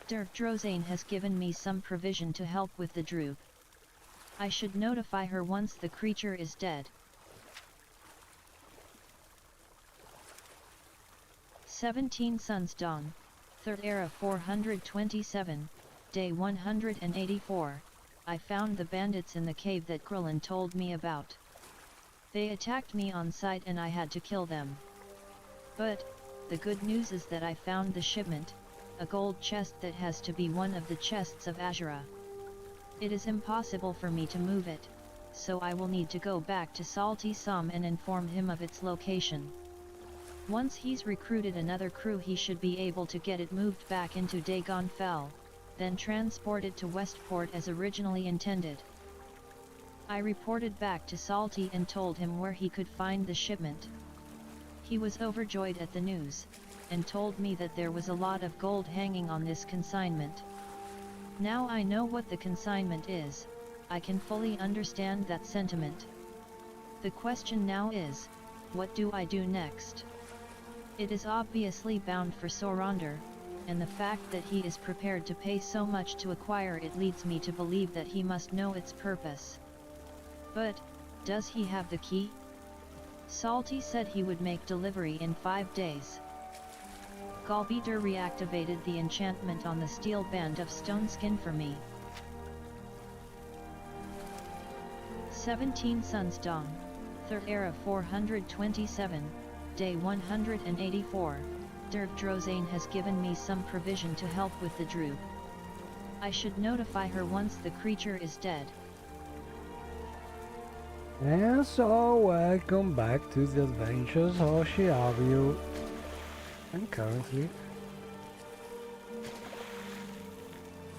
Dirk Drozane has given me some provision to help with the droop. I should notify her once the creature is dead. 17 Suns Dawn, 3rd Era 427, Day 184, I found the bandits in the cave that Krillin told me about. They attacked me on sight and I had to kill them. But, the good news is that I found the shipment, a gold chest that has to be one of the chests of Azura. It is impossible for me to move it, so I will need to go back to Salty Som and inform him of its location. Once he's recruited another crew he should be able to get it moved back into Dagon Fel, then transported to Westport as originally intended. I reported back to Salty and told him where he could find the shipment. He was overjoyed at the news, and told me that there was a lot of gold hanging on this consignment. Now I know what the consignment is, I can fully understand that sentiment. The question now is, what do I do next? It is obviously bound for Soronder, and the fact that he is prepared to pay so much to acquire it leads me to believe that he must know its purpose. But, does he have the key? Salty said he would make delivery in 5 days. Galbeater reactivated the enchantment on the steel band of stone skin for me. 17 Suns Dawn, 3rd Era 427, Day 184, Dirk Drozane has given me some provision to help with the droop. I should notify her once the creature is dead. And so, welcome back to the adventures of Shiabu. And currently,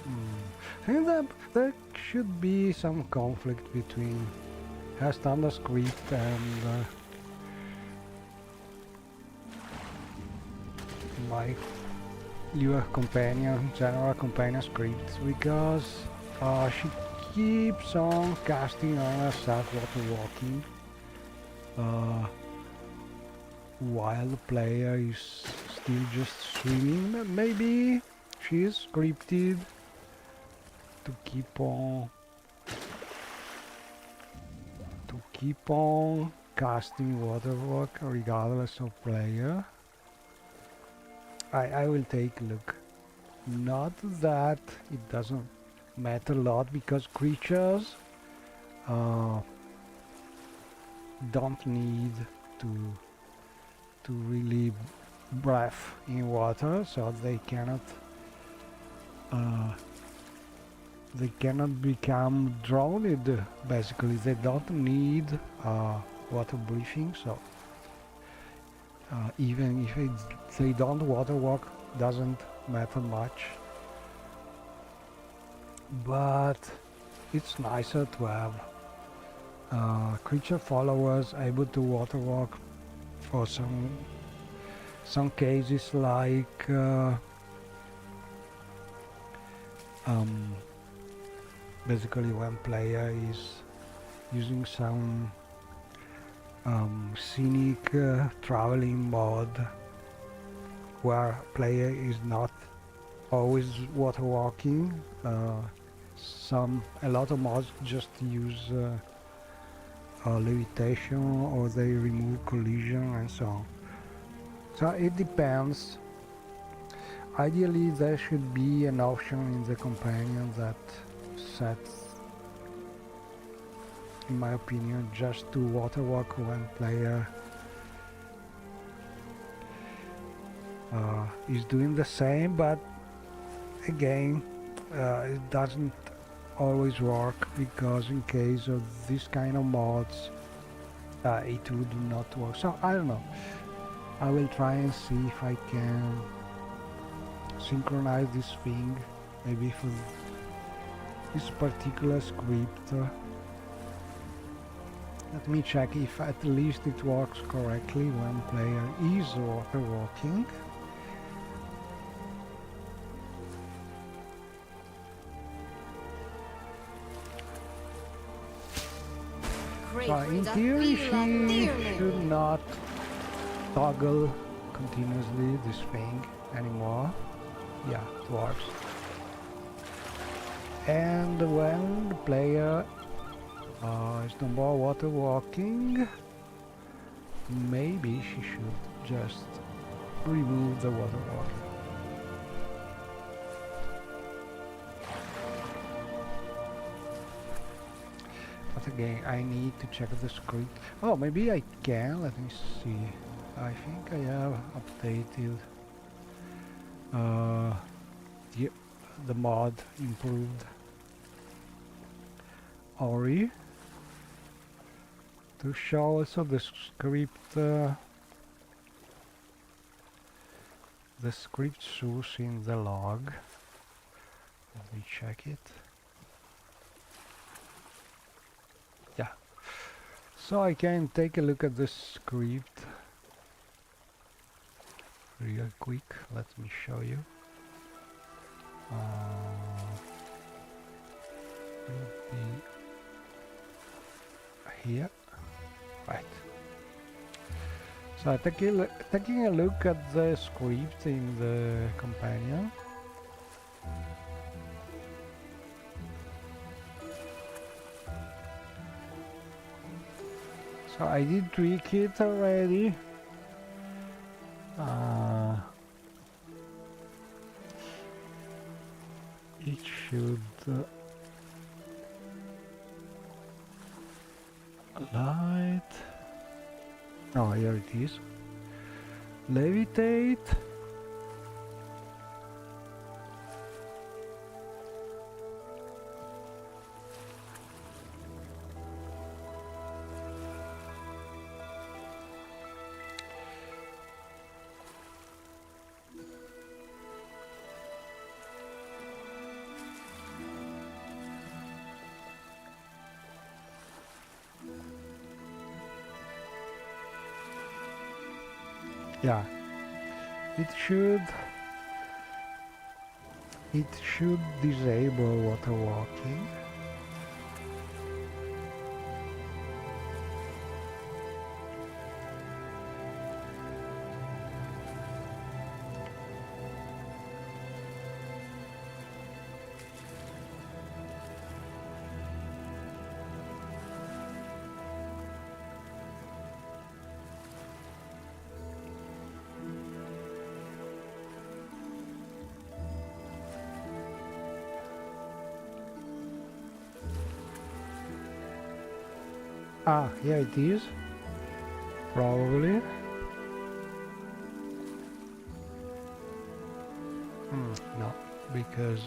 I think that there should be some conflict between her standard script and my your companion, general companion script, because she keeps on casting on herself water walking while the player is still just swimming. Maybe she is scripted to keep on casting water walk regardless of player. I will take a look. Not that it doesn't matter a lot, because creatures don't need to really breathe in water, so they cannot become drowned. Basically, they don't need water breathing, so even if they don't water walk, doesn't matter much. But it's nicer to have creature followers able to water walk for some cases, like basically when player is using some scenic traveling mode where player is not always water walking. A lot of mods just use levitation, or they remove collision and so on. So it depends. Ideally there should be an option in the companion that sets, in my opinion, just to water walk when player is doing the same, but again it doesn't always work, because in case of this kind of mods it would not work. So I don't know, I will try and see if I can synchronize this thing, maybe for this particular script. Let me check if at least it works correctly when player is water walking. So in theory she should not toggle continuously this thing anymore. Yeah, it works. And when the player is no more water walking, maybe she should just remove the water walking. But again, I need to check the script. Oh, maybe I can. Let me see. I think I have updated the mod improved Ori to show also the script source in the log. Let me check it. Yeah, so I can take a look at the script real quick. Let me show you. Will be here, right? So taking a look at the script in the companion. So I did tweak it already. It should light. Oh, here it is. Levitate. Yeah, it should disable water walking. Ah, here it is. Probably. No, because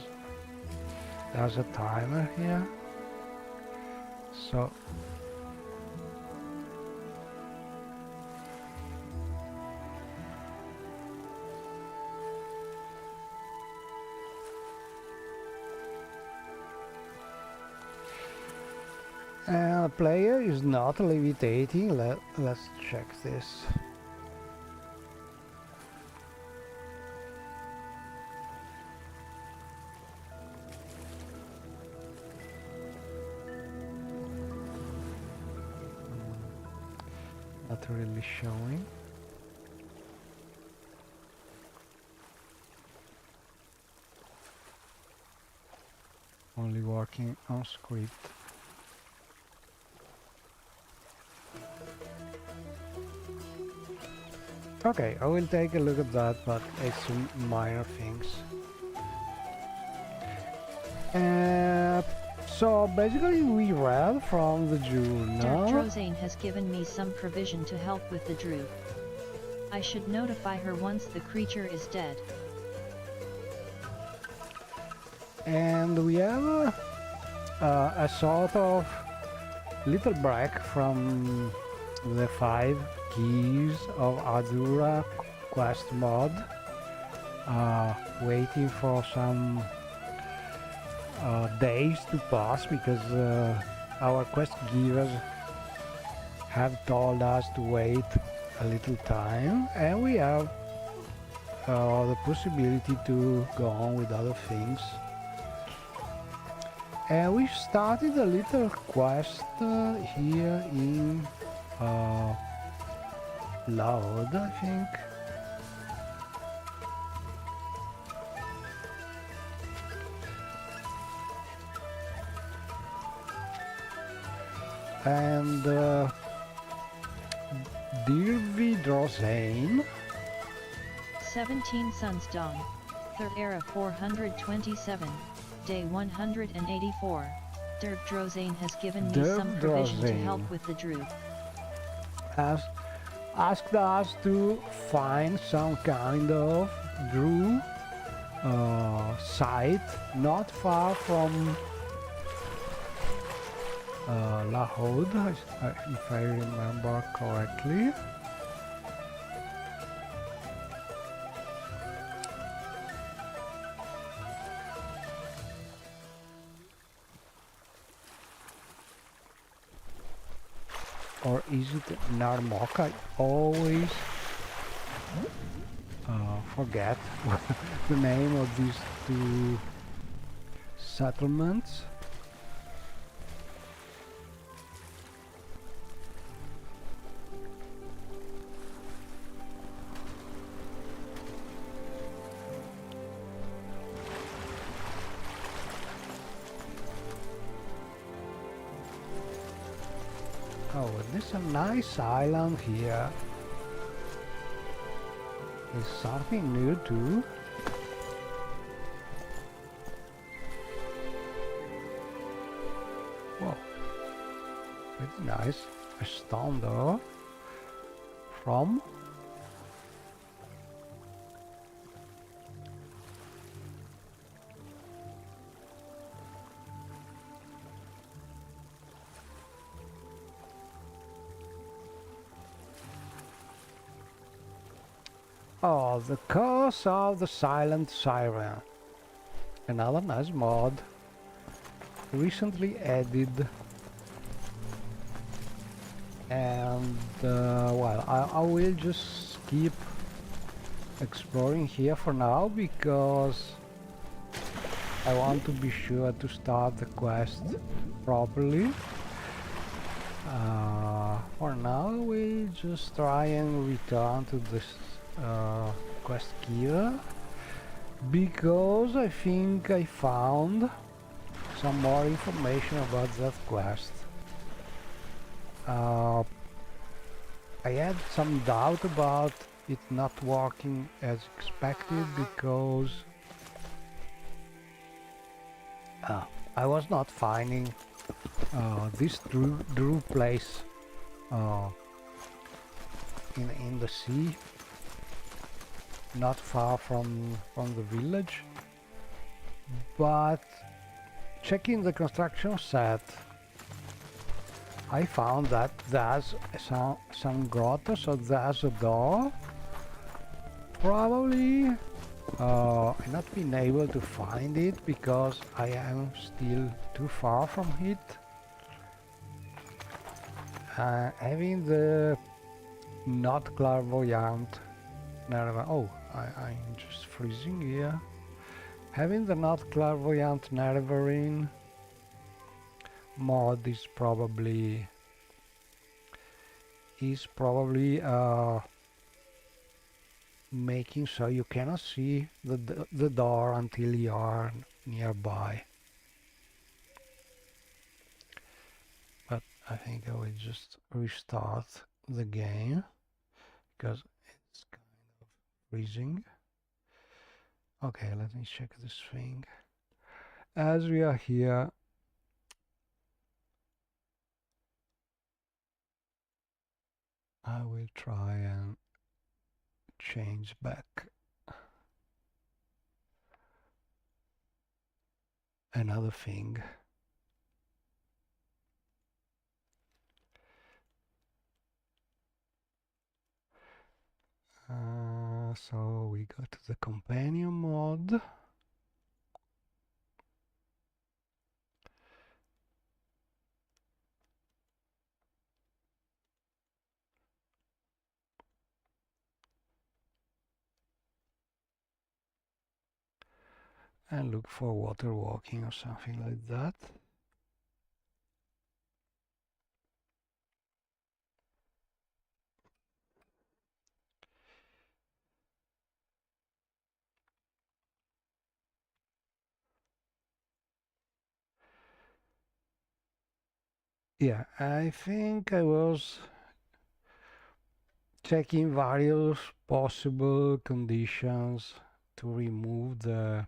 there's a timer here. So the player is not levitating. Let's check this. Not really showing. Only working on script. Okay, I will take a look at that, but it's some minor things. So basically we read from the journal. Drozane has given me some provision to help with the druid. I should notify her once the creature is dead. And we have a sort of little break from the 5 keys of Azura quest mod, waiting for some days to pass, because our quest gives us have told us to wait a little time, and we have the possibility to go on with other things. And we started a little quest here in Loud, I think. And Dirvi Drosain. 17 Suns Dawn, 3rd Era 427, Day 184. Dirv Drozain has given me some provision to help with the Druid. Asked us to find some kind of Druid site not far from La Hode, if I remember correctly. Or is it Narmok? I always forget the name of these two settlements. Oh, there's a nice island here. There's something new too. Whoa, pretty nice. A stone door from Oh, the Curse of the Silent Siren. Another nice mod. Recently added. And, well, I will just keep exploring here for now because I want to be sure to start the quest properly. For now, we'll just try and return to this quest here because I think I found some more information about that quest. I had some doubt about it not working as expected because I was not finding this Drew place in the sea, not far from the village, but checking the construction set I found that there's some grotto, so there's a door. Probably I've not been able to find it because I am still too far from it. Having the not clairvoyant Nerva. Oh, I'm just freezing here. Having the not clairvoyant Nervarine mod is probably making so you cannot see the door until you are nearby. But I think I will just restart the game because it's kind of freezing. Okay, let me check this thing. As we are here, I will try and change back another thing. So we go to the companion mode. and look for water walking or something like that. Yeah, I think I was checking various possible conditions to remove the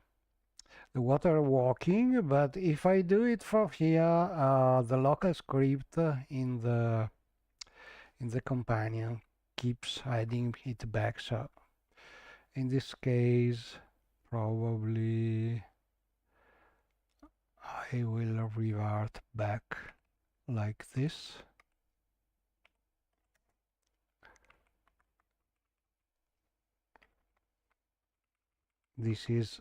water walking, but if I do it from here, the local script in the companion keeps adding it back. So in this case, probably I will revert back like this. This is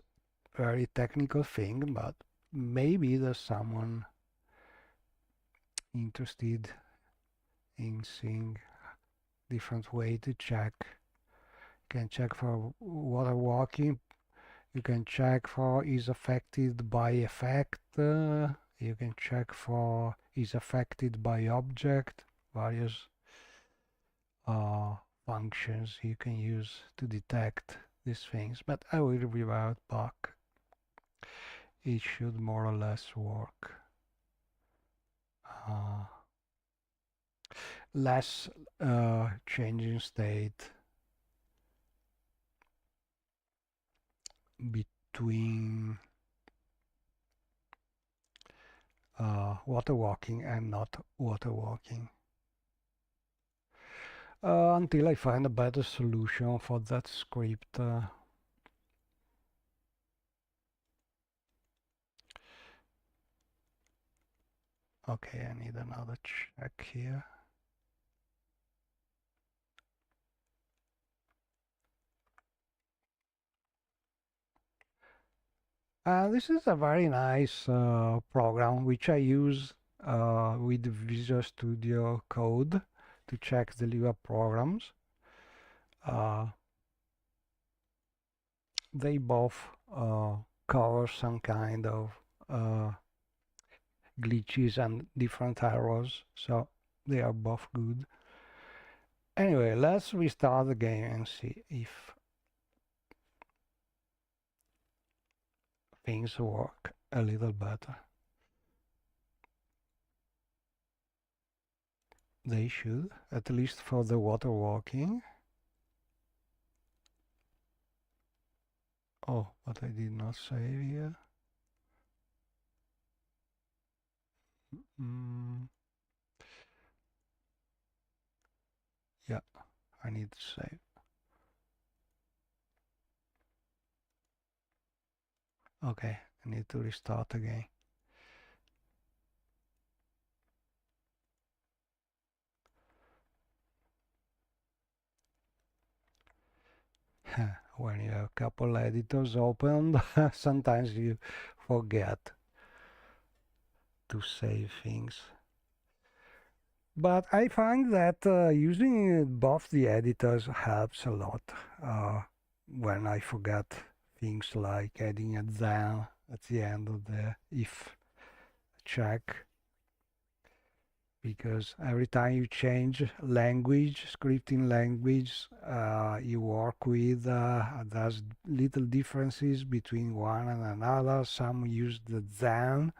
a very technical thing, but maybe there's someone interested in seeing different way to check. You can check for water walking. You can check for is affected by effect. You can check for is affected by object. Various uh, functions you can use to detect these things. But I will revert back. It should more or less work. Uh, less changing state between water walking and not water walking. Until I find a better solution for that script. Okay, I need another check here. This is a very nice program which I use with Visual Studio Code to check the Lua programs. They both cover some kind of glitches and different errors, so they are both good. Anyway, let's restart the game and see if things work a little better. They should, at least for the water walking. Oh, but I did not save here. Mm. Yeah, I need to save. Okay, I need to restart again. When you have a couple editors open, sometimes you forget to save things. But I find that using both the editors helps a lot when I forget things like adding a then at the end of the if check. Because every time you change language, scripting language you work with, there's little differences between one and another. Some use the then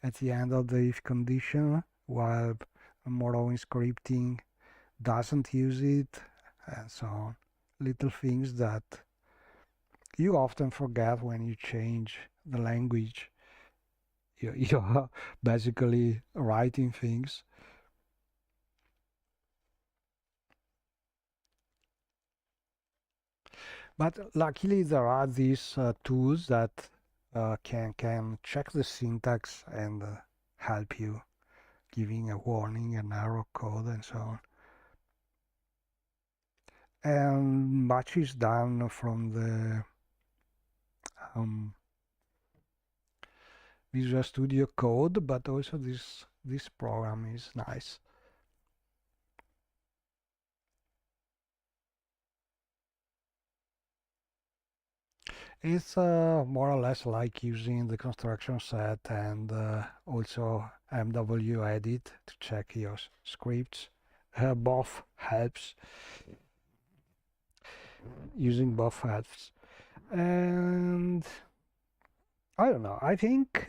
at the end of the if condition, while Morrowind scripting doesn't use it, and so on. Little things that you often forget when you change the language. You're basically writing things. But luckily there are these tools that can check the syntax and help you, giving a warning, an error code, and so on. And much is done from the Visual Studio Code, but also this program is nice. It's more or less like using the construction set and also MW edit to check your scripts. Both helps. Using both helps. And I don't know. I think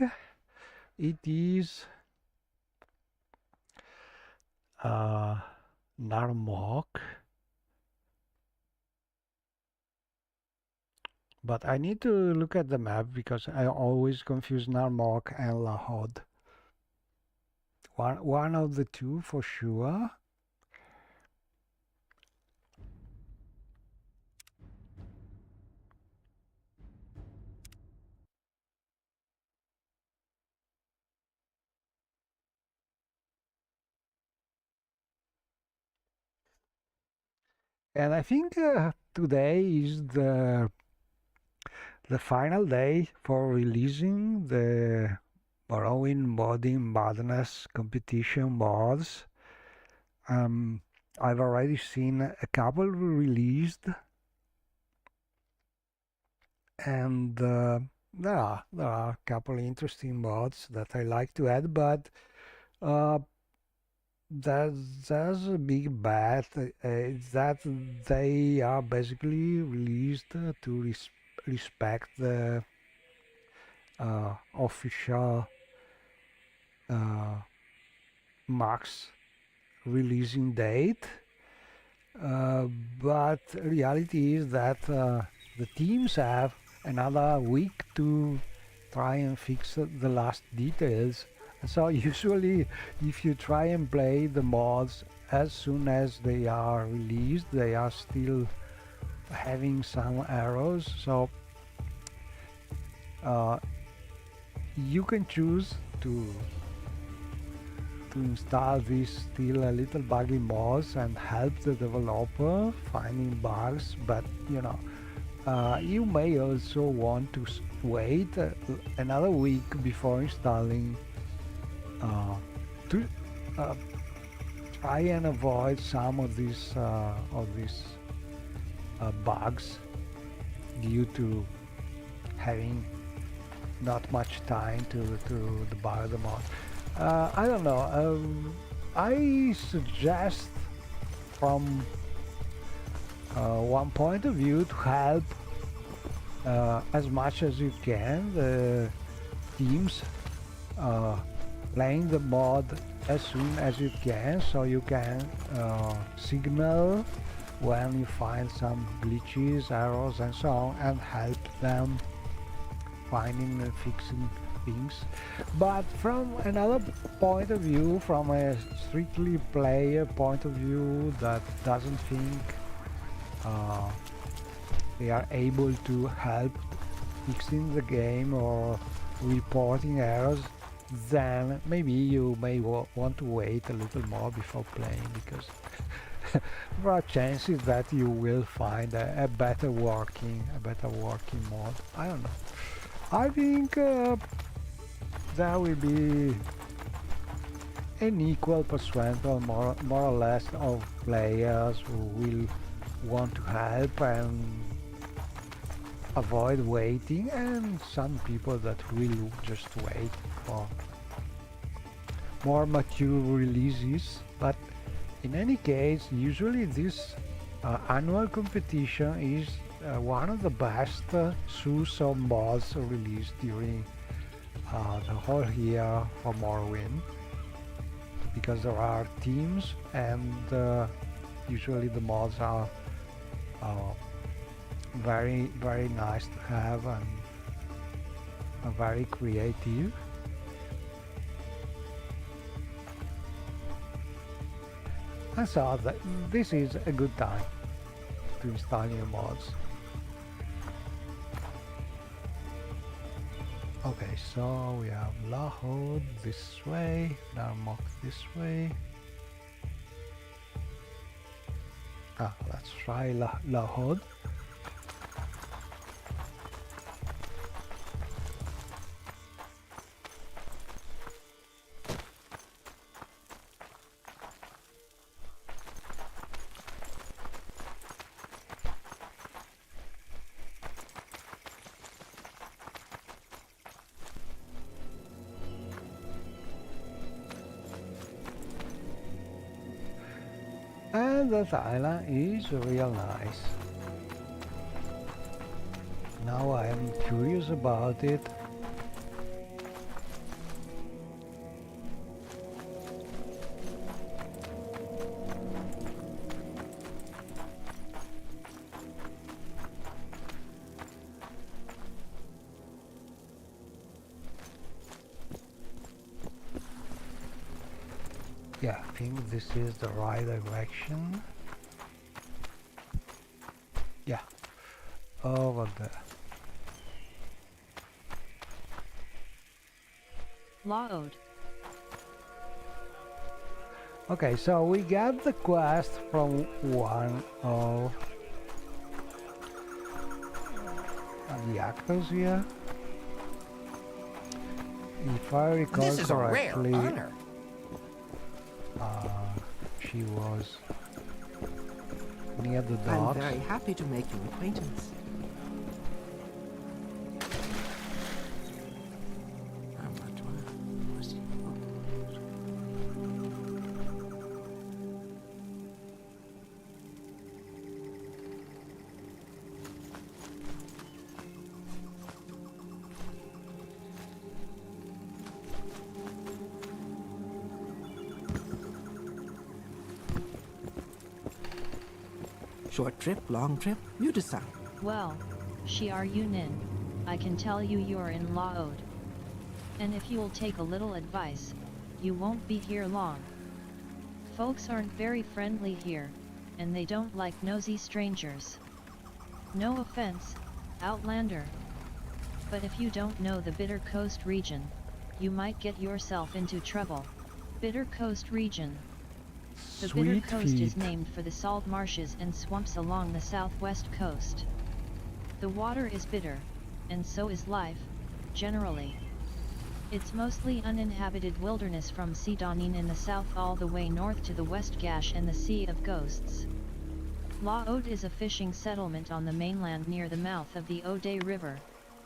it is Narmok, but I need to look at the map because I always confuse Narmok and Lahod. One of the two for sure. And I think today is the final day for releasing the Morrowind Modding Madness competition mods. I've already seen a couple released, and there are a couple interesting mods that I like to add, but uh, there's a big bet that they are basically released to respect the official uh, max releasing date. Uh, but reality is that the teams have another week to try and fix the last details. So usually, if you try and play the mods as soon as they are released, they are still having some errors. So uh, you can choose to install these still a little buggy mods and help the developer finding bugs, but you may also want to wait another week before installing to uh, try and avoid some of these bugs due to having not much time to debug them all. I don't know. I suggest from one point of view to help as much as you can the teams playing the mod as soon as you can, so you can signal when you find some glitches, errors and so on, and help them finding and fixing things. But from another point of view, from a strictly player point of view that doesn't think they are able to help fixing the game or reporting errors, then maybe you may want to wait a little more before playing, because there are chances that you will find a better working mod. I don't know. I think there will be an equal percentage, more or less, of players who will want to help and avoid waiting, and some people that will just wait for more mature releases. But in any case, usually this annual competition is one of the best source of mods released during the whole year for Morrowind, because there are teams and usually the mods are very nice to have and are very creative. And so this is a good time to install new mods. Okay, so we have Lahod this way, Narmok this way. Let's try Lahod. even that island is real nice. Now I am curious about it. Yeah, I think this is the right direction. Yeah, over there. Laod. Okay, so we got the quest from one of the actors here. If I recall This is correctly, a rare honor. she was near the I'm docks. very happy to make your acquaintance. Short trip, long trip, you decide. Well, Shiar Yunin, I can tell you you're in Laod. And if you'll take a little advice, you won't be here long. Folks aren't very friendly here, and they don't like nosy strangers. No offense, Outlander. But if you don't know the Bitter Coast region, you might get yourself into trouble. Bitter Coast region. The Bitter Coast is named for the salt marshes and swamps along the southwest coast. The water is bitter, and so is life, generally. It's mostly uninhabited wilderness from Sidonin in the south all the way north to the West Gash and the Sea of Ghosts. Laod is a fishing settlement on the mainland near the mouth of the Ode River.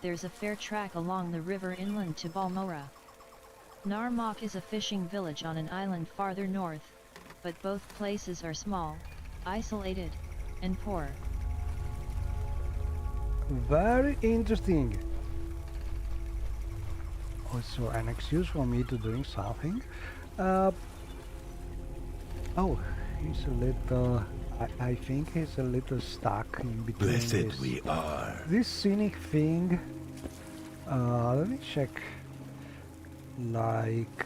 There's a fair track along the river inland to Balmora. Narmak is a fishing village on an island farther north, but both places are small, isolated, and poor. Very interesting. Also an excuse for me to doing something. Oh, he's a little... I think he's a little stuck in between. Blessed we are. This scenic thing. Let me check. Like...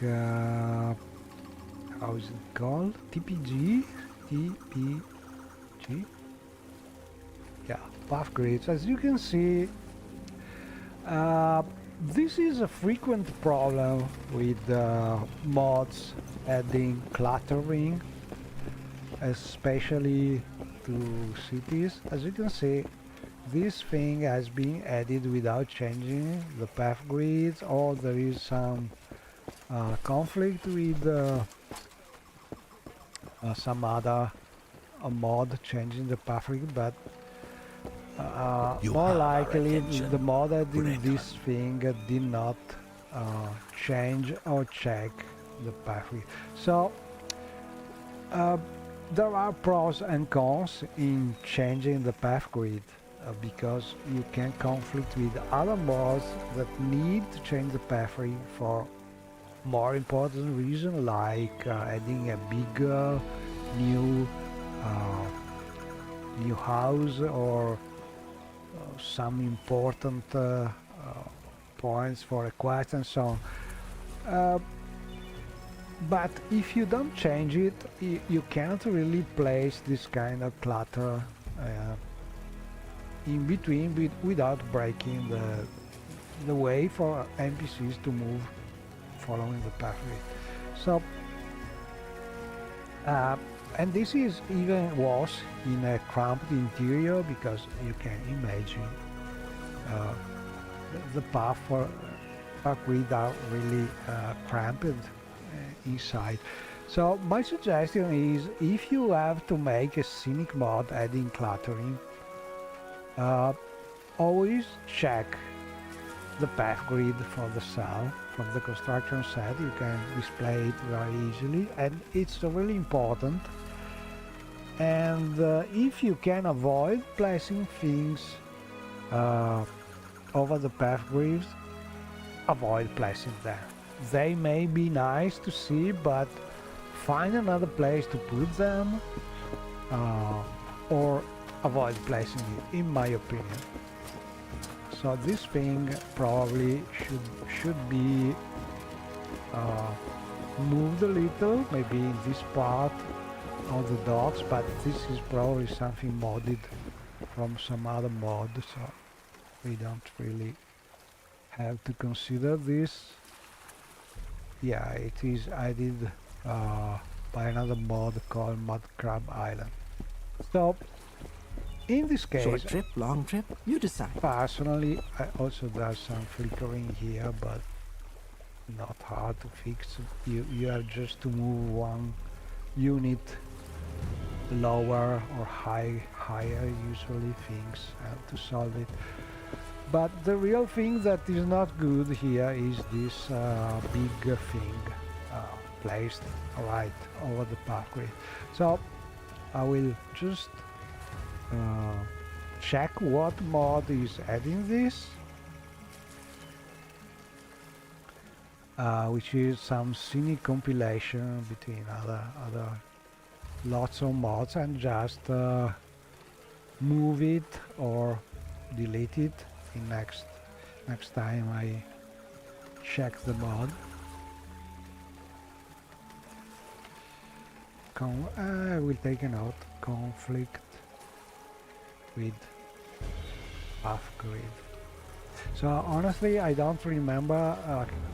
how is it called? TPG? TPG? Yeah, path grids. As you can see, this is a frequent problem with mods adding cluttering, especially to cities. As you can see, this thing has been added without changing the path grids, or there is some conflict with some other mod changing the path grid, but more likely the mod adding this thing did not change or check the path grid. So there are pros and cons in changing the path grid, because you can conflict with other mods that need to change the path grid for more important reason, like adding a bigger new house, or some important points for a quest and so on. But if you don't change it, you can't really place this kind of clutter in between without breaking the way for NPCs to move following the pathway. So and this is even worse in a cramped interior, because you can imagine the path for grid are really cramped inside. So my suggestion is, if you have to make a scenic mod adding cluttering, always check the path grid for the cell. From the construction set you can display it very easily, and it's really important And if you can avoid placing things uh, over the path grids, avoid placing them. They may be nice to see, but find another place to put them, or avoid placing it, in my opinion. So this thing probably should be moved a little, maybe in this part of the docks, but this is probably something modded from some other mod, so we don't really have to consider this. Yeah, it is added by another mod called Mud Crab Island. So in this case, Short trip, long trip, you decide. personally, I also there's some flickering here, but not hard to fix. You have just to move one unit lower or higher, usually things, to solve it. But the real thing that is not good here is this big thing placed right over the pathway. So I will just check what mod is adding this, which is some scenic compilation between other lots of mods, and just move it or delete it in next time I check the mod. I will take a note: conflict with path grid. So honestly, I don't remember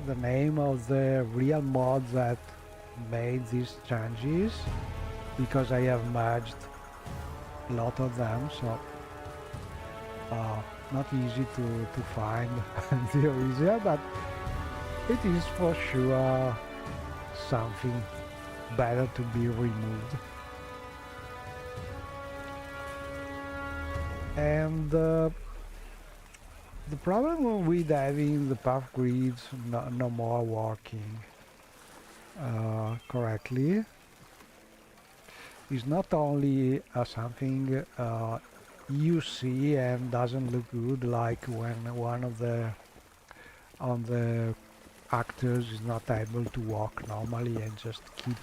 the name of the real mod that made these changes, because I have merged a lot of them, so not easy to find the origin, but it is for sure something better to be removed. And the problem with having the path grids no more working correctly is not only something you see and doesn't look good, like when one of the actors is not able to walk normally and just keep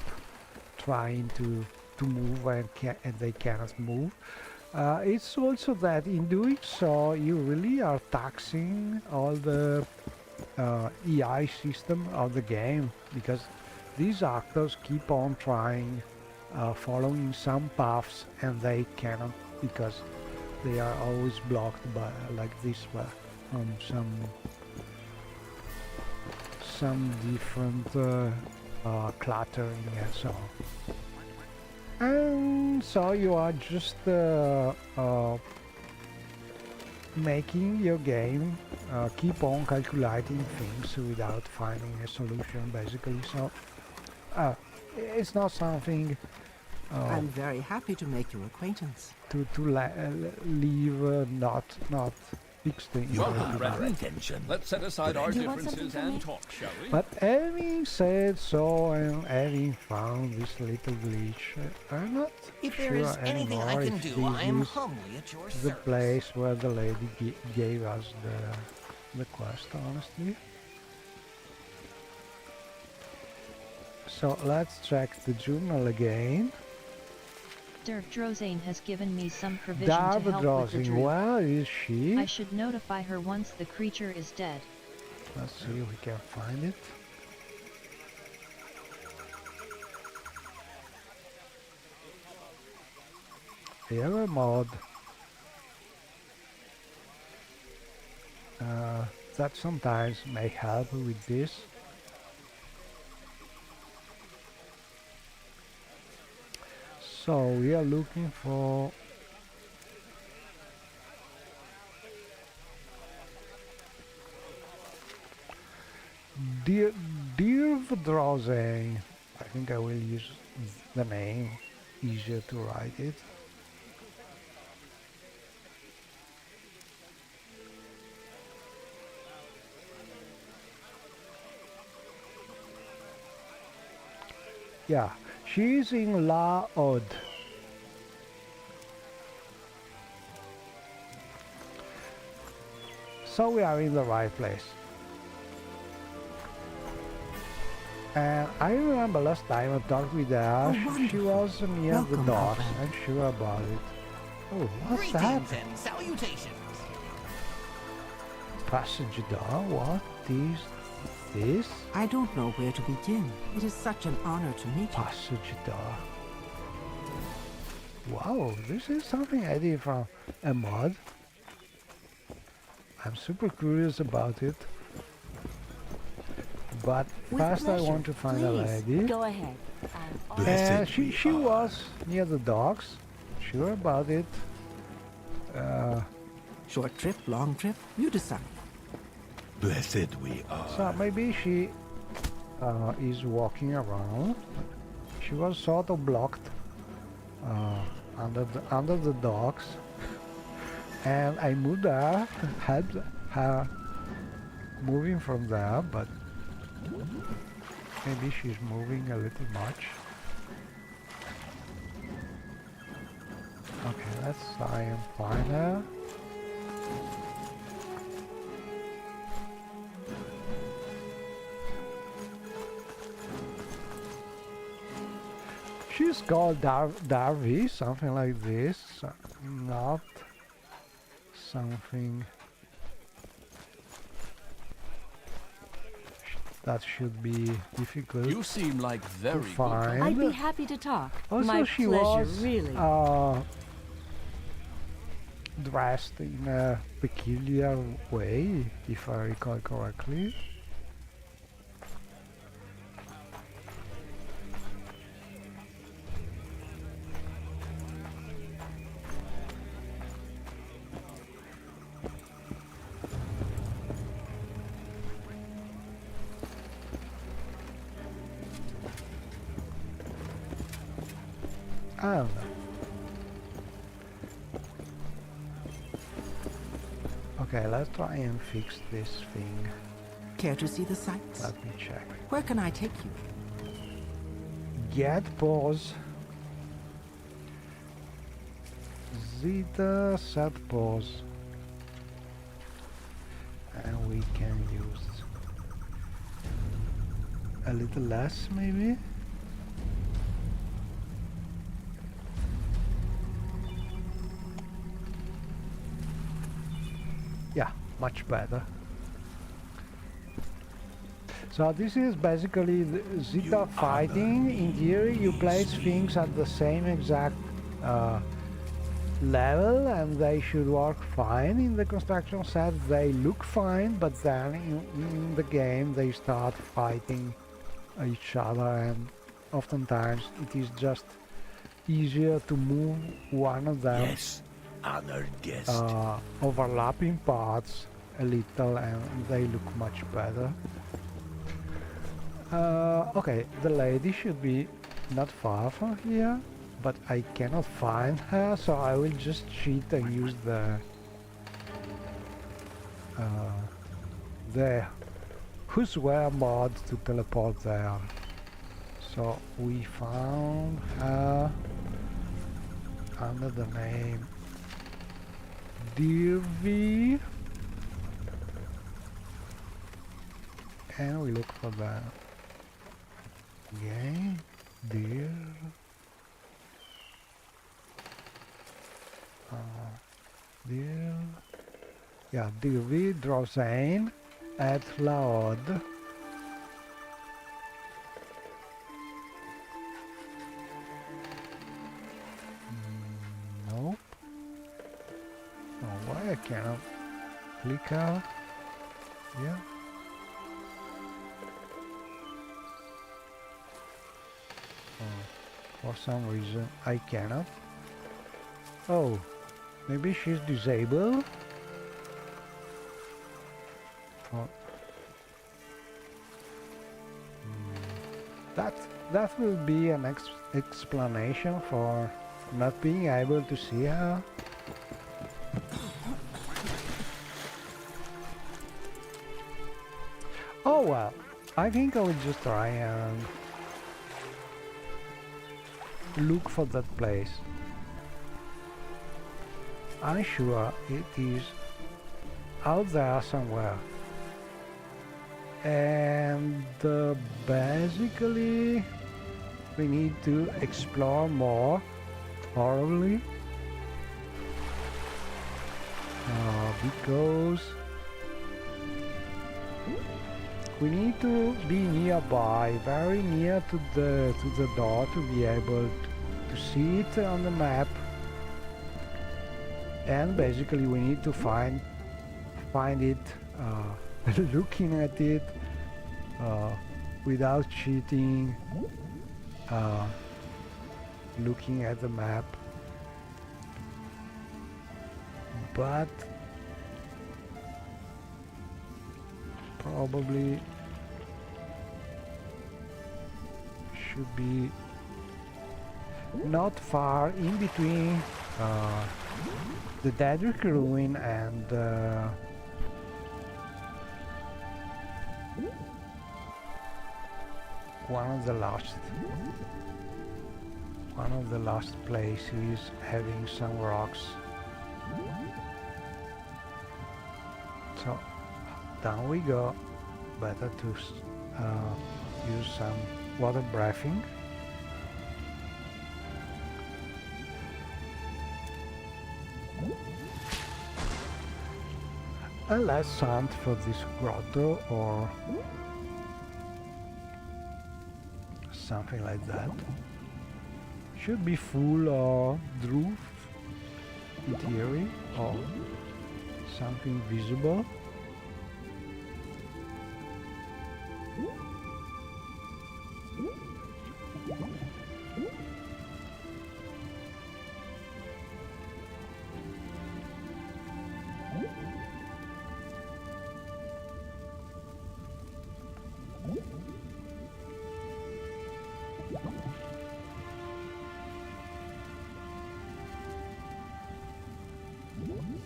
trying to move and they cannot move. It's also that in doing so you really are taxing all the EI system of the game, because these actors keep on trying following some paths and they cannot, because they are always blocked by like this by some different cluttering and so on. And so you are just making your game keep on calculating things without finding a solution, basically. So it's not something I'm very happy to make your acquaintance. to leave not fixed in You're the our attention. Let's set aside our Do you want differences something from and me? talk, shall we? But having said so, and having found this little glitch, I'm not If sure there is anything I anymore can if do, this I am is humbly at your the service. place where the lady gave us the quest, honestly. So let's check the journal again. Der Drozane has given me some provision to help with the Darbadrosing, druid. where is she? I should notify her once the creature is dead. Let's see if we can find it. Error mode. That sometimes may help with this. So we are looking for Dirvdroze. I think I will use the name, easier to write it. Yeah, she's in La Ode. So we are in the right place. And I remember last time I talked with her, she was near Welcome, the docks. Alfred. I'm sure about it. Oh, what's that? Greetings and salutations. Passage door? What is this? I don't know where to begin. It is such an honor to meet you. Passage door. Wow, this is something I did from a mod. I'm super curious about it. But With first I pleasure. want to find a Please, lady. go ahead. And she was near the docks. Sure about it. Short trip, long trip, you decide. Blessed we are. So maybe she is walking around. She was sort of blocked under the docks, and I moved her, helped her moving from there, but maybe she's moving a little much. Okay, let's try and find her. She's called Darby, something like this, not something that should be difficult You seem like to very good. find. I'd be happy to talk. Also, My she pleasure, was really. dressed in a peculiar way, if I recall correctly. I don't know. Okay, let's try and fix this thing. Care to see the sights? Let me check. Where can I take you? Get pause. Zeta set pause. And we can use a little less maybe. Yeah, much better. So this is basically the Zeta fighting. In theory, you place things at the same exact level and they should work fine. In the construction set they look fine, but then in the game they start fighting each other, and oftentimes it is just easier to move one of them. Yes, honored guest. Overlapping parts a little and they look much better. Okay, the lady should be not far from here, but I cannot find her, so I will just cheat and use the who'swhere mod to teleport there. So we found her under the name Dirvi, and we look for that. Okay, dear. Dear. Yeah, Dirvi Drosane at Laod. Nope. Oh, why I cannot click her? Yeah. For some reason I cannot. Oh, maybe she's disabled? Oh. That will be an explanation for not being able to see her. Oh well, I think I will just try and look for that place. I'm sure it is out there somewhere. And basically we need to explore more, probably, because we need to be nearby, very near to the door, to be able to see it on the map. And basically we need to find it, looking at it, without cheating, looking at the map. But probably should be not far in between the Daedric ruin and one of the last places having some rocks. So down we go. Better to use some water breathing. And let's hunt for this grotto or something like that. Should be full of druid in theory, or something visible.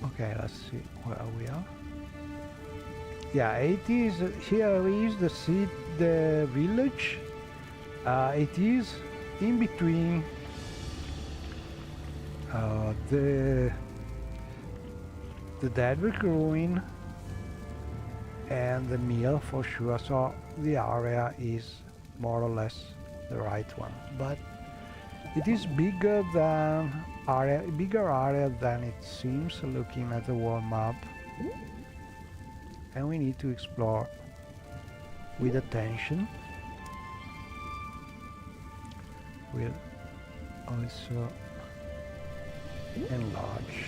Okay, let's see where we are. Yeah, it is, here is the village. It is in between the Daedric ruin and the mill for sure, so the area is more or less the right one, but it is bigger area than it seems looking at the world map, and we need to explore with attention. We'll also enlarge.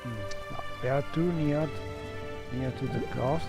No, we are too near to the coast.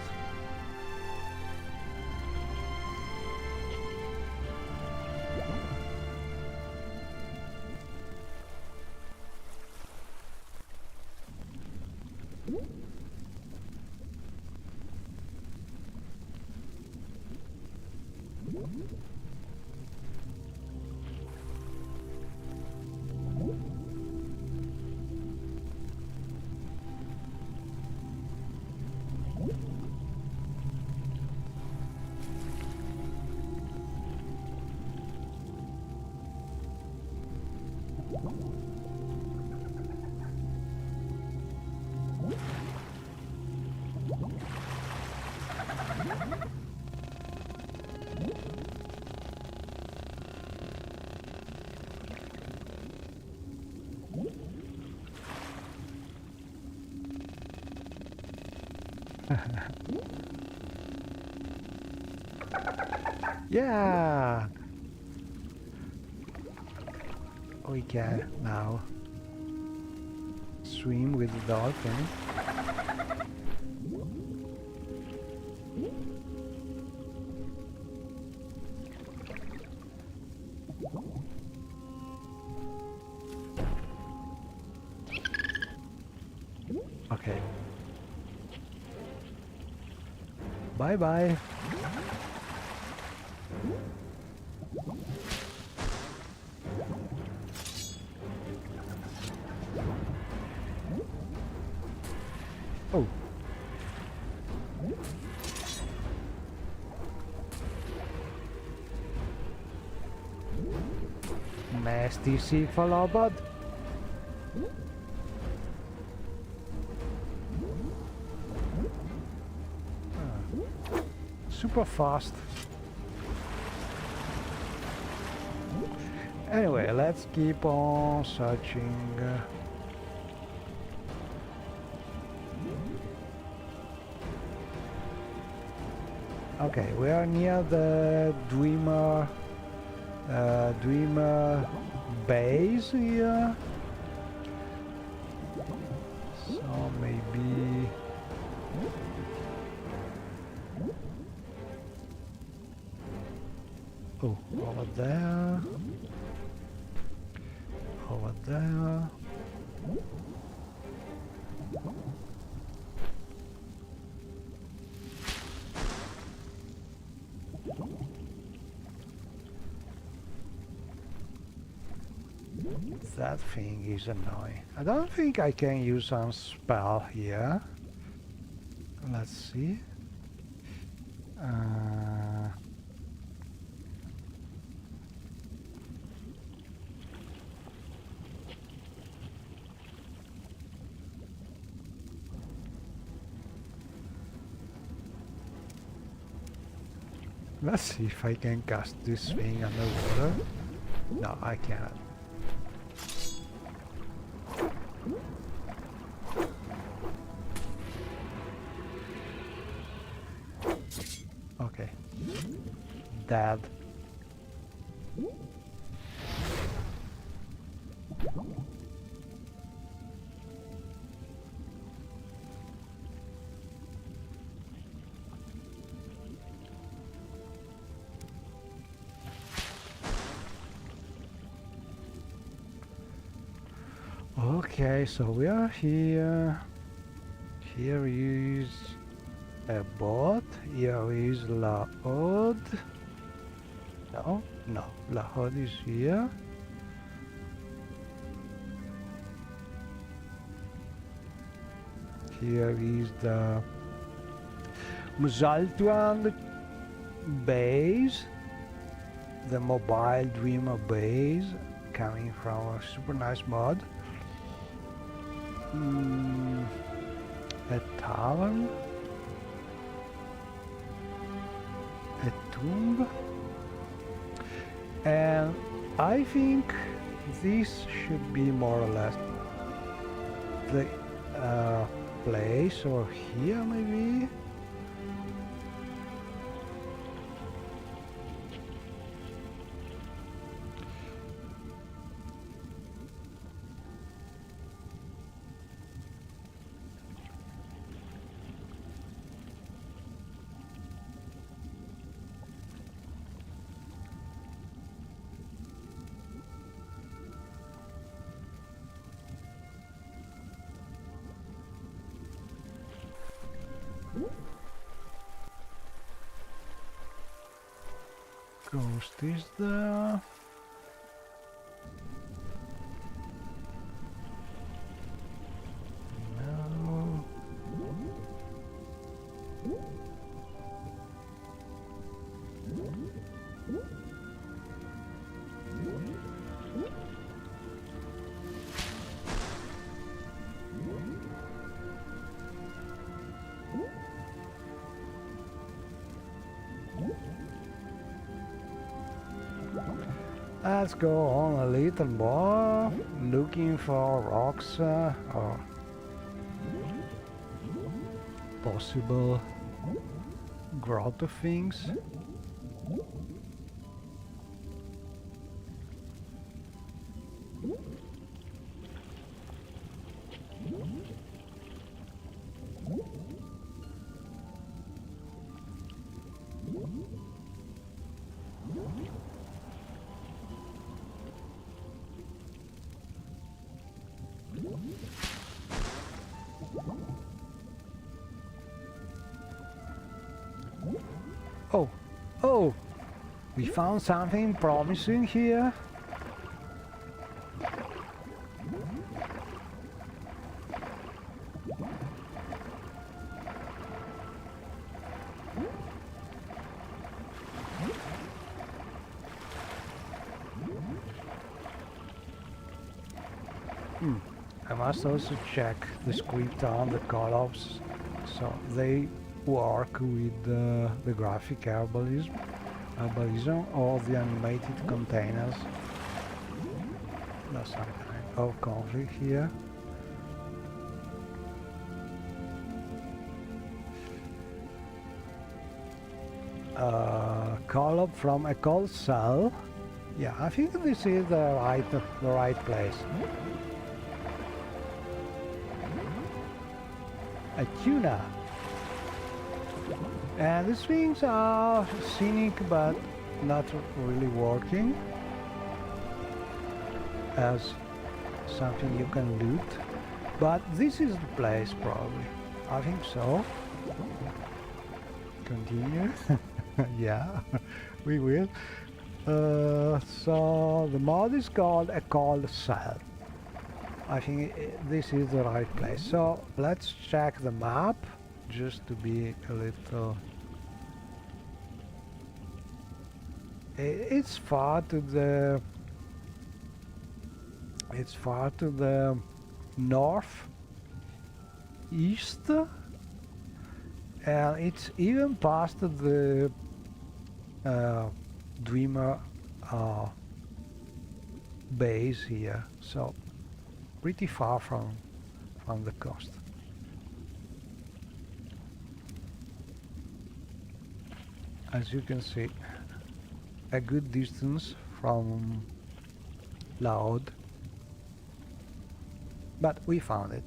Yeah, we can now swim with the dolphin. Okay. Bye bye. Oh. nasty cephalopod. Super fast. Anyway, let's keep on searching. Okay, we are near the Dreamer base here. So maybe over there. Over there. That thing is annoying. I don't think I can use some spell here. Let's see. Let's see if I can cast this thing underwater. No, I cannot. Okay. Dead. Okay, so we are here. Here is abot. Here is abot. No, abot is here. Here is the Musaltuan base, the mobile dreamer base, coming from a super nice mod. A tavern, a tomb, and I think this should be more or less the place, or here maybe. Ghost is there. No. Let's go on a little more, looking for rocks or possible grotto things. Oh, we found something promising here. I must also check the script on the call-ups, so they work with the graphic herbalism or the animated containers. There's some kind of conflict here. Call-up from a cold cell. Yeah, I think this is the right place. A tuna. And these things are scenic but not really working as something you can loot. But this is the place probably. I think so. Continue. Yeah, we will. So the mod is called a cold cell. I think this is the right place. So let's check the map just to be a little. It's far to the. It's far to the north, east, and it's even past the Dreamer base here. So pretty far from the coast. As you can see, a good distance from Loud, but we found it.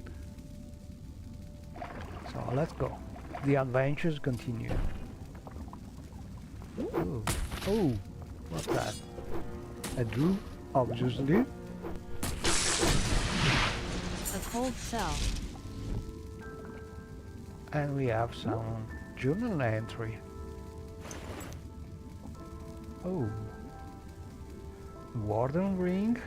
So let's go. The adventures continue. Oh, oh, what's that? A druid, obviously. A cold cell. And we have some journal entry. Oh. Warden ring.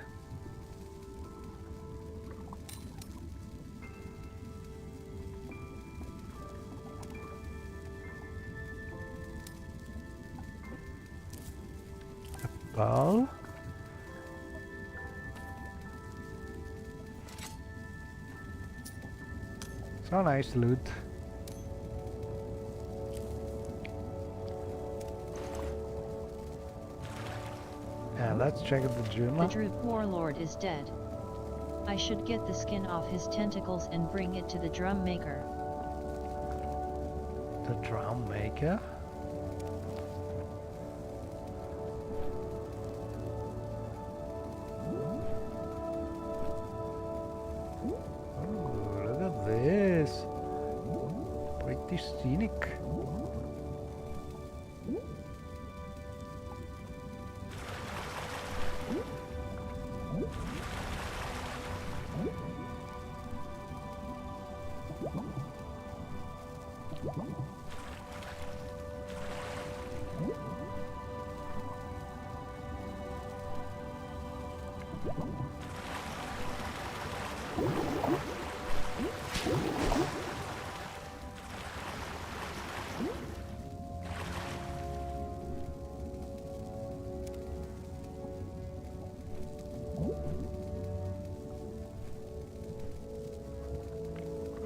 A ball. So nice loot. And let's check the journal. The Druid warlord is dead. I should get the skin off his tentacles and bring it to the drum maker. The drum maker. Oh, look at this. Pretty scenic.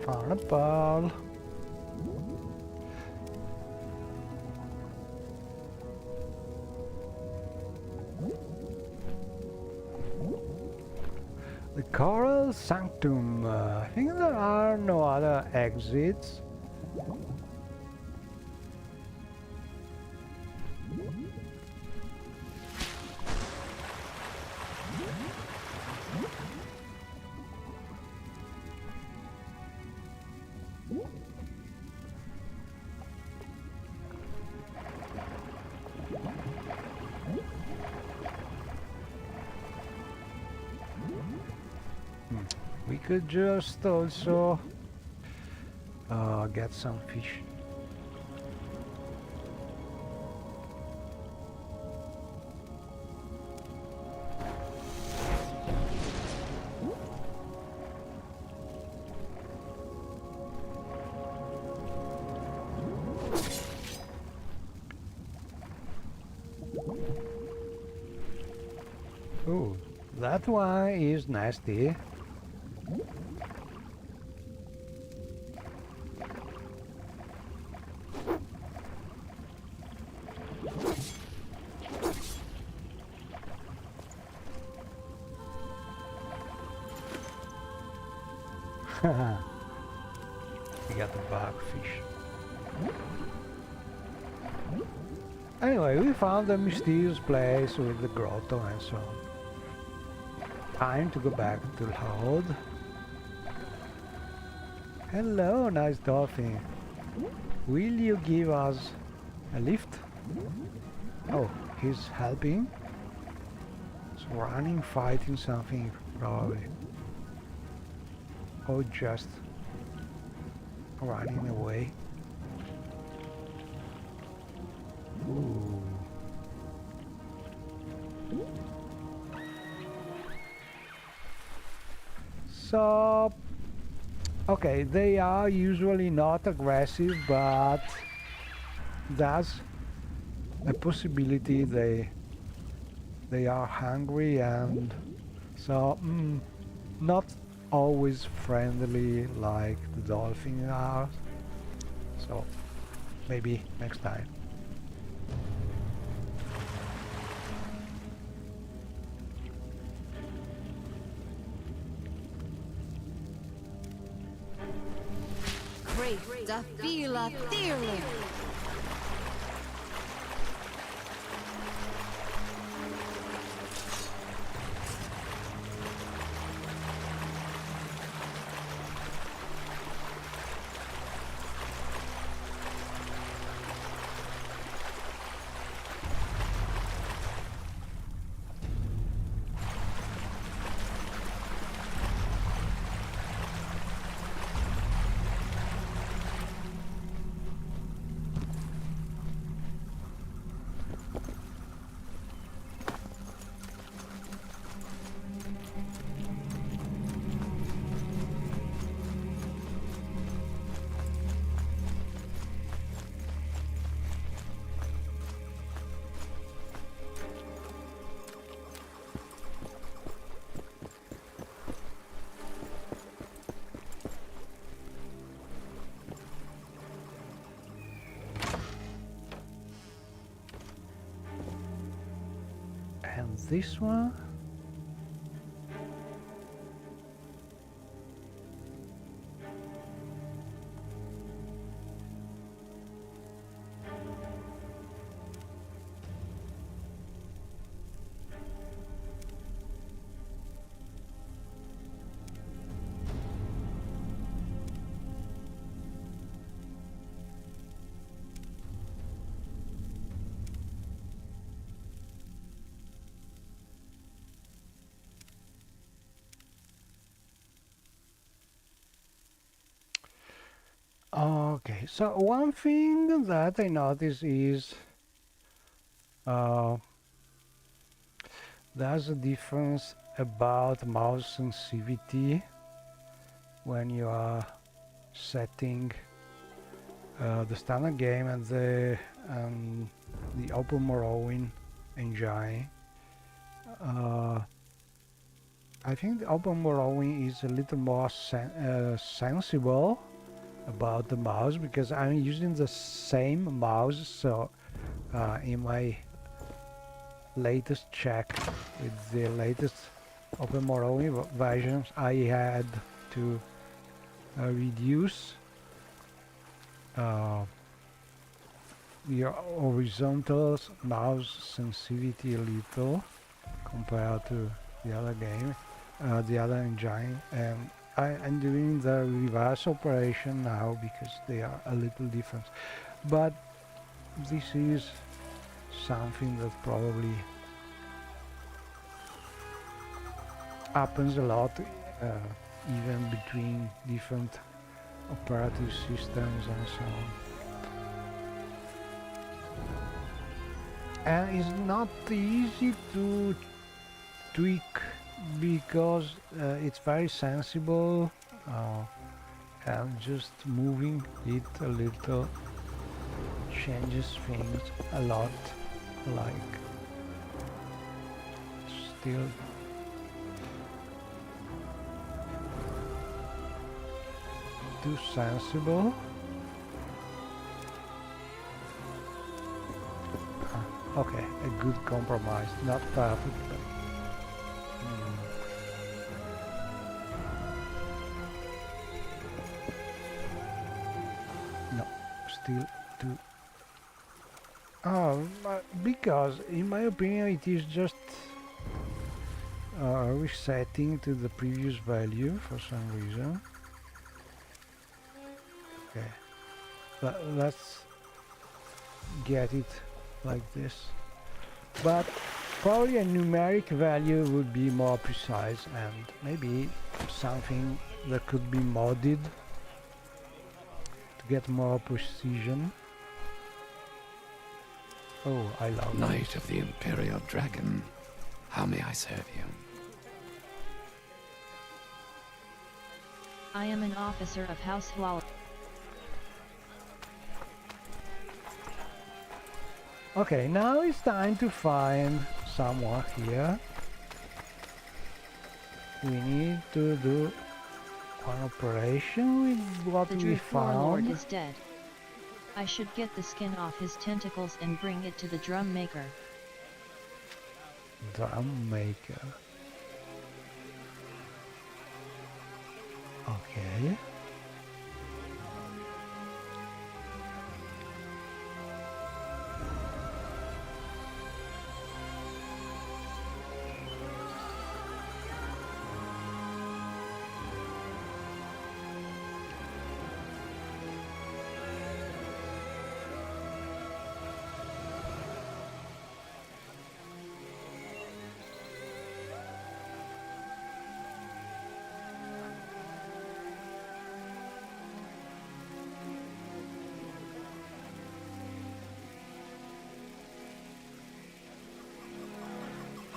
Found a ball. The Coral Sanctum. I think there are no other exits. We could just also get some fish. Oh, that one is nasty. We got the bugfish. Anyway, we found a mysterious place with the grotto and so on. Time to go back to Loud. Hello, nice dolphin. Will you give us a lift? Oh, he's helping. He's running, fighting something, probably. Or just running away. Ooh. So, okay, they are usually not aggressive, but that's a possibility they are hungry, and so not always friendly like the dolphins are. So maybe next time. Great Dafila Theory. And this one? Okay, so one thing that I notice is there's a difference about mouse sensitivity when you are setting the standard game and the open Morrowind engine. I think the open Morrowind is a little more sensible about the mouse because I'm using the same mouse, so in my latest check with the latest Open Morrowind versions I had to reduce the horizontal mouse sensitivity a little compared to the other game, the other engine, and I'm doing the reverse operation now because they are a little different. But this is something that probably happens a lot, even between different operative systems and so on. And it's not easy to tweak because it's very sensible, and just moving it a little changes things a lot, like too sensible. Okay, a good compromise. Not perfect, but... No, still too... Oh, because in my opinion it is just resetting to the previous value for some reason. Okay, let's get it like this. But probably a numeric value would be more precise, and maybe something that could be modded to get more precision. Oh, I love Knight of the Imperial Dragon, how may I serve you? I am an officer of House Huala. Okay, now it's time to find someone here. We need to do one operation with what The we Drift Warlord found. is dead. I should get the skin off his tentacles and bring it to the drum maker. Drum maker. Okay.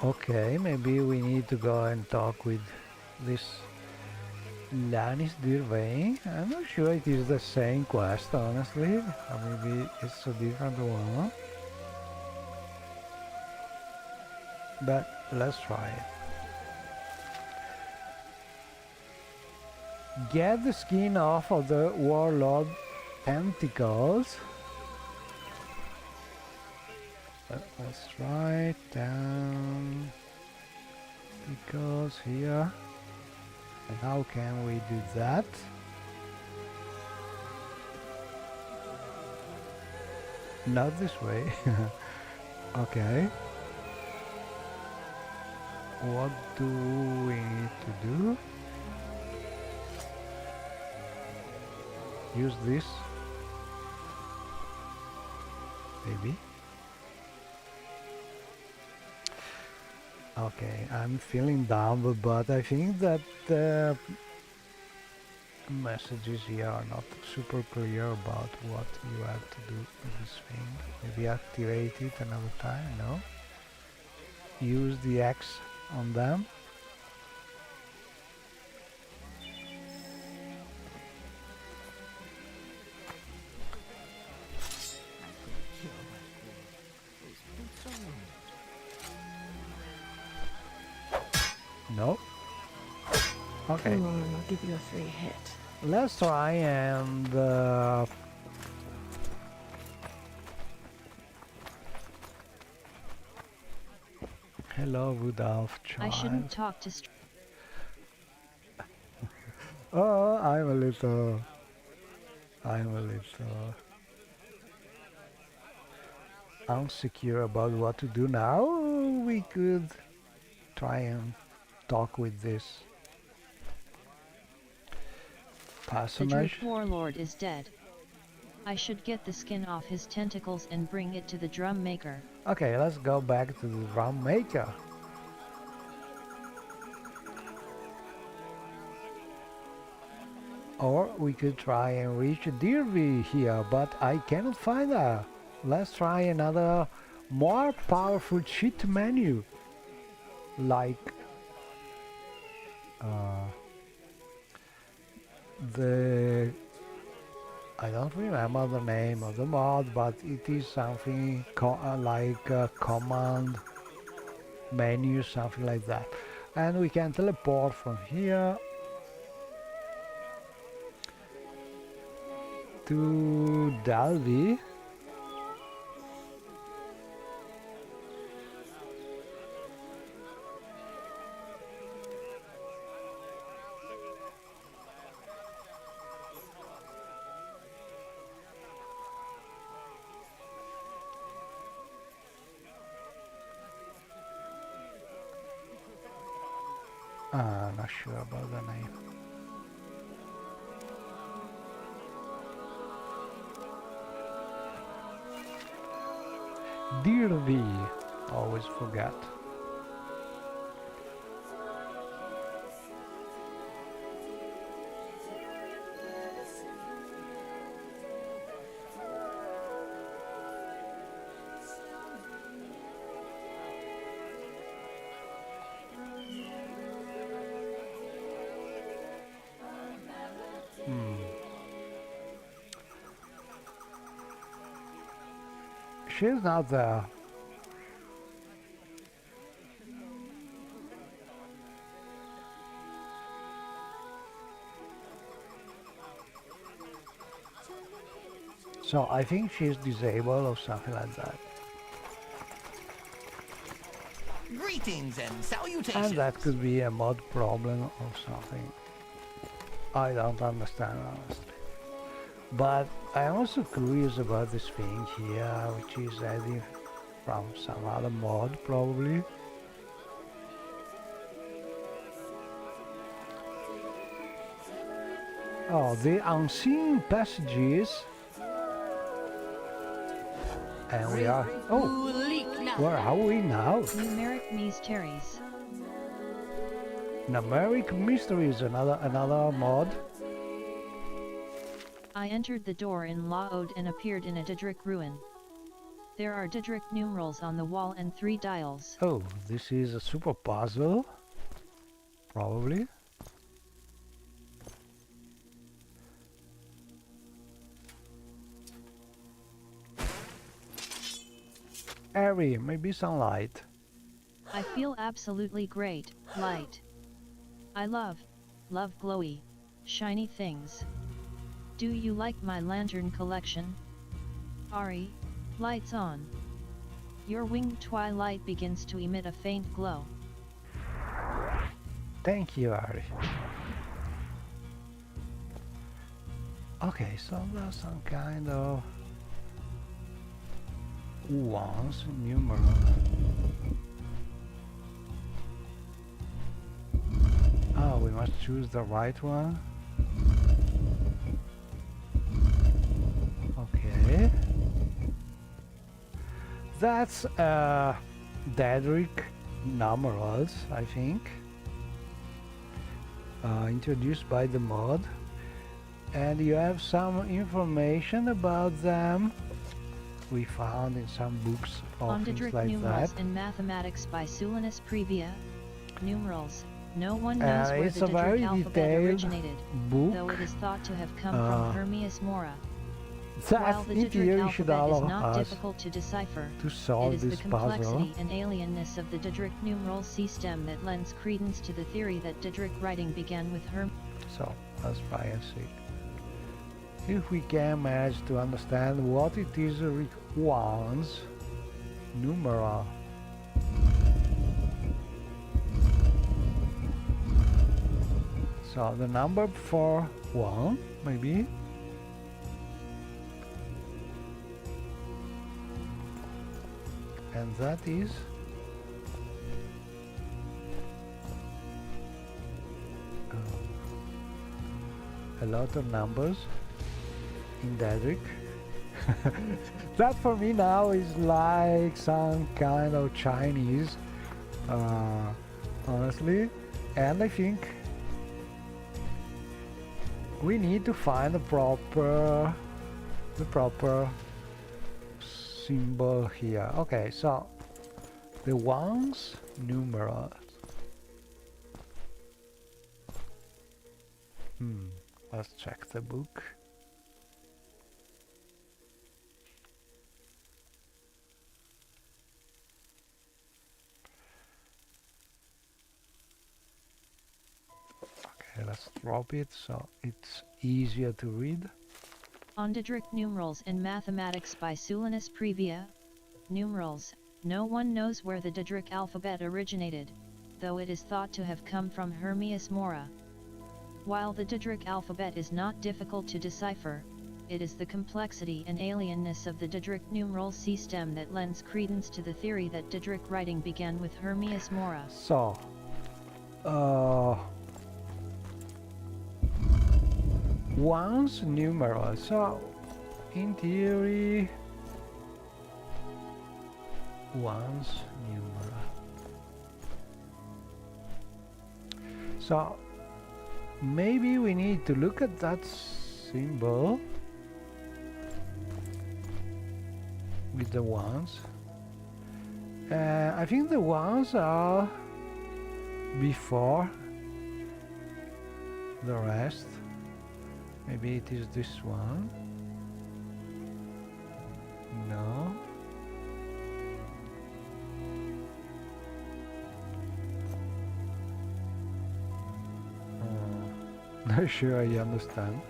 Okay, maybe we need to go and talk with this Lanis Dirvain. I'm not sure it is the same quest, honestly. Or maybe it's a different one. But let's try it. Get the skin off of the Warlord tentacles. Let's write down because here, and how can we do that? Not this way. Okay. What do we need to do? Use this, maybe. Okay, I'm feeling down, but I think that the messages here are not super clear about what you have to do with this thing. Maybe activate it another time, no? Use the X on them. No. Okay. Come on, I'll give you a free hit. Let's try and hello, Rudolph child. I shouldn't talk to Oh, I'm a little unsecure about what to do now. We could try and talk with this The personage. Drift Warlord is dead. I should get the skin off his tentacles and bring it to the drum maker. Okay, let's go back to the drum maker. Or we could try and reach Dirvi here, but I cannot find her. Let's try another more powerful cheat menu. Like the... I don't remember the name of the mod, but it is something like command menu, something like that. And we can teleport from here to Dalby. Not sure about the name. Derby, always forget. She's not there. So I think she's disabled or something like that. Greetings and salutations. And that could be a mod problem or something. I don't understand honestly. But I'm also curious about this thing here, which is added from some other mod probably. Oh, the unseen passages. And we are... Oh! Where are we now? Numeric mysteries. Numeric mysteries, another mod. I entered the door in Laod and appeared in a Didrik ruin. There are Didrik numerals on the wall and 3 dials. Oh, this is a super puzzle. Probably. Airy, maybe some light. I feel absolutely great, light. I love glowy, shiny things. Do you like my lantern collection? Ari, lights on. Your winged twilight begins to emit a faint glow. Thank you, Ari. Okay, so there's some kind of ones numeral. Oh, we must choose the right one. Okay. That's Daedric numerals, I think. Introduced by the mod. And you have some information about them we found in some books or things Didrik like numerals that. in mathematics by Sulinus Previa. Numerals. No one knows where It's the a very Didrik alphabet detailed originated, book. though it is thought to have come from Hermias Mora. That While the in Didrik theory should alphabet is allow not us difficult to decipher, to it solve is the this complexity puzzle. and alienness of the Didrik numeral C-stem that lends credence to the theory that Didrik writing began with So let's try and see if we can manage to understand what it is one's numeral. So the number for 1 maybe. And that is a lot of numbers in Daedric. That for me now is like some kind of Chinese, honestly. And I think we need to find the proper symbol here. Okay, so the ones numerals. Let's check the book. Okay, let's drop it so it's easier to read. Ondidric numerals in mathematics by Sulinus Previa. Numerals. No one knows where the Didric alphabet originated, though it is thought to have come from Hermias Mora. While the Didric alphabet is not difficult to decipher, it is the complexity and alienness of the Didric numeral C-stem that lends credence to the theory that Didric writing began with Hermias Mora. So, one's numeral. So, in theory, one's numeral. So, maybe we need to look at that symbol with the ones. I think the ones are before the rest. Maybe it is this one. No. Not sure I understand.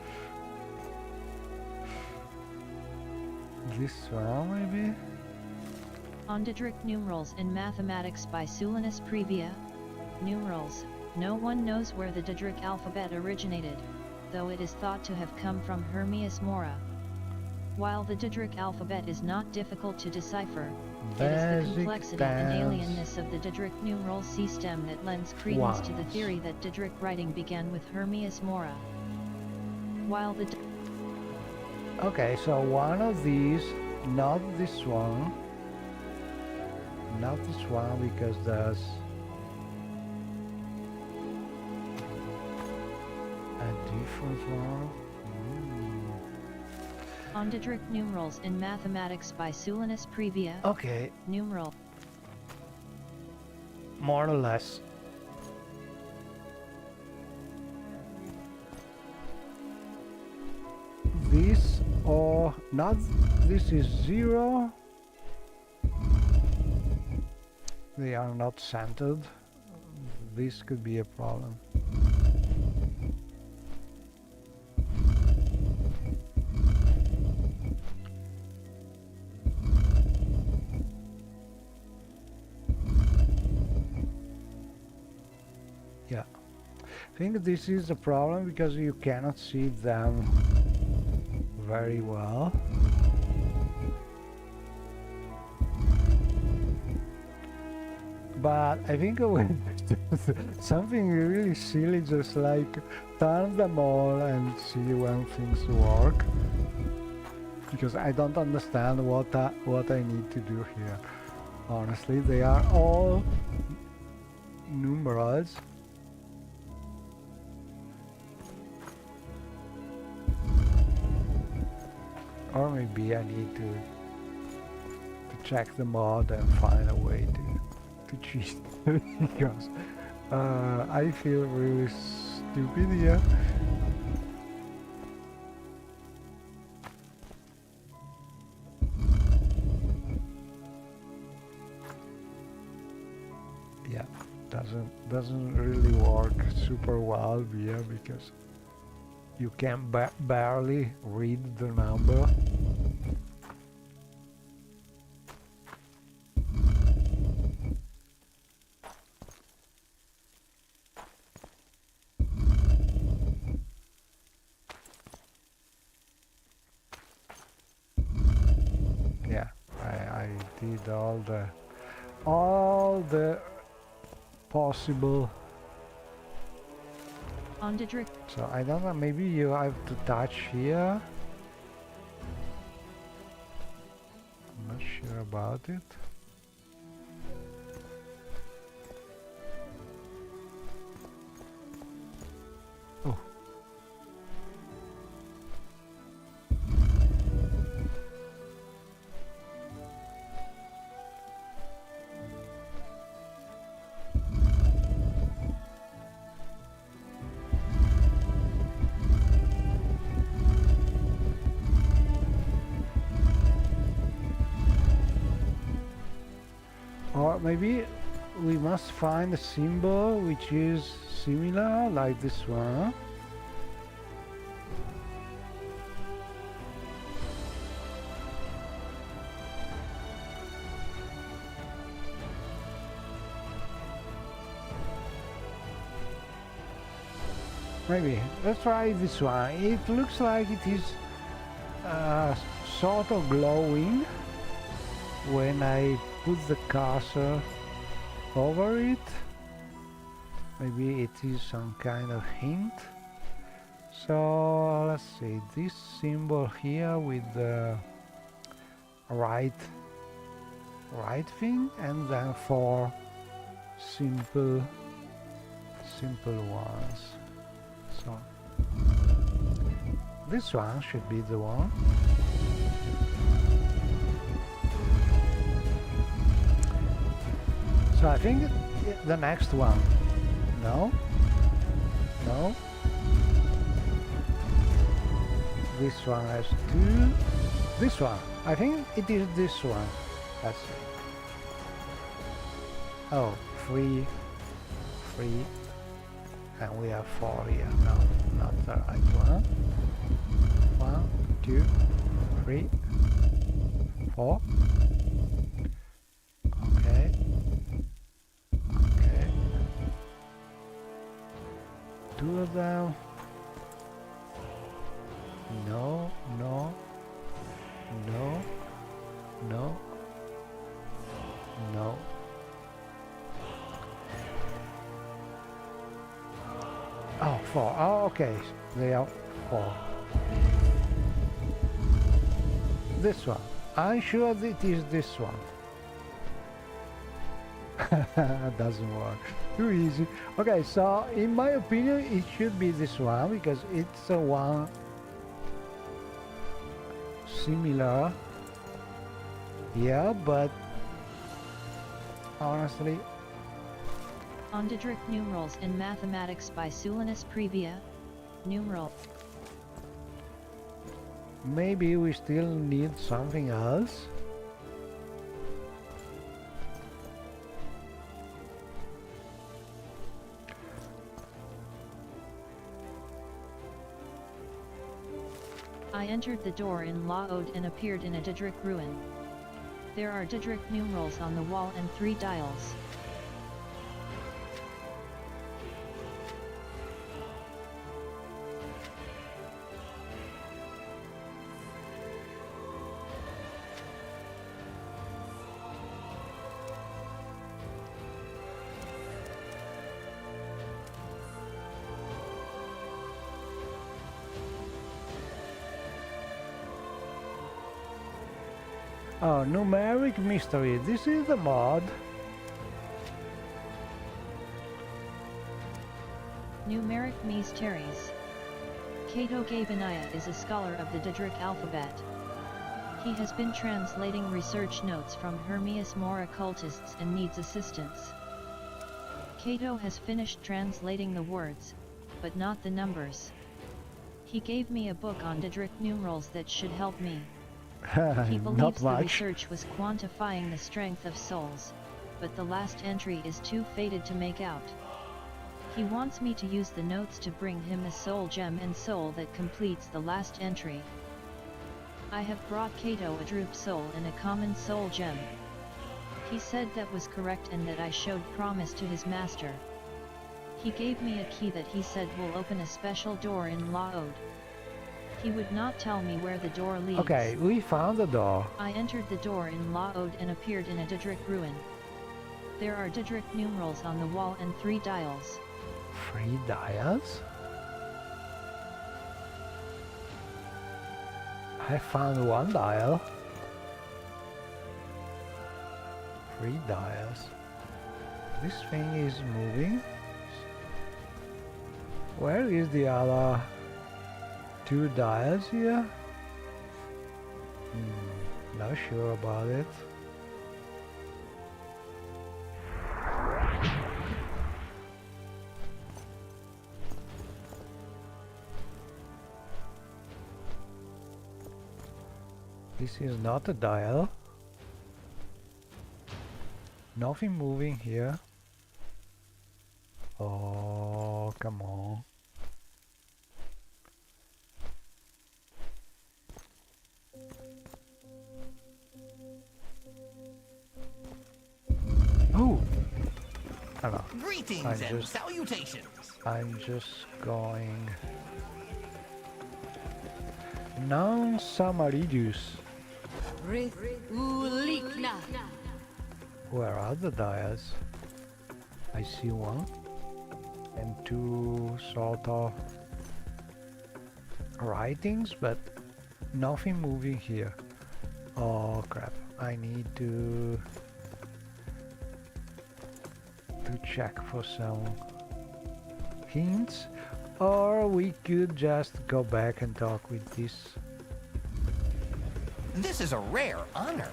This one maybe? Ondidric numerals in mathematics by Sulinus Previa. Numerals. No one knows where the Didric alphabet originated, though it is thought to have come from Hermias Mora. While the Didric alphabet is not difficult to decipher, it is the complexity and alienness of the Didric numeral C-stem that lends credence to the theory that Didric writing began with Hermias Mora. While the Okay, so one of these, not this one. Not this one because there's a different one. Ondidric numerals in mathematics by Sulinus Previa. Okay, Numeral. more or less. This or not, this is 0. They are not centered. This could be a problem. Yeah, I think this is a problem because you cannot see them very well. But I think I will do something really silly, just like turn them all and see when things work. Because I don't understand what I need to do here. Honestly, they are all numerals. Or maybe I need to check them out and find a way to cheat because I feel really stupid here. Yeah, doesn't really work super well here because you can barely read the number. Yeah, I did all the possible. Ondidric. So I don't know, maybe you have to touch here. I'm not sure about it. Oh. Or maybe we must find a symbol which is similar, like this one. Maybe. Let's try this one. It looks like it is sort of glowing when I put the cursor over it. Maybe it is some kind of hint. So let's see, this symbol here with the right thing, and then 4 simple ones. So this one should be the one. So I think the next one. No. This one has 2. This one. I think it is this one. Let's see. Oh, 3. And we have 4 here. No, not the right one. 1, 2, 3, 4. Okay. 2 of them. No. Oh, 4. Oh, okay. They are 4. This one. I'm sure it is this one. Doesn't work. Too easy. Okay, so in my opinion it should be this one because it's one similar here, but honestly. Ondidric numerals in mathematics by Sulinus Previa. Numeral. Maybe we still need something else. I entered the door in Laod and appeared in a Didric ruin. There are Didric numerals on the wall and 3 dials. Oh, numeric mystery. This is the mod. Numeric mysteries. Cato Gabenaya is a scholar of the Didric alphabet. He has been translating research notes from Hermias More occultists and needs assistance. Cato has finished translating the words, but not the numbers. He gave me a book on Didric numerals that should help me. He believes the research was quantifying the strength of souls, but the last entry is too faded to make out. He wants me to use the notes to bring him a soul gem and soul that completes the last entry. I have brought Cato a droop soul and a common soul gem. He said that was correct and that I showed promise to his master. He gave me a key that he said will open a special door in Laod. He would not tell me where the door leads. Okay, we found the door. I entered the door in Laod and appeared in a Didric ruin. There are Didric numerals on the wall and 3 dials. 3 dials? I found 1 dial. 3 dials. This thing is moving. Where is the other 2 dials here? Not sure about it. This is not a dial. Nothing moving here. Oh, come on. Oh! don't know. Greetings and salutations. I'm just going non-Samaridus. Rith Ulikna. Where are the dias? I see one and two sort of writings, but nothing moving here. Oh crap, I need to check for some hints, or we could just go back and talk with this. This is a rare honor.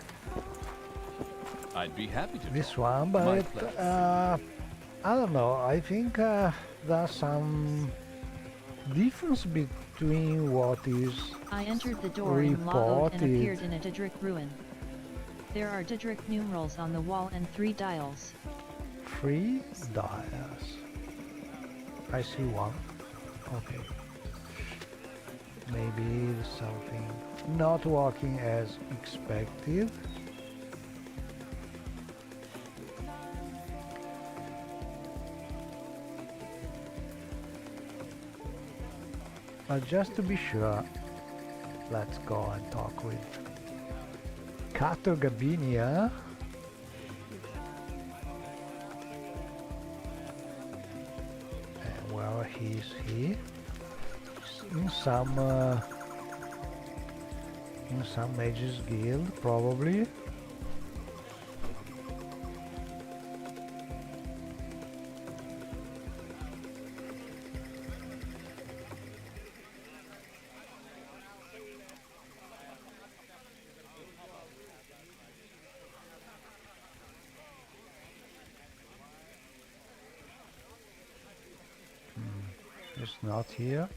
I'd be happy to. This one, My but pleasure. I don't know. I think there's some difference between what is I entered the door in Lava and reported. appeared in a Didrik ruin. There are Didrik numerals on the wall and 3 dials. 3 dias. I see one. Okay. Maybe something not working as expected. But just to be sure, let's go and talk with Cato Gabinia. And where is he? In some mages guild, probably. It's not here.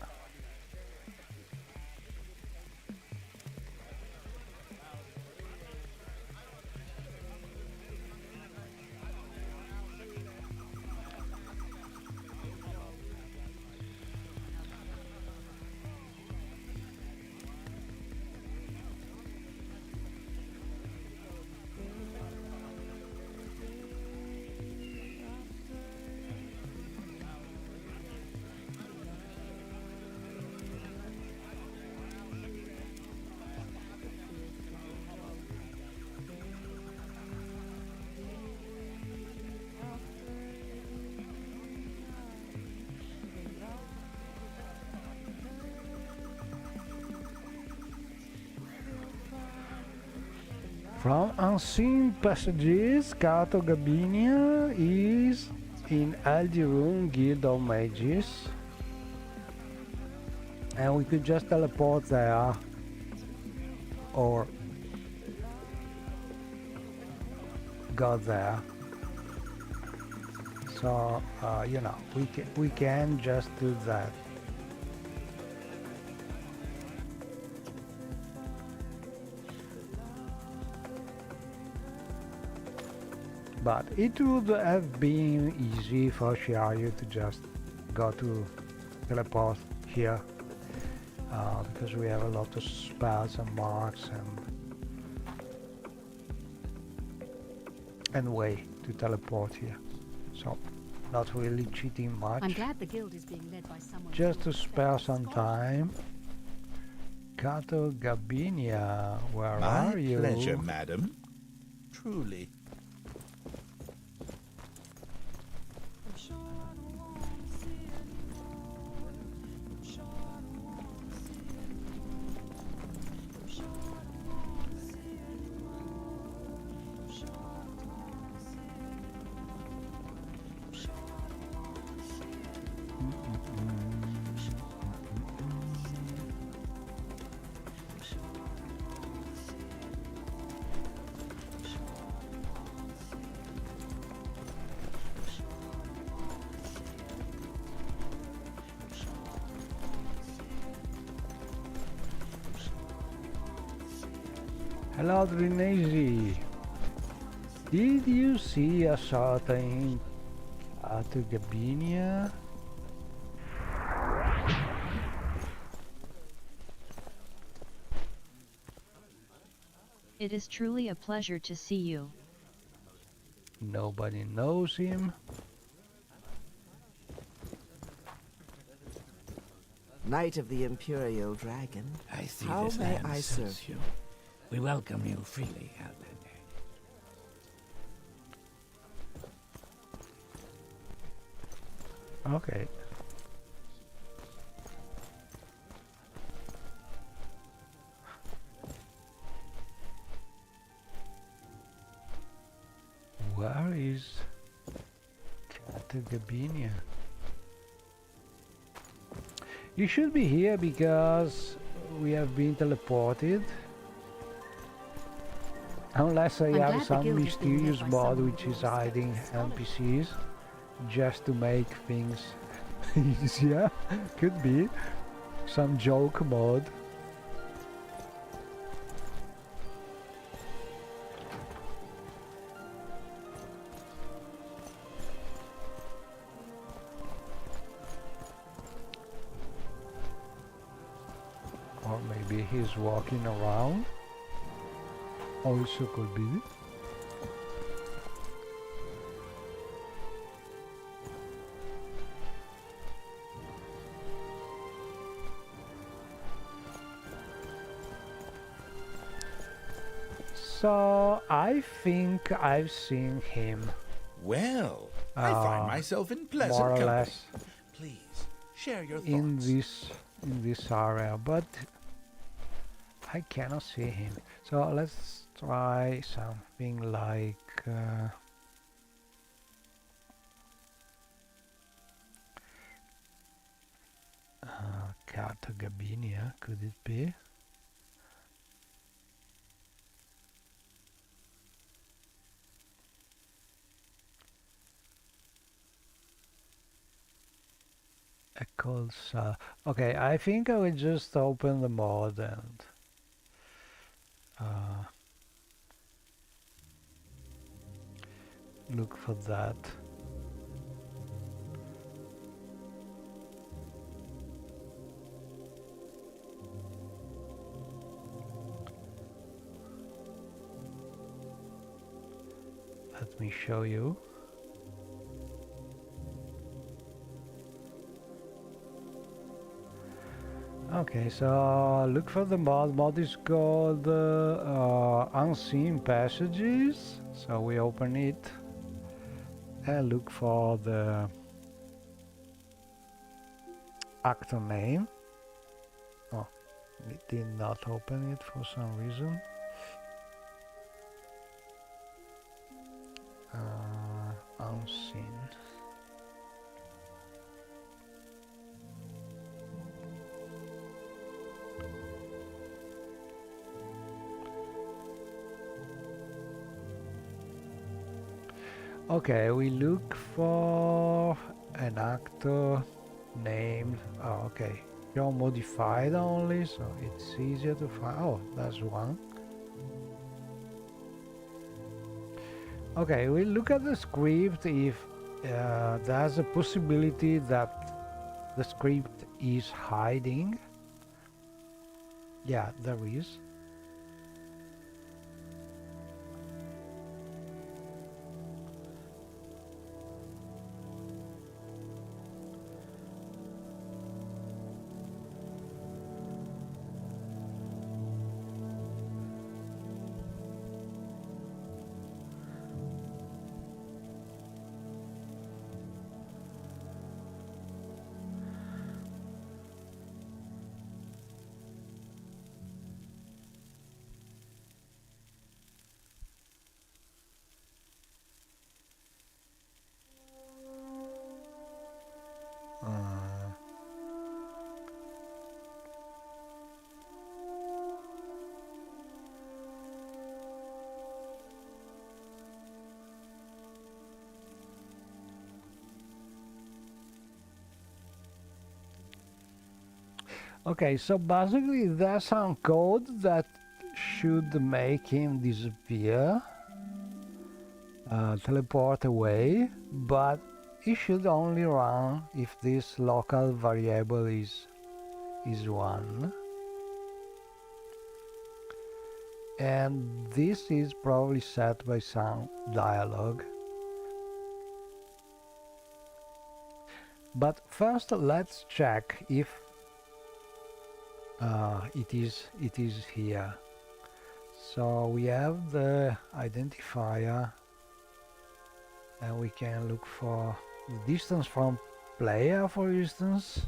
From Unseen Passages, Cato Gabinia is in Aldirun Guild of Mages. And we could just teleport there. Or go there. So, you know, we can just do that. But it would have been easy for Shiaryu to just go to teleport here, because we have a lot of spells and marks and way to teleport here. So not really cheating much. I'm glad the guild is being led by someone. Just to spare some time. Cato Gabinia, where are you? My pleasure, madam. Truly. Hello, Drinesi. Did you see a certain Cato Gabinia? It is truly a pleasure to see you. Nobody knows him. Knight of the Imperial Dragon, I see how this may land I serve serves you. We welcome you freely, Outlander. Okay. Where is Cartagena? You should be here because we have been teleported. Unless I I'm have glad the some guild is being led mysterious by mod someone which with is more respect hiding and scholarship. NPCs just to make things easier. Could be some joke mod. Or maybe he's walking around. Also could be. So I think I've seen him Well, I find myself in pleasant more or company. less Please, share your in thoughts. this area, but I cannot see him. So let's try something like Cartagena, could it be? A cold okay, I think I will just open the mod and look for that. Let me show you. Okay, so look for the mod. Mod is called Unseen Passages. So we open it and look for the actor name. Oh, it did not open it for some reason. Unseen. Okay, we look for an actor named, oh, okay, you're modified only, so it's easier to find. Oh, that's one. Okay, we look at the script if there's a possibility that the script is hiding. Yeah, there is. Okay, so basically there's some code that should make him disappear, teleport away, but it should only run if this local variable is 1. And this is probably set by some dialogue. But first let's check if it is here. So we have the identifier, and we can look for the distance from player, for instance,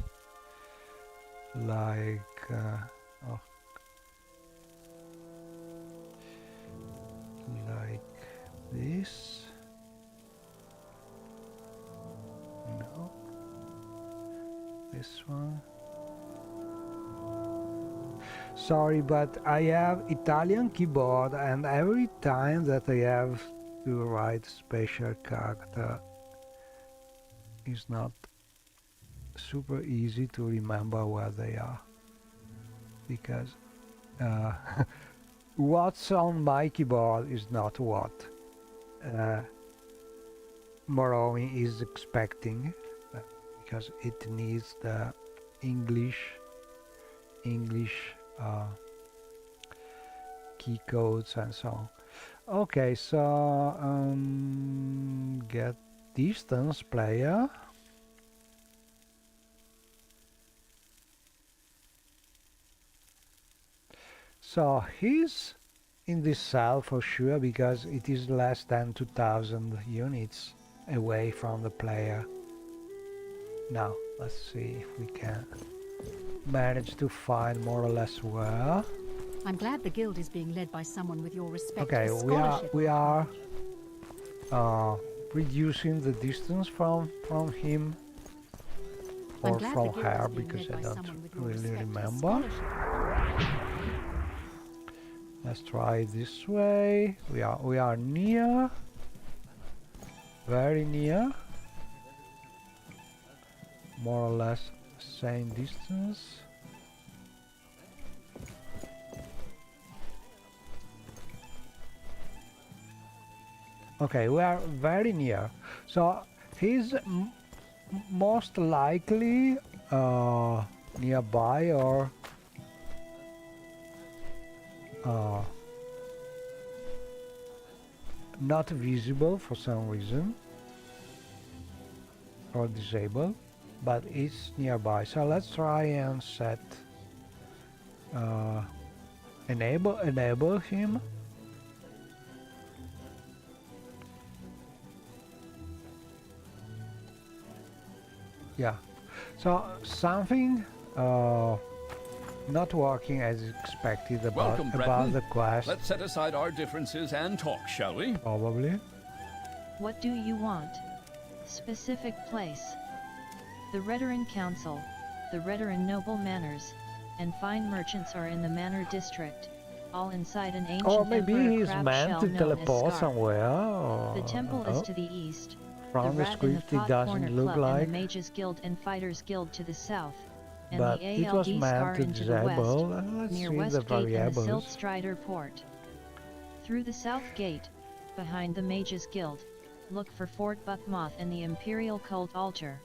like oh, like this. No, this one. Sorry, but I have Italian keyboard, and every time that I have to write special character, it's not super easy to remember where they are, because what's on my keyboard is not what Morrowind is expecting, because it needs the English key codes and so on. Okay, so get distance player. So he's in this cell for sure, because it is less than 2000 units away from the player. Now let's see if we can manage to find more or less where. I'm glad the guild is being led by someone with your respect Okay, for scholarship. we are reducing the distance from him I'm or glad from the guild her, is being because led I by don't someone with your really respect for remember. scholarship. Let's try it this way. We are near, very near, more or less same distance. Okay, we are very near. So he's most likely nearby, or not visible for some reason, or disabled, but it's nearby. So let's try and set enable him. Yeah, so something not working as expected about the quest. Let's set aside our differences and talk, shall we? Probably. What do you want? Specific place. The Redoran Council, the Redoran Noble Manors, and fine merchants are in the Manor District, all inside an ancient Or maybe emperor he's crab meant shell to known as teleport Scar. somewhere. Or The temple is to the east, from the Rat and script the it Thought doesn't Corner look Club like, and the Mages Guild and Fighters Guild to the south, and but the it was ALD meant Scar to into the west, disable. Let's near see the Westgate and the variables. Silt Strider Port. Through the south gate, behind the Mages Guild, look for Fort Buckmoth and the Imperial Cult Altar.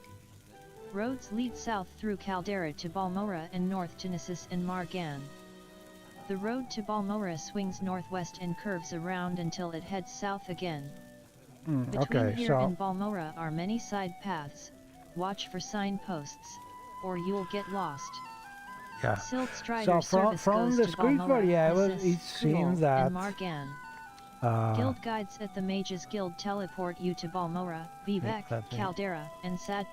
Roads lead south through Caldera to Balmora and north to Nessus and Margan. The road to Balmora swings northwest and curves around until it heads south again. Between Okay, here so and Balmora are many side paths. Watch for signposts, or you'll get lost. yeah. Silt So Strider service from goes the to script Balmora, variable, Nessus, it seems Kuol, that and Margan. Guild guides at the Mages Guild teleport you to Balmora, Vivek, Exactly. Caldera, and Sad.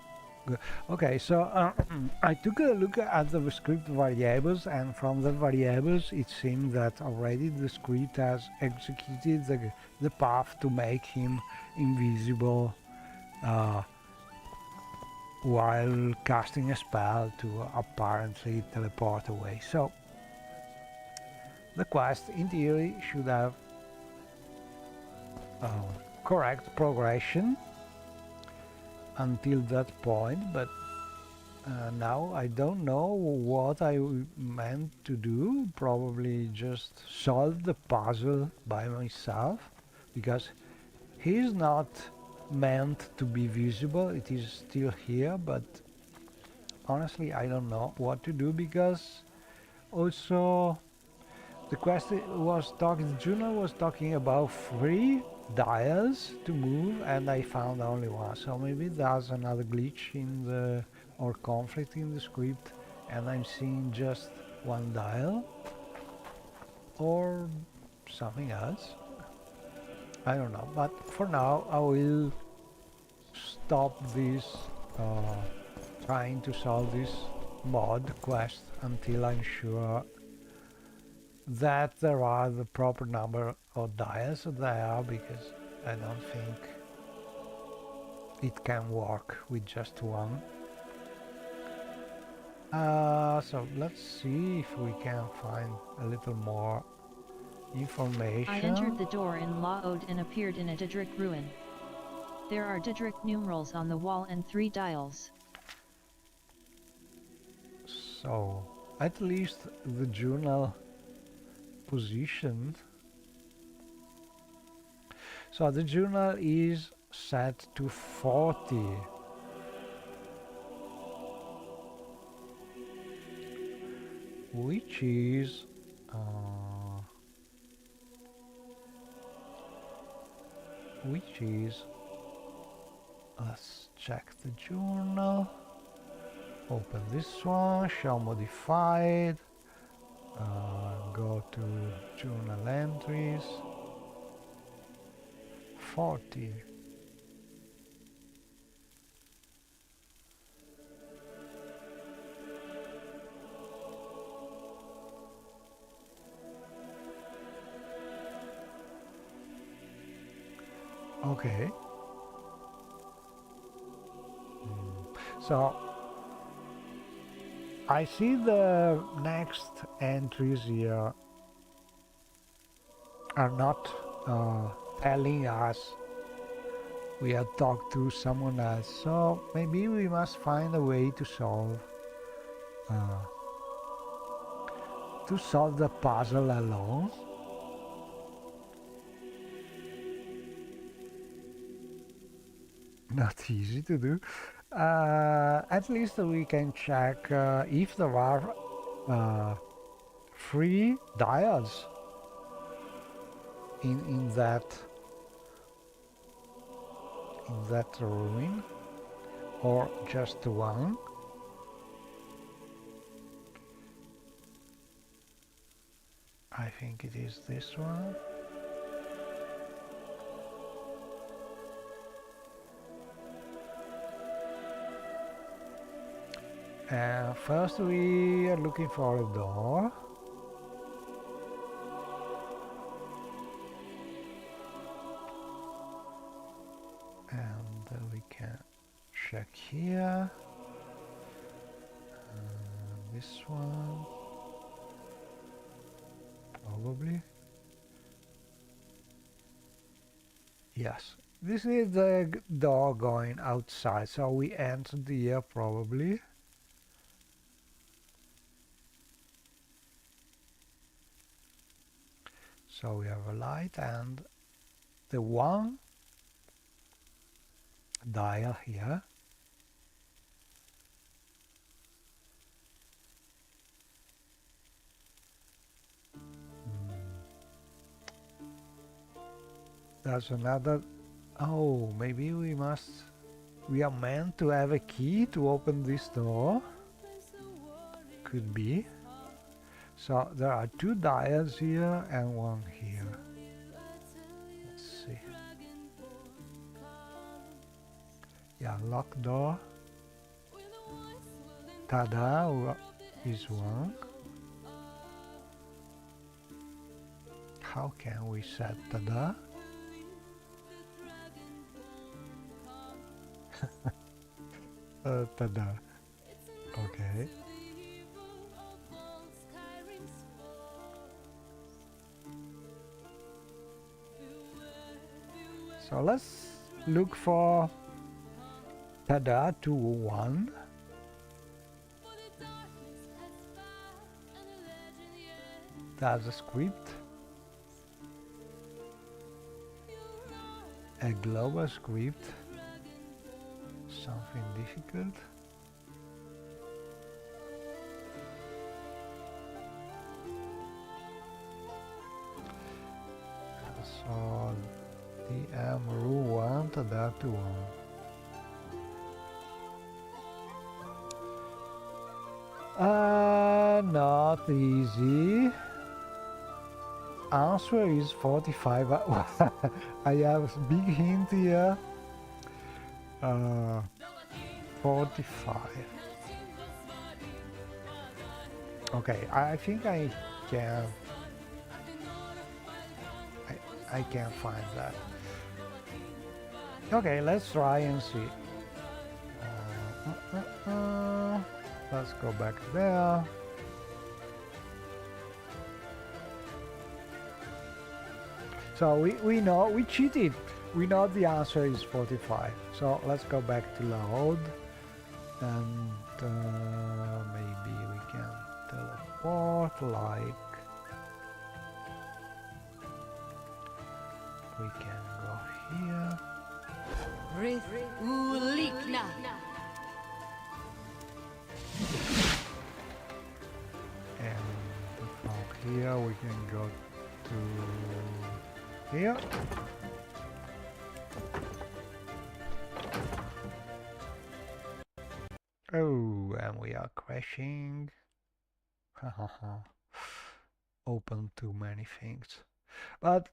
okay, so I took a look at the script variables, and from the variables it seems that already the script has executed the path to make him invisible while casting a spell to apparently teleport away. So the quest in theory should have correct progression until that point, but now I don't know what I meant to do. Probably just solve the puzzle by myself, because he's not meant to be visible. It is still here, but honestly I don't know what to do, because also the quest was talking, the journal was talking about 3 dials to move, and I found only one. So maybe there's another glitch in the, or conflict in the script, and I'm seeing just one dial or something else. I don't know, but for now I will stop this trying to solve this mod quest until I'm sure that there are the proper number of dials there, because I don't think it can work with just one. So let's see if we can find a little more information. I entered the door in Laod and appeared in a Didrik ruin. There are Didrik numerals on the wall and 3 dials. So, at least the journal positioned. So the journal is set to 40. Which is let's check the journal, open this one, show modified, go to journal entries, 40. Okay. So I see the next entries here are not telling us we have talked to someone else, so maybe we must find a way to solve the puzzle alone. Not easy to do. At least we can check if there are 3 dials in that ruin, or just one. I think it is this one. First we are looking for a door. And we can check here. This one. Probably. Yes. This is the door going outside, so we entered here probably. So we have a light and the one dial here. There's another. Oh, maybe we are meant to have a key to open this door. Could be. So there are 2 dials here and 1 here. Let's see. Yeah, lock door. Tada is 1. How can we set tada? Tada. Okay. So let's look for tada 2-1. That's a script. A global script. Something difficult. So DM rule 1 to that to 1. not easy. Answer is 45. I have big hint here. 45. Okay, I think I can. I can find that. Okay, let's try and see. Let's go back there. So we know, we cheated. We know the answer is 45. So let's go back to load. And maybe we can teleport like... We can go here. And from here we can go to here. Oh, and we are crashing. Open too many things. But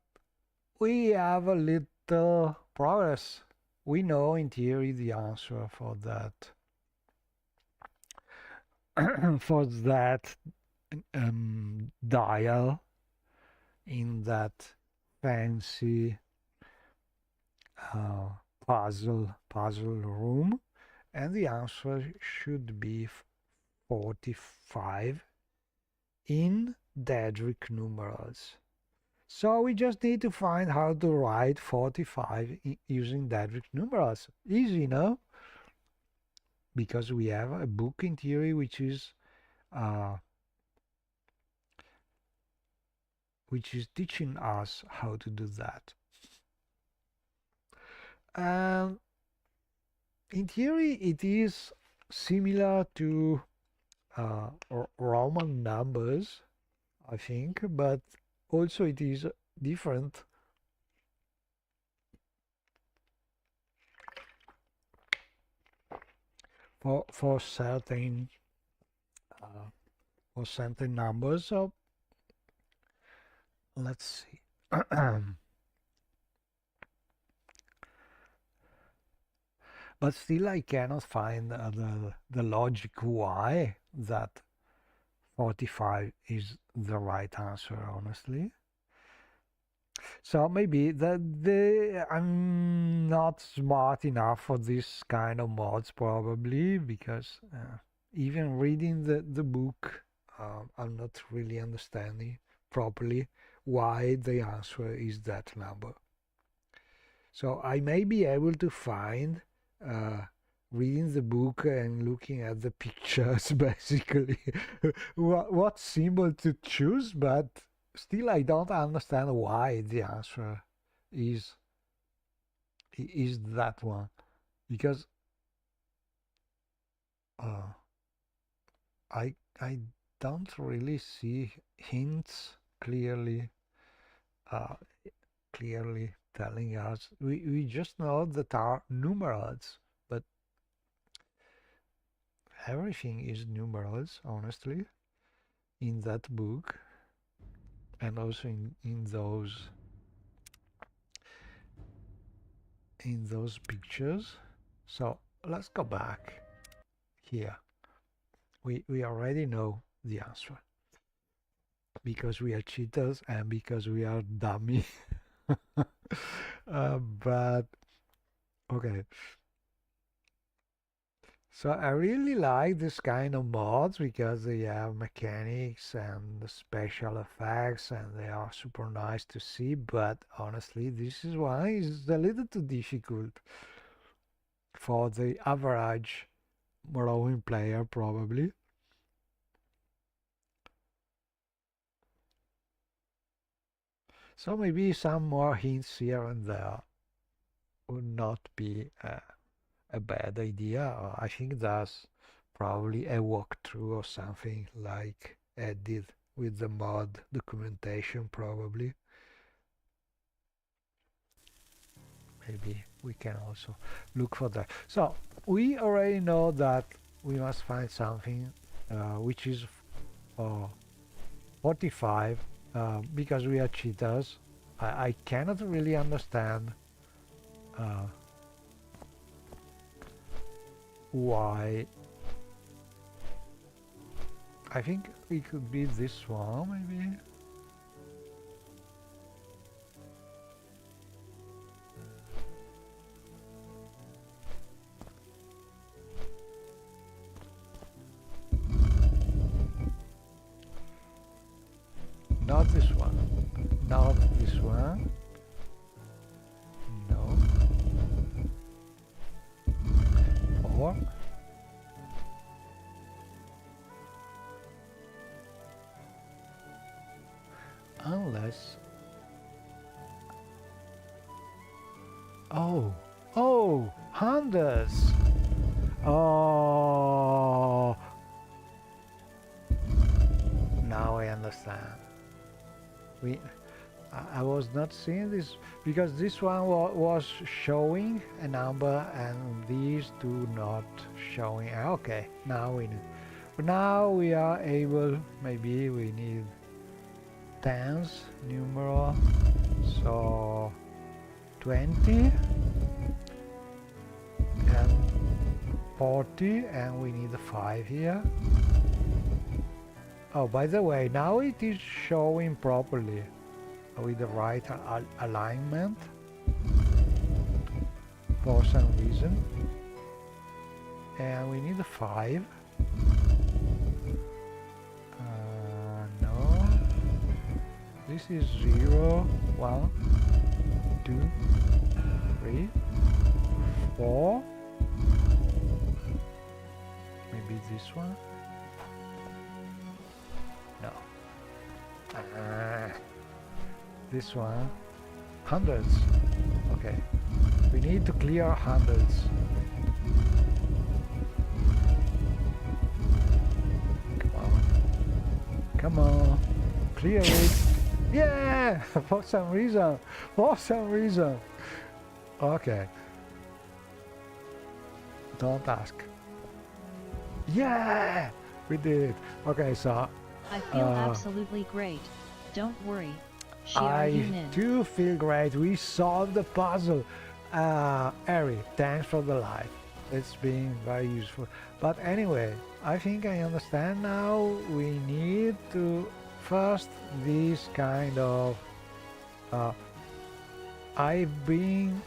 we have a little progress. We know in theory the answer for that. For that dial in that fancy puzzle room, and the answer should be 45 in Daedric numerals. So we just need to find how to write 45 using Daedric numerals. Easy, no? Because we have a book in theory which is teaching us how to do that. In theory, it is similar to Roman numbers, I think, but also it is different. For certain numbers. So let's see. But still I cannot find the logic why that 45 is the right answer, honestly. So maybe I'm not smart enough for this kind of mods, probably, because even reading the book, I'm not really understanding properly why the answer is that number. So I may be able to find, reading the book and looking at the pictures, basically, what symbol to choose, but still I don't understand why the answer is that one, because I don't really see hints clearly telling us. We just know that are numerals, but everything is numerals, honestly, in that book, and also in those pictures. So let's go back here. We already know the answer because we are cheaters and because we are dummy. But okay. So I really like this kind of mods because they have mechanics and special effects and they are super nice to see, but honestly this one is a little too difficult for the average Morrowind player, probably. So maybe some more hints here and there would not be a bad idea. I think that's probably a walkthrough or something like Ed did with the mod documentation, probably. Maybe we can also look for that. So we already know that we must find something which is or 45 because we are cheaters. I cannot really understand why. I think it could be this one, maybe. Not this one. Not this one. No. Or unless oh hundreds. Oh, now I understand. I was not seeing this because this one was showing a number and these two not showing. Okay, now we know. Now we are able, maybe we need tens numeral, so 20 and 40, and we need a 5 here. Oh, by the way, now it is showing properly with the right alignment for some reason. And we need a 5. No. This is 0, 1, 2, 3, 4. Maybe this one. No. This one. Hundreds. Okay. We need to clear hundreds. Come on. Come on. Clear it. Yeah! For some reason. For some reason. Okay. Don't ask. Yeah! We did it. Okay, so I feel absolutely great. Don't worry. I do feel great. We solved the puzzle. Ari, thanks for the live. It's been very useful. But anyway, I think I understand now. We need to first this kind of I've been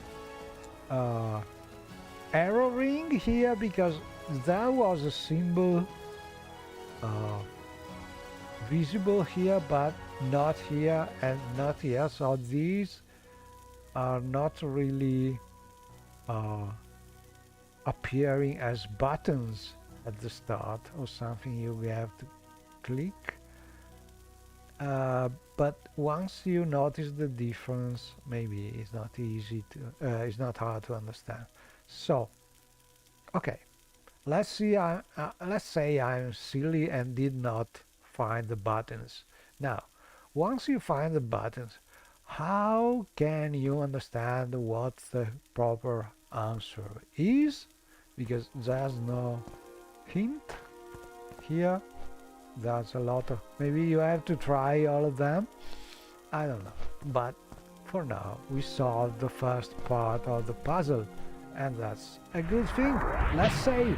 erroring here because there was a symbol visible here but not here and not here, so these are not really appearing as buttons at the start or something you have to click, but once you notice the difference, maybe it's not easy to it's not hard to understand. So okay, let's see. Let's say I'm silly and did not find the buttons. Now, once you find the buttons, how can you understand what the proper answer is? Because there's no hint here. There's a lot of, maybe you have to try all of them. I don't know. But for now, we solved the first part of the puzzle, and that's a good thing. Let's say.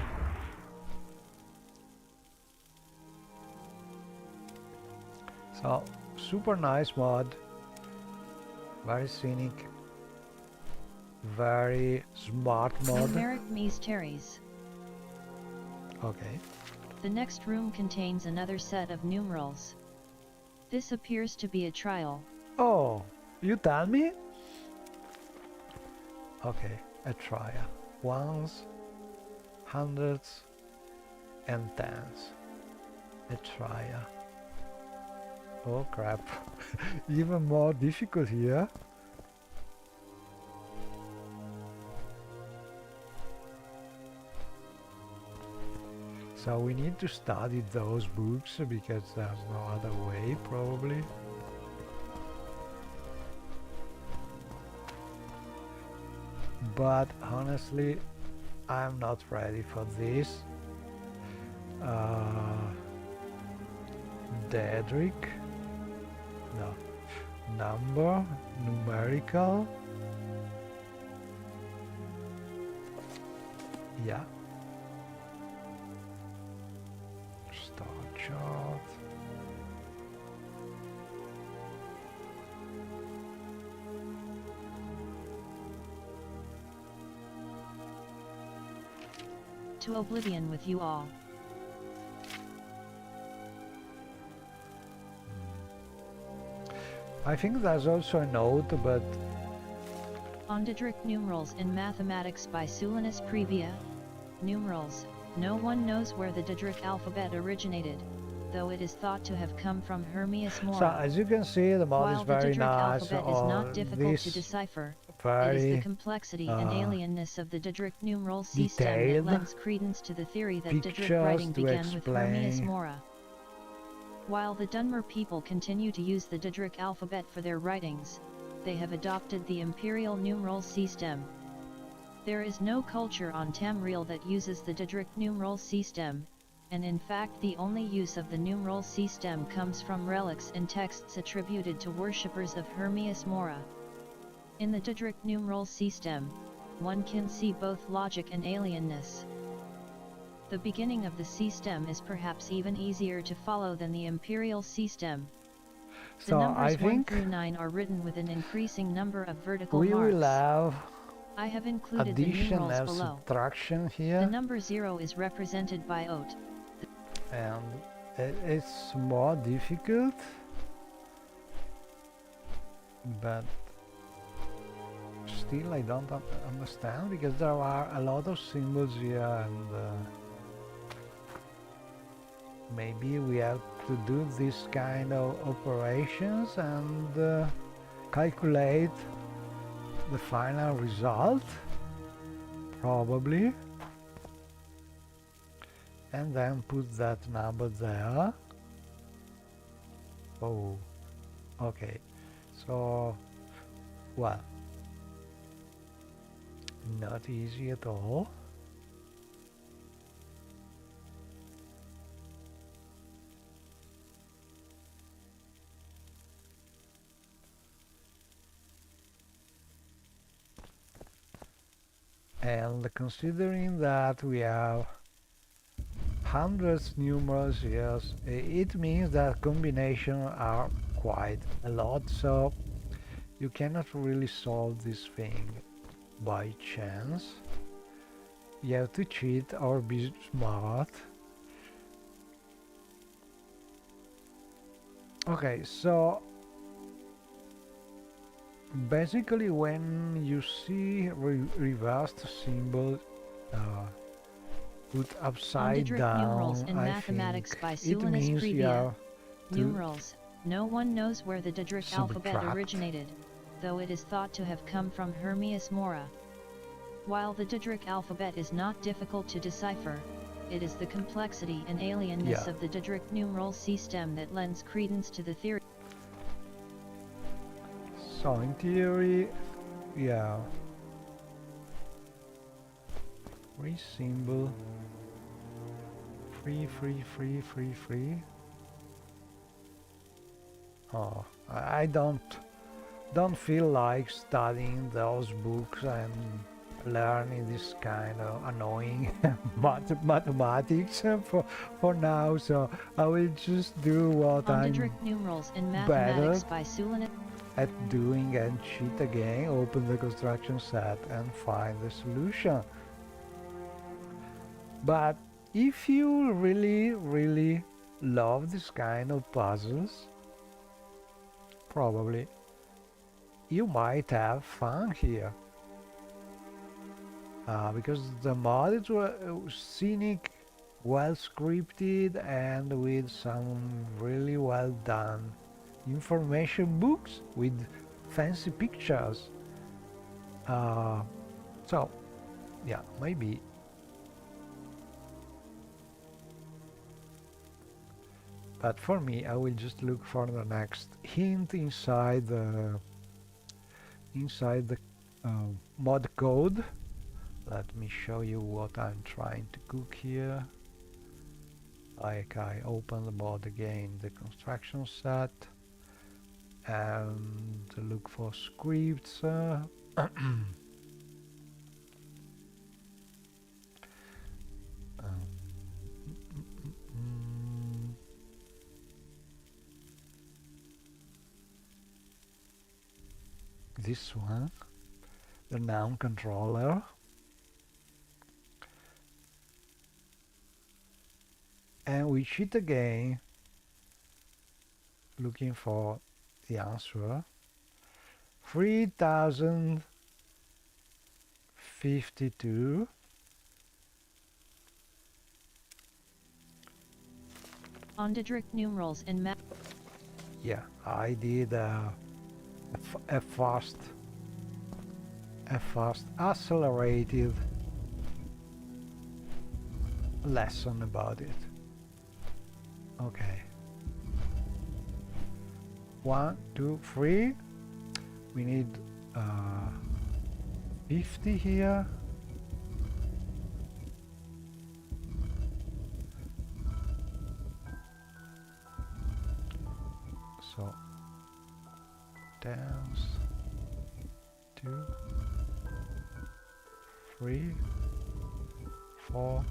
So, super nice mod, very scenic, very smart mod. Numeric mysteries. Okay. The next room contains another set of numerals. This appears to be a trial. Oh, you tell me? Okay, a trial. Ones, hundreds, and tens. A trial. Oh crap, even more difficult here. So we need to study those books because there's no other way probably. But honestly, I'm not ready for this. Daedric. No. Number. Numerical. Yeah. Star chart. To oblivion with you all. I think there's also a note, but On Daedric numerals in mathematics by Sulinus Previa. Numerals. No one knows where the Daedric alphabet originated, though it is thought to have come from Hermias Mora. so as you can see, the mod While is very the Daedric nice. alphabet is not difficult to decipher, it is the very complexity and alienness of the Daedric numeral system that detailed lends credence to the theory that Daedric pictures writing to began with Hermias explain. Mora. While the Dunmer people continue to use the Daedric alphabet for their writings, they have adopted the imperial numeral system. There is no culture on Tamriel that uses the Daedric numeral system, and in fact the only use of the numeral system comes from relics and texts attributed to worshippers of Hermias Mora. In the Daedric numeral system, one can see both logic and alienness. The beginning of the system is perhaps even easier to follow than the imperial system. The So numbers I 1 think through 9 are written with an increasing number of vertical we marks. will have I have included the addition numerals and below. subtraction The here, number 0 is represented by ot. and it's more difficult, but still I don't understand, because there are a lot of symbols here, and maybe we have to do this kind of operations and calculate the final result, probably, and then put that number there. Oh, okay, so, well, not easy at all. And considering that we have hundreds numerals here, it means that combinations are quite a lot, so you cannot really solve this thing by chance. You have to cheat or be smart. Okay, so basically when you see reversed symbol put upside down, numerals in I mathematics think by it Sulinus means you Previa. have to Numerals. No one knows where the Daedric alphabet subtract. originated, though it is thought to have come from Hermias Mora. While the Daedric alphabet is not difficult to decipher, it is the complexity and alienness of the Daedric numeral system that lends credence to the theory. So in theory, yeah, free symbol, free. Oh, I don't feel like studying those books and learning this kind of annoying mathematics for now, so I will just do what On I'm Daedric numerals in better mathematics by Sulinus. at doing, and cheat again, open the construction set and find the solution. But if you really love this kind of puzzles, probably you might have fun here. Because the mods were scenic, well scripted, and with some really well done information books with fancy pictures. So yeah, maybe. But for me, I will just look for the next hint inside the mod code. Let me show you what I'm trying to cook here. Like I open the mod again, the construction set, and look for scripts. This one, the noun controller. And we cheat again, looking for the answer. 3052. Ondidric numerals in map. Yeah, I did a fast accelerated lesson about it. Okay. 1, 2, 3. We need 50 here. So times 2, 3, 4,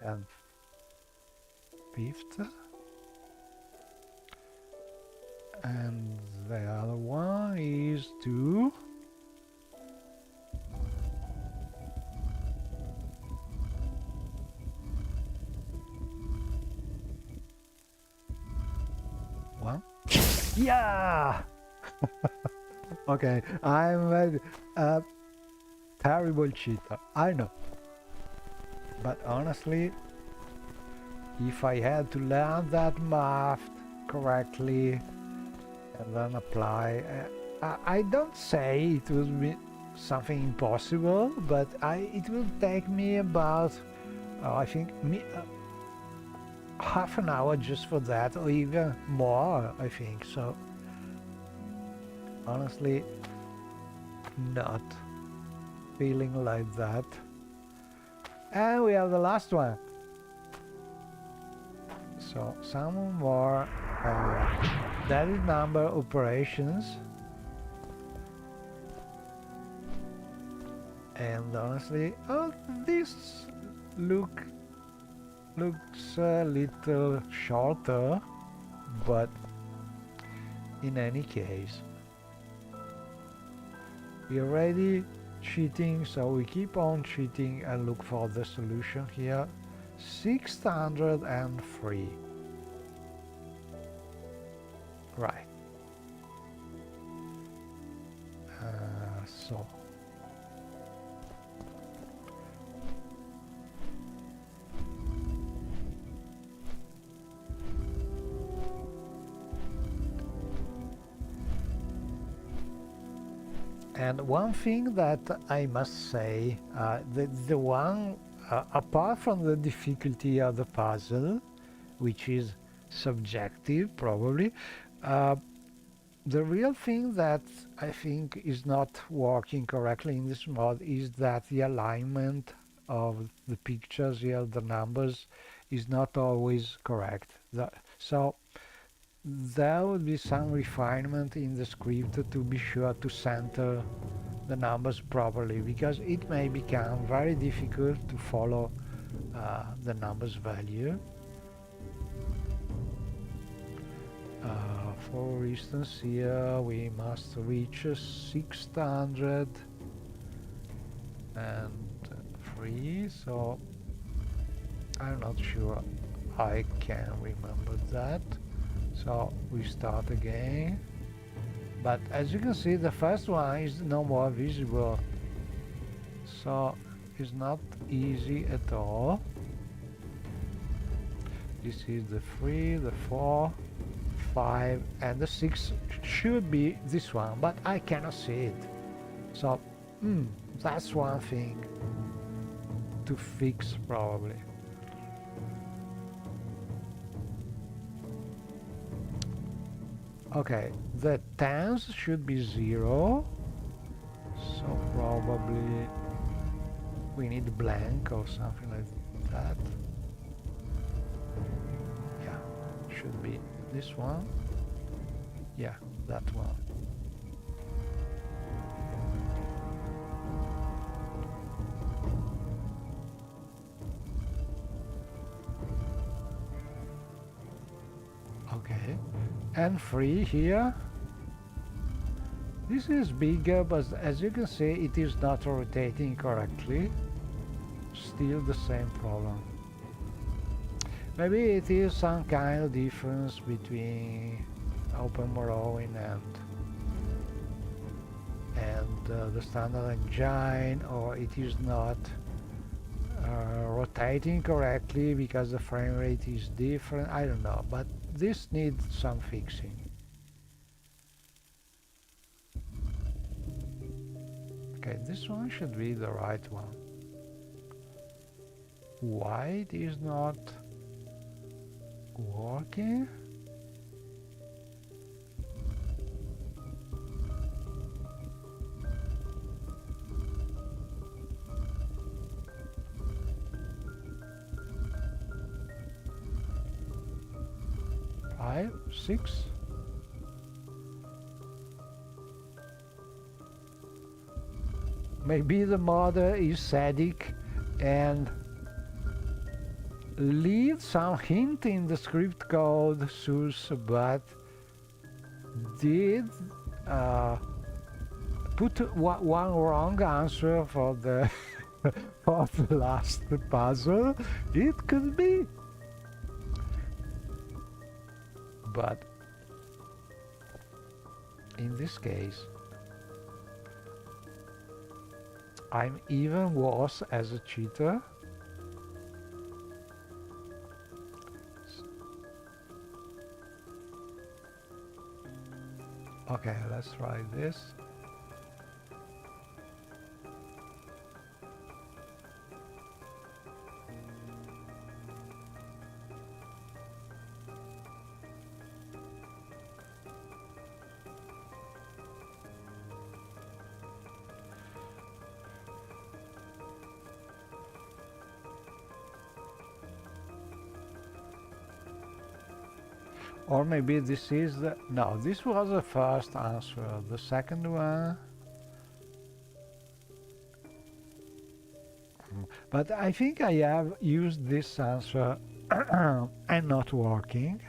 and 5th. And the other one is 2. One. Yeah! Okay, I'm a terrible cheater, I know. But honestly, if I had to learn that math correctly and then apply, I don't say it will be something impossible, but it will take me about, I think, half an hour just for that, or even more, I think. So honestly, not feeling like that. And we have the last one. So some more valid number operations. And honestly, oh, this looks a little shorter, but in any case, we are already cheating, so we keep on cheating and look for the solution here. 603. Right. So and one thing that I must say, the one apart from the difficulty of the puzzle, which is subjective probably, the real thing that I think is not working correctly in this mod is that the alignment of the pictures here, the numbers, is not always correct. So there would be some refinement in the script to be sure to center the numbers properly, because it may become very difficult to follow the numbers value. For instance, here we must reach 603, so I'm not sure I can remember that. So we start again, but as you can see, the first one is no more visible, so it's not easy at all. This is the 3, the 4, 5, and the 6 should be this one, but I cannot see it. So that's one thing to fix probably. Okay, the tens should be 0, so probably we need blank or something like that. should be this one. Yeah, that one. Okay, and 3 here. This is bigger, but as you can see, it is not rotating correctly. Still the same problem. Maybe it is some kind of difference between Open Morrowind and the standard engine, or it is not rotating correctly because the frame rate is different. I don't know, but this needs some fixing. Okay, this one should be the right one. Why it is not working? Five, 6. Maybe the modder is sadistic and leave some hint in the script code source, but did put one wrong answer for the for the last puzzle. It could be, but in this case I'm even worse as a cheater. Okay, let's try this. Or maybe this is the... No, this was the first answer. The second one... But I think I have used this answer and not working.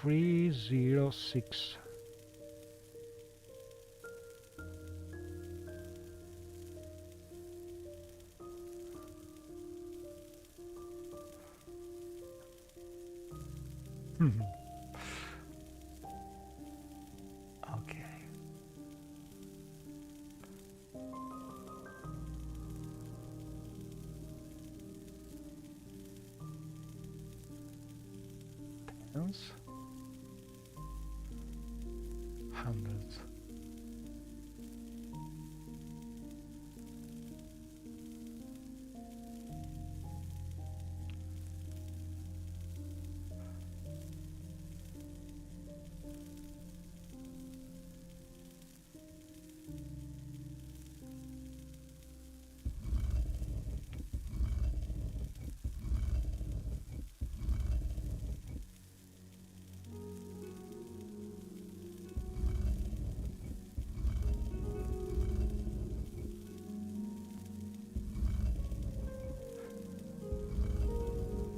Three, 0, 6. Okay. Tens. Hundreds.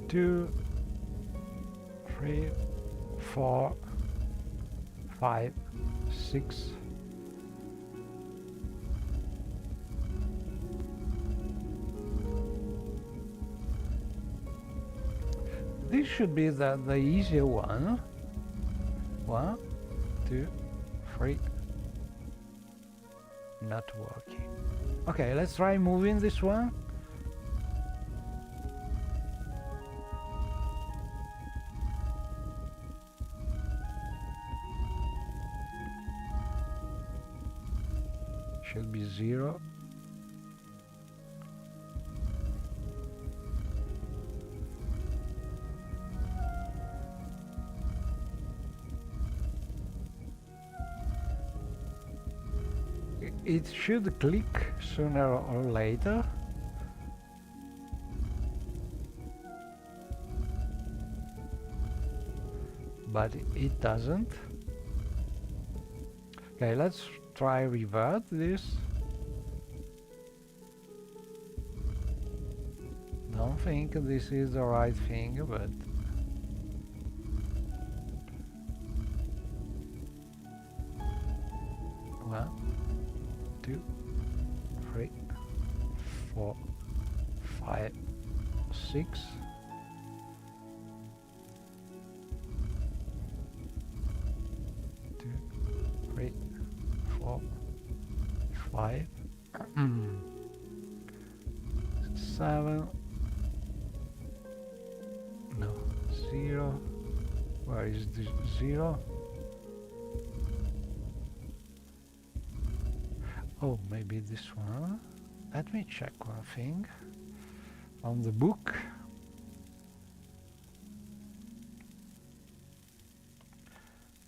Two, 3, 4, 5, 6. This should be the easier one. 1, 2, 3. Not working. Okay, let's try moving this one. Should be 0. it should click sooner or later. But it doesn't. Okay, let's try revert this. Don't think this is the right thing, but one, 2, 3, 4, 5, 6. 3, 4, 5, 7. No, 0. Where is the 0? Oh, maybe this one. Let me check one thing on the book.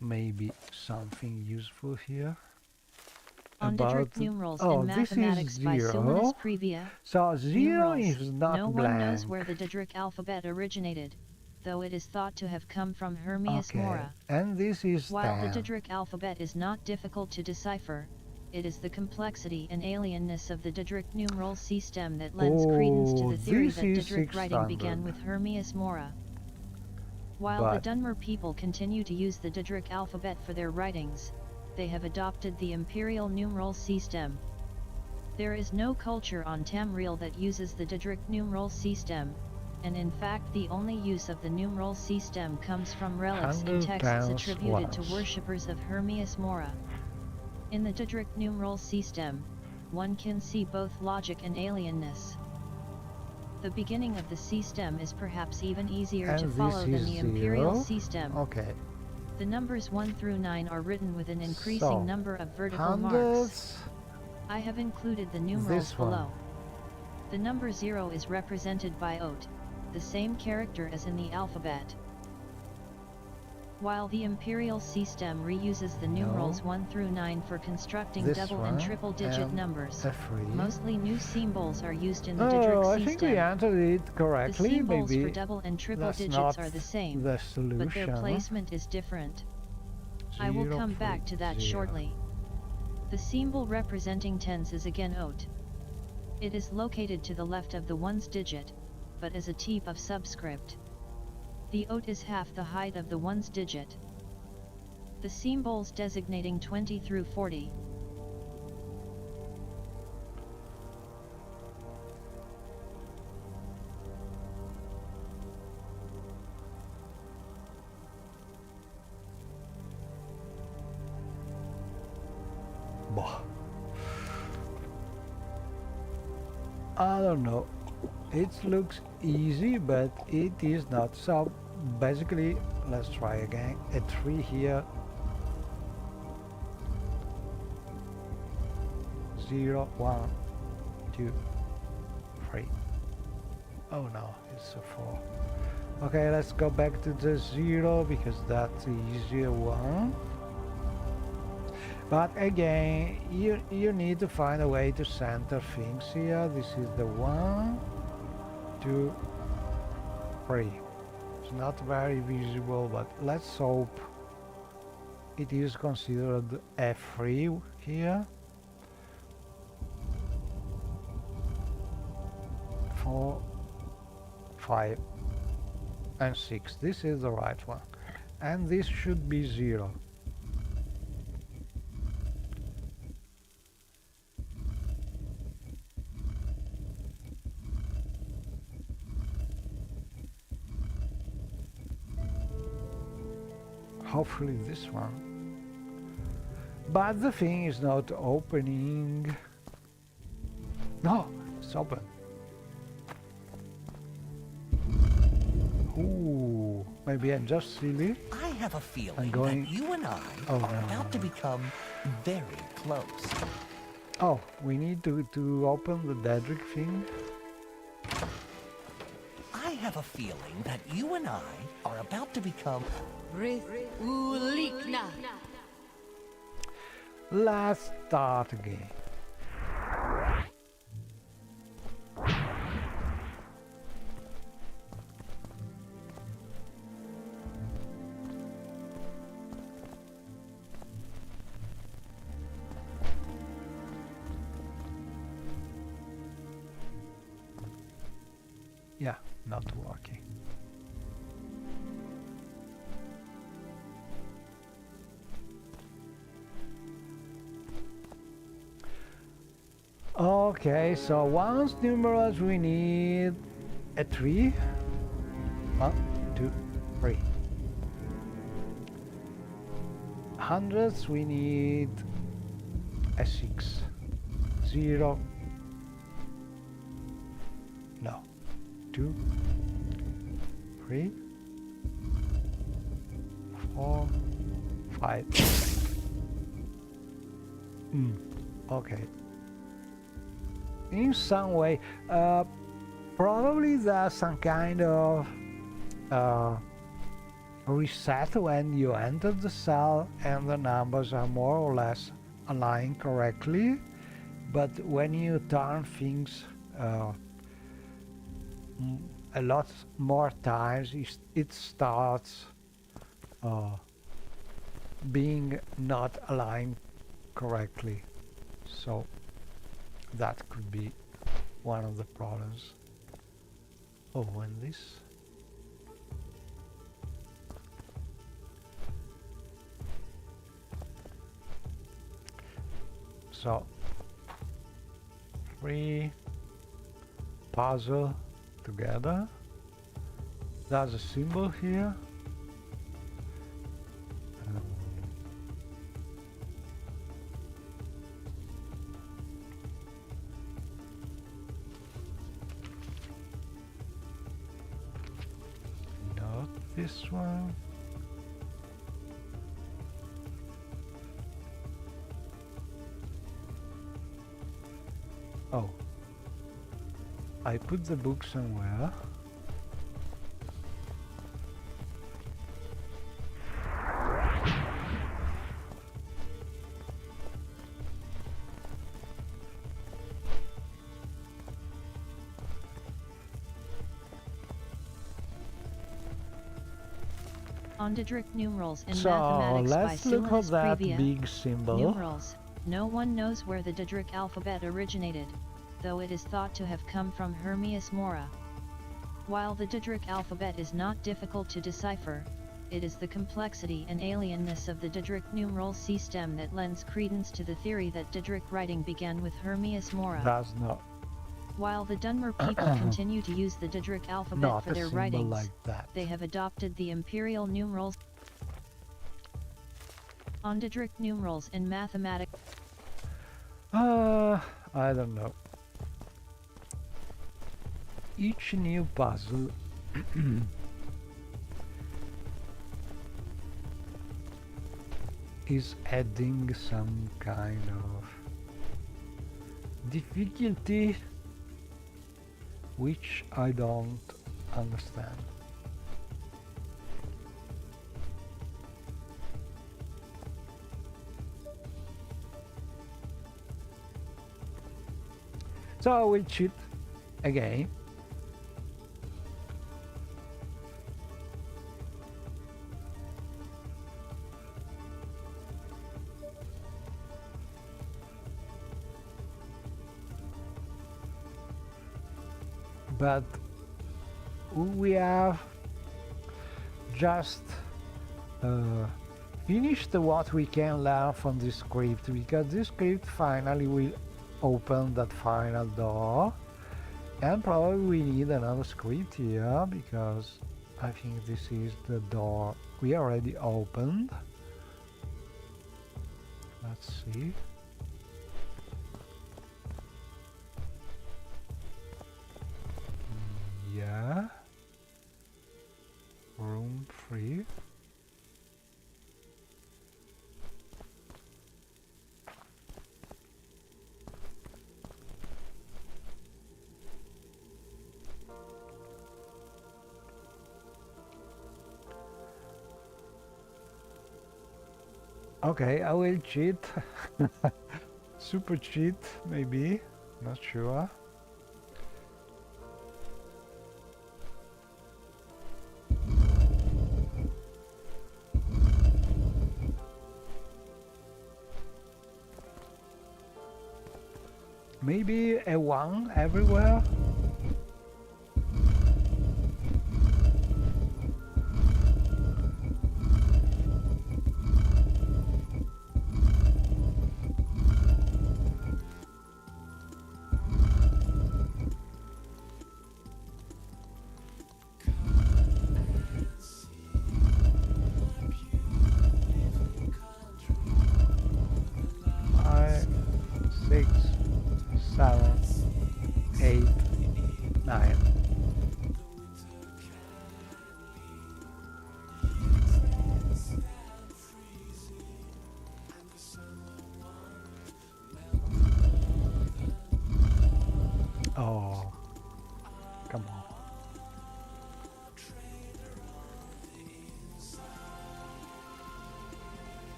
Maybe something useful here. On Didrik numerals in this mathematics is by 0. Sulinus Previa. So 0 Numerals. is not No blank. one knows where the Didrik alphabet originated, though it is thought to have come from Hermias Mora. And this is While 10. the Didrik alphabet is not difficult to decipher, it is the complexity and alienness of the Didrik numeral system that lends credence to the theory this that is Didrik writing 600. began with Hermias Mora. While the Dunmer people continue to use the Didrik alphabet for their writings, they have adopted the imperial numeral system. There is no culture on Tamriel that uses the Didrik numeral system, and in fact the only use of the numeral system comes from relics and texts attributed to worshippers of Hermias Mora. In the Didrik numeral system, one can see both logic and alienness. The beginning of the system is perhaps even easier to follow than the imperial system. Okay. The numbers 1 through 9 are written with an increasing So, number of vertical marks. hundreds. I have included the numerals below. The number 0 is represented by ot, the same character as in the alphabet. While the imperial system reuses the numerals 1 through 9 for constructing double and triple digit numbers, mostly new symbols are used in the Didrik system. I think we answered it correctly. The symbols Maybe for double and triple that's digits not are the same, the solution. but their placement is different. I will come back to that 0.0. shortly. The symbol representing tens is again ot. It is located to the left of the ones digit, but as a type of subscript. The ot is half the height of the ones digit. The symbols designating 20 through 40. I don't know. It looks easy, but it is not. So basically, let's try again. A 3 here. 0, 1, 2, 3. Oh no, it's a 4. Okay, let's go back to the 0 because that's the easier one. But again, you need to find a way to center things here. This is the 1, 2, 3. It's not very visible, but let's hope it is considered F3 here. 4, 5, and 6. This is the right one. And this should be 0. Hopefully this one. But the thing is not opening. No, it's open. Ooh, maybe I'm just silly. I have a feeling that you and I are about to become very close. Oh, we need to open the Daedric thing. I have a feeling that you and I are about to become... Let's start again. Yeah, not working. Okay, so once numerals we need a 3. 1, 2, 3. Hundreds we need a 6. 0. No. 2, 3, 4, 5. Okay. In some way, probably there's some kind of reset when you enter the cell and the numbers are more or less aligned correctly, but when you turn things a lot more times, it starts being not aligned correctly. So that could be one of the problems. Oh, and this? So 3 puzzle together. There's a symbol here. Not this one. Oh, I put the book somewhere. Ondidric numerals in So mathematics by let's look at Sulanus that Previa. big symbol. Numerals. No one knows where the Didric alphabet originated, though it is thought to have come from Hermias Mora. While the Didric alphabet is not difficult to decipher, it is the complexity and alienness of the Didric numeral system that lends credence to the theory that Didric writing began with Hermias Mora. Does not. While the Dunmer people continue to use the Didric alphabet Not for a their symbol writings, like that. they have adopted the imperial numerals. Ondidric numerals in mathematics. I don't know. Each new puzzle is adding some kind of difficulty which I don't understand. So I will cheat again. But we have just finished what we can learn from this script, because this script finally will open that final door, and probably we need another script here, because I think this is the door we already opened. Let's see. Yeah. Room 3. Okay, I will cheat. Super cheat, maybe. Not sure. Maybe a 1 everywhere.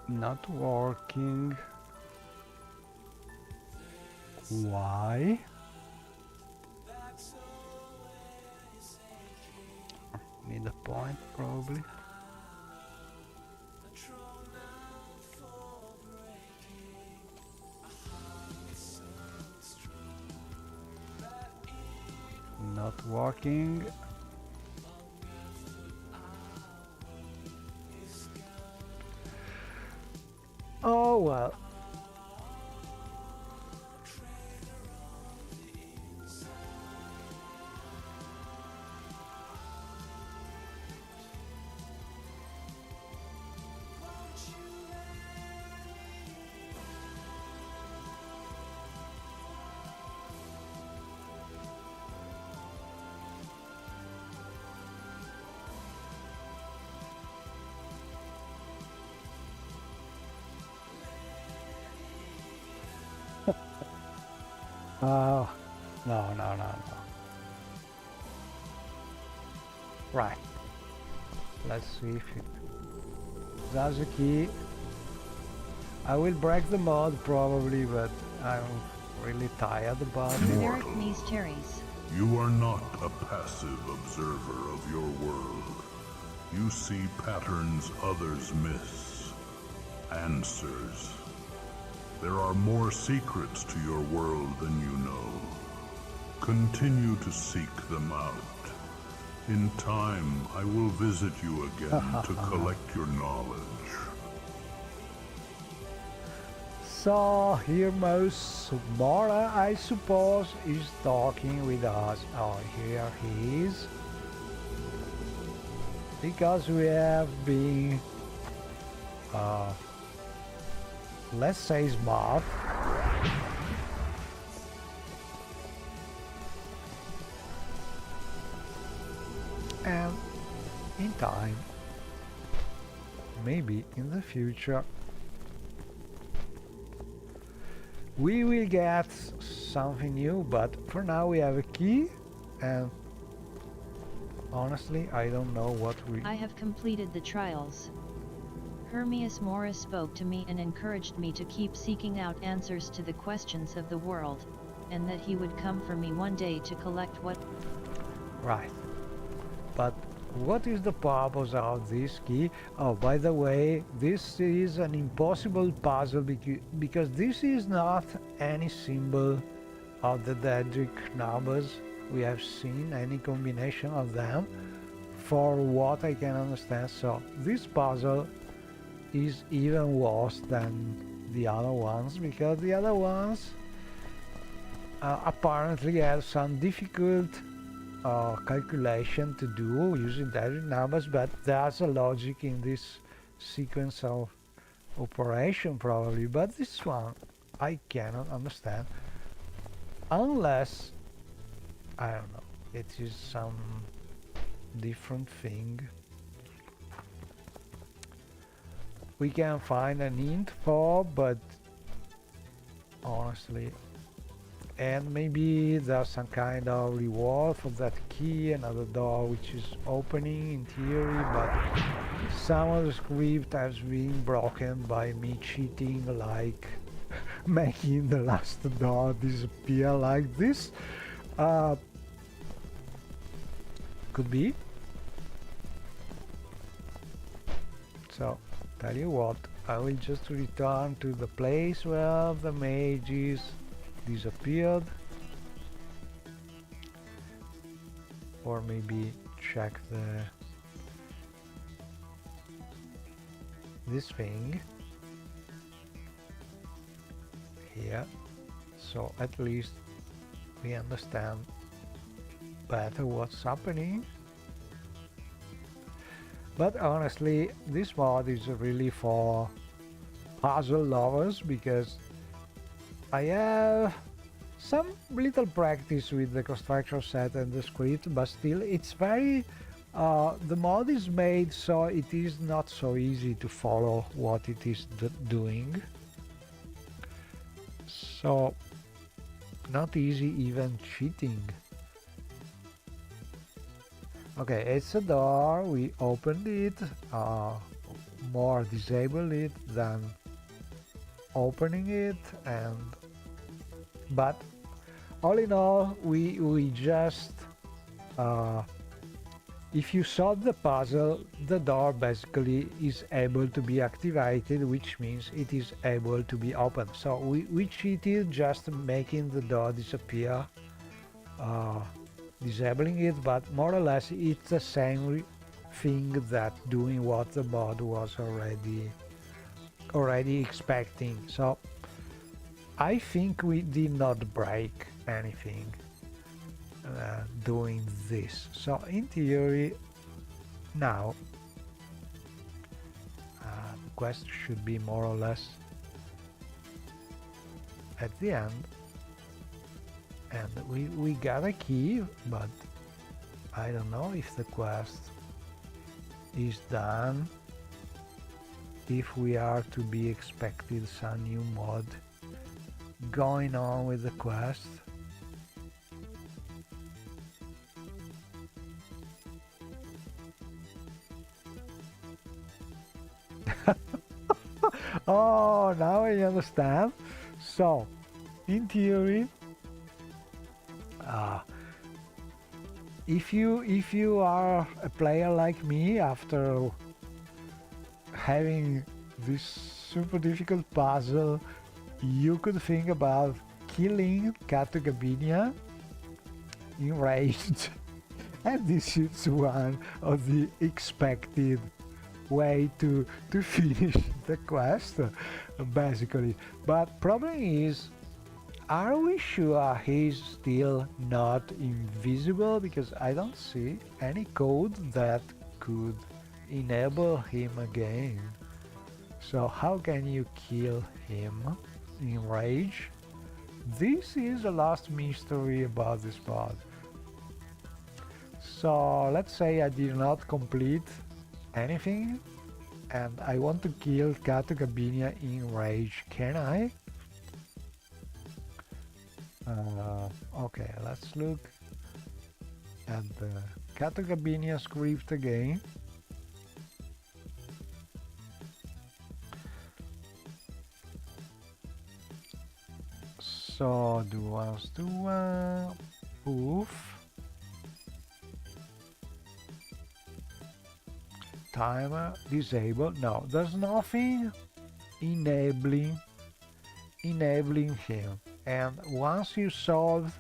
Not working. Why? Need a point probably. Not working. Oh well. Oh, no. Right. Let's see if it... That's the key. I will break the mod probably, but I'm really tired about it. Merrick Mysteries. You are not a passive observer of your world. You see patterns others miss. Answers. There are more secrets to your world than you know. Continue to seek them out. In time, I will visit you again to collect your knowledge. So, here most Mora, I suppose, is talking with us. Oh, here he is. Because we have been, let's say smart. And in time, maybe in the future, we will get something new, but for now we have a key, and honestly I don't know what I have completed the trials. Hermias Morris spoke to me and encouraged me to keep seeking out answers to the questions of the world, and that he would come for me one day to collect what... Right. But what is the purpose of this key? Oh, by the way, this is an impossible puzzle because this is not any symbol of the Daedric numbers we have seen, any combination of them, for what I can understand. So this puzzle is even worse than the other ones, because the other ones apparently have some difficult calculation to do using Daedric numbers, but there's a logic in this sequence of operation probably, but this one I cannot understand unless, I don't know, it is some different thing. We can find an hint for, but honestly, and maybe there's some kind of reward for that key, another door which is opening in theory, but some of the script has been broken by me cheating, like making the last door disappear like this. Could be. So, tell you what, I will just return to the place where the mages disappeared, or maybe check this thing here, so at least we understand better what's happening. But honestly, this mod is really for puzzle lovers, because I have some little practice with the construction set and the script, but still it's very the mod is made so it is not so easy to follow what it is doing, so not easy even cheating. Okay, it's a door. We opened it. More disable it than opening it, and but all in all, we just if you solve the puzzle, the door basically is able to be activated, which means it is able to be opened. So we cheated just making the door disappear, disabling it, but more or less it's the same thing that doing what the mod was already expecting. So I think we did not break anything doing this. So in theory now the quest should be more or less at the end, and we got a key, but I don't know if the quest is done, if we are to be expected some new mod going on with the quest. Oh, now I understand. So in theory, if you are a player like me, after having this super difficult puzzle, you could think about killing Gabinia enraged, and this is one of the expected way to finish the quest, basically. But problem is, are we sure he's still not invisible? Because I don't see any code that could enable him again. So how can you kill him in rage? This is the last mystery about this mod. So let's say I did not complete anything and I want to kill Gabinia in rage. Can I? Okay, let's look at the Gabinia script again. So do once to poof. Timer disabled. No, there's nothing enabling him. And once you solve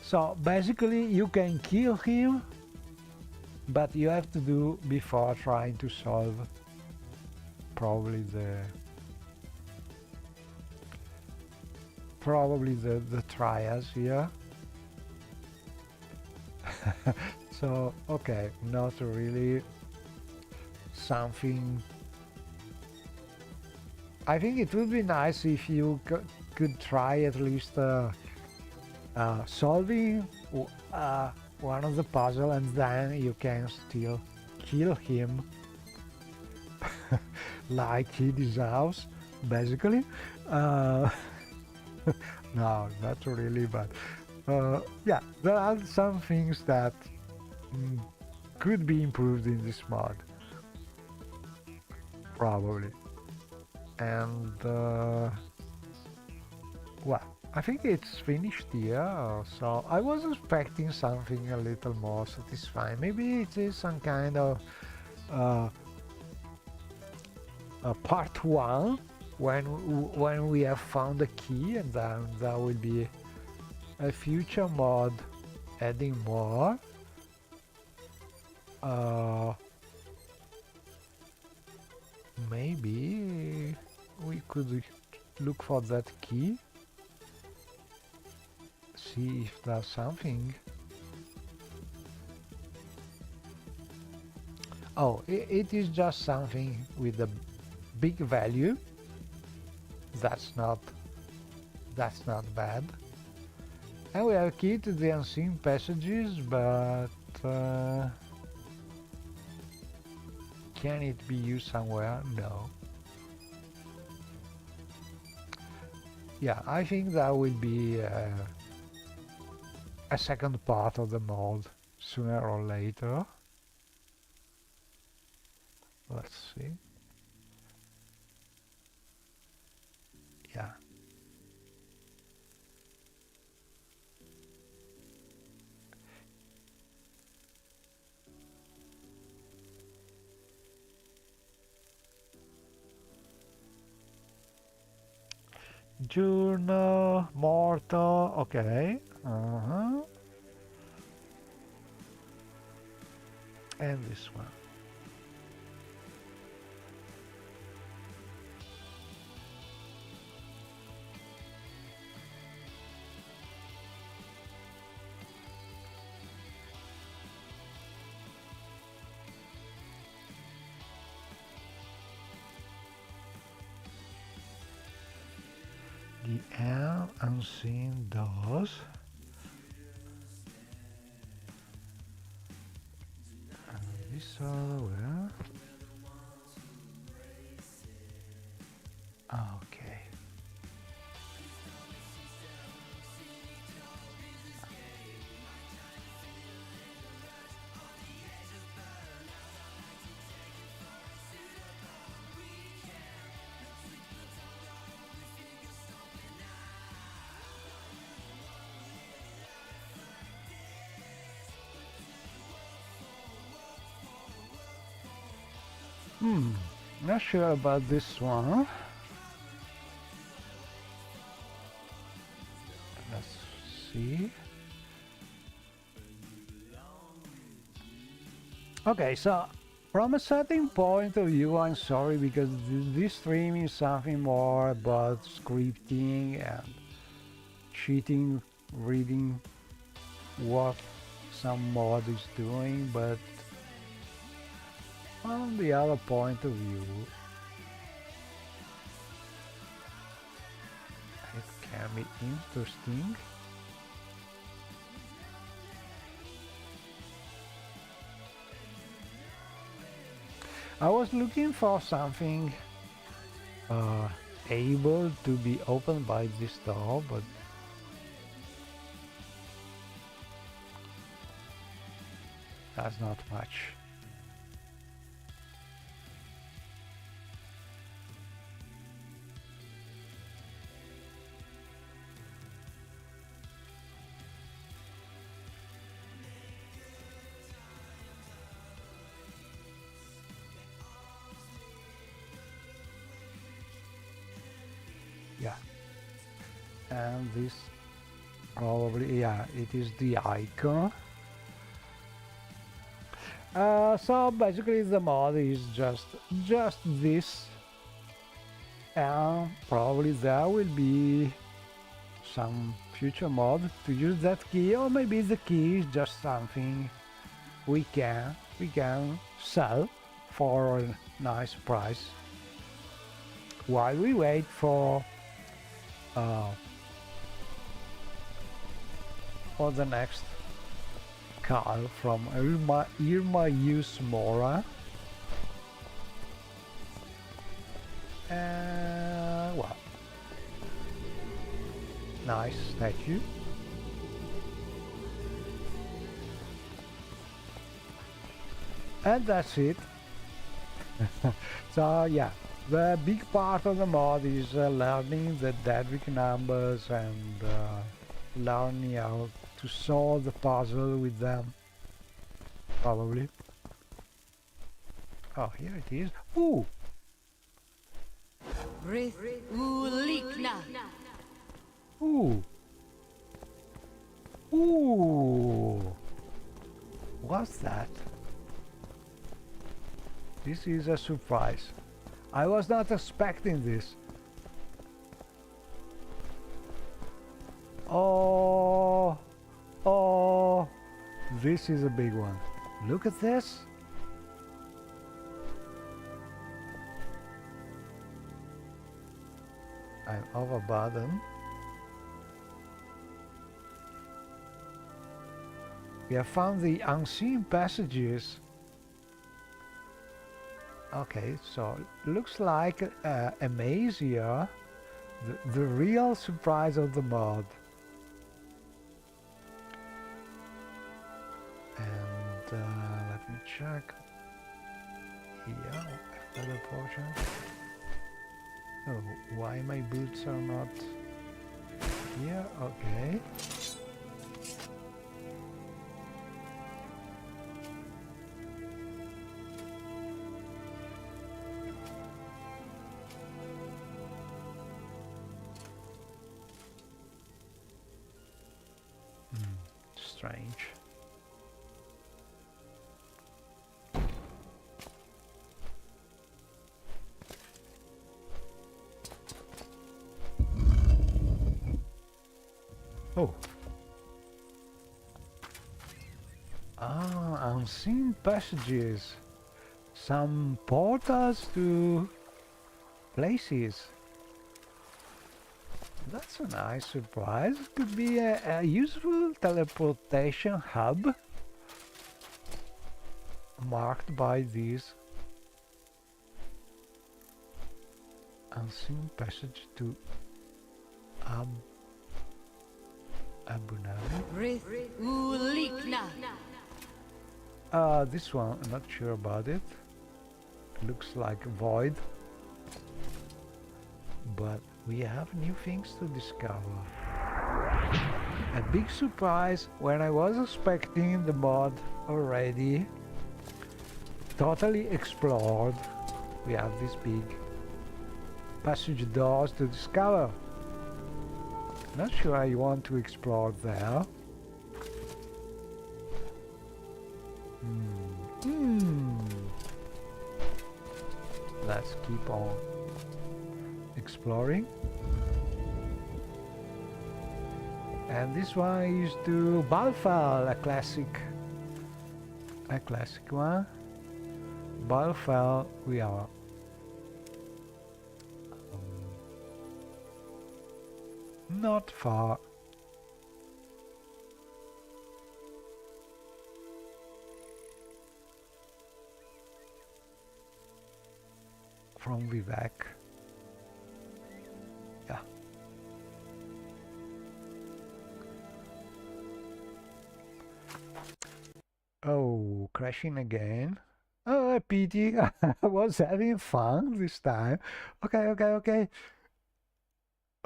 so basically you can kill him, but you have to do before trying to solve probably the trials here. So okay, not really something. I think it would be nice if you could try at least solving one of the puzzle, and then you can still kill him like he deserves, basically. No, not really, but yeah, there are some things that could be improved in this mod, probably. And well, I think it's finished here, so I was expecting something a little more satisfying. Maybe it is some kind of part 1 when we have found a key, and then there will be a future mod adding more. Maybe we could look for that key, see if there's something. Oh, it is just something with a big value. That's not bad. And we have key to the unseen passages, but can it be used somewhere? No. Yeah, I think that will be a second part of the mod sooner or later. Let's see. Yeah. Journal, mortal, okay. And this one. The unseen doors. And this other where? Okay. Not sure about this one. Let's see. Okay, so from a certain point of view, I'm sorry because this stream is something more about scripting and cheating, reading what some mod is doing, but from the other point of view, it can be interesting. I was looking for something able to be opened by this door, but that's not much. Yeah, and this probably, yeah, it is the icon. So basically the mod is just this, and probably there will be some future mod to use that key, or maybe the key is just something we can sell for a nice price while we wait for the next call from Irma Mora. Well, nice statue. And that's it. So yeah, the big part of the mod is learning the Dedrick numbers and learning how to solve the puzzle with them. Probably. Oh, here it is. Ooh! Ooh! Ooh! What's that? This is a surprise. I was not expecting this. Oh! Oh! This is a big one. Look at this. I'm overburdened. We have found the unseen passages. Okay, so looks like a maze here, The real surprise of the mod. And let me check. Yeah, another portion. Oh, why my boots are not here? Okay. Strange. Oh. Unseen passages. Some portals to places. That's a nice surprise. Could be a useful teleportation hub marked by these unseen passage to Abu Dhabi. This one, I'm not sure about it. Looks like a void. But we have new things to discover. A big surprise when I was expecting the mod already totally explored. We have these big passage doors to discover. Not sure I want to explore there. Let's keep on exploring. And this one is to Balfal, a classic one. Balfal, we are not far. From Vivek. Yeah. Oh, crashing again. Oh, a pity. I was having fun this time. Okay.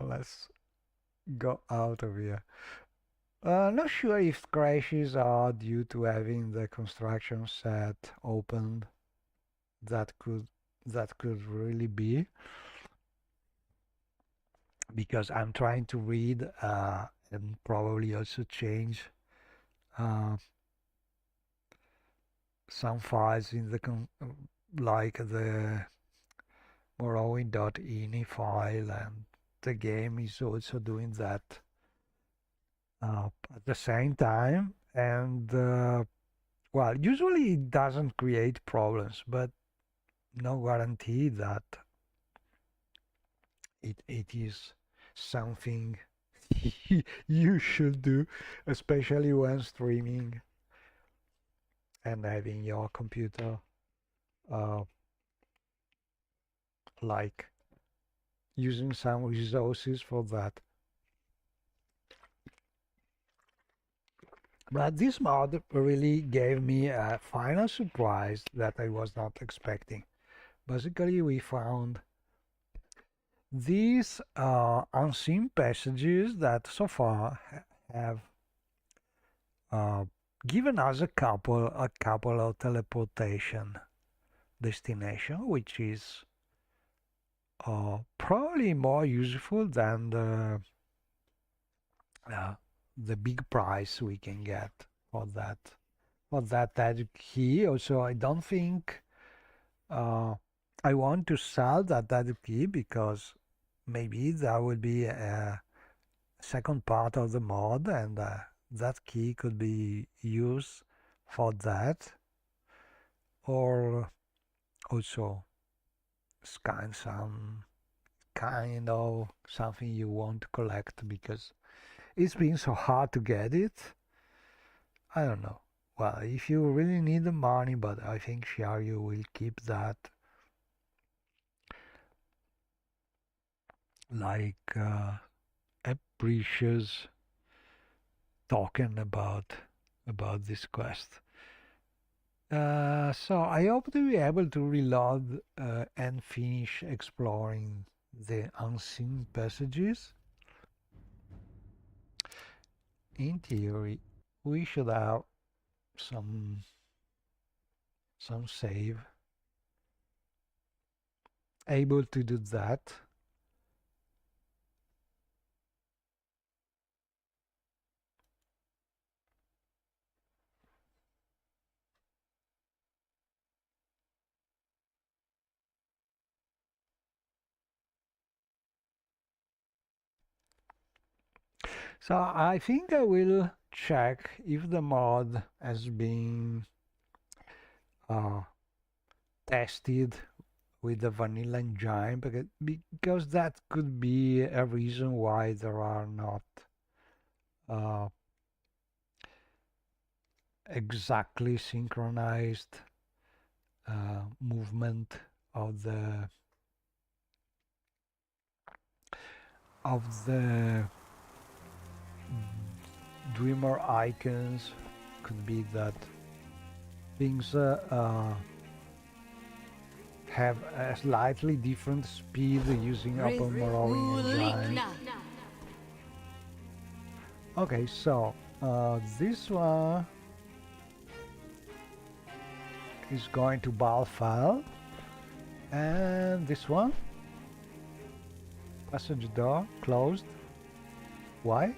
Let's go out of here. Not sure if crashes are due to having the construction set opened. That could really be, because I'm trying to read and probably also change some files in the like the Morrowind.ini file, and the game is also doing that at the same time. And well, usually it doesn't create problems, but no guarantee that it is something you should do, especially when streaming and having your computer like using some resources for that. But this mod really gave me a final surprise that I was not expecting. Basically, we found these unseen passages that so far have given us a couple of teleportation destination, which is probably more useful than the big price we can get for that added key. Also, I don't think I want to sell that added key, because maybe there will be a second part of the mod, and that key could be used for that, or also scan some kind of something you want to collect, because it's been so hard to get it. I don't know. Well, if you really need the money, but I think Shiaryu will keep that like a precious token about this quest. So I hope to be able to reload and finish exploring the unseen passages. In theory, we should have some save able to do that. So I think I will check if the mod has been tested with the vanilla engine, because that could be a reason why there are not exactly synchronized movement of the dreamer icons. Could be that things have a slightly different speed using Upper Morrowind engine. Okay, so this one is going to Balfal, and this one, passage door closed. Why?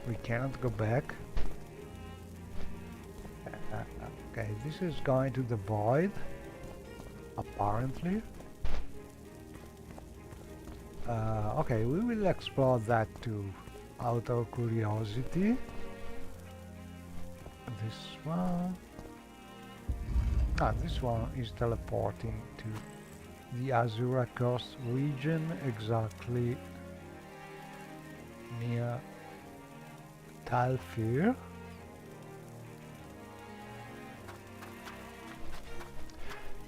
We cannot go back. Okay, this is going to the void, apparently. Okay, we will explore that too, out of curiosity. This one... this one is teleporting to the Azura Coast region, exactly near Talfir.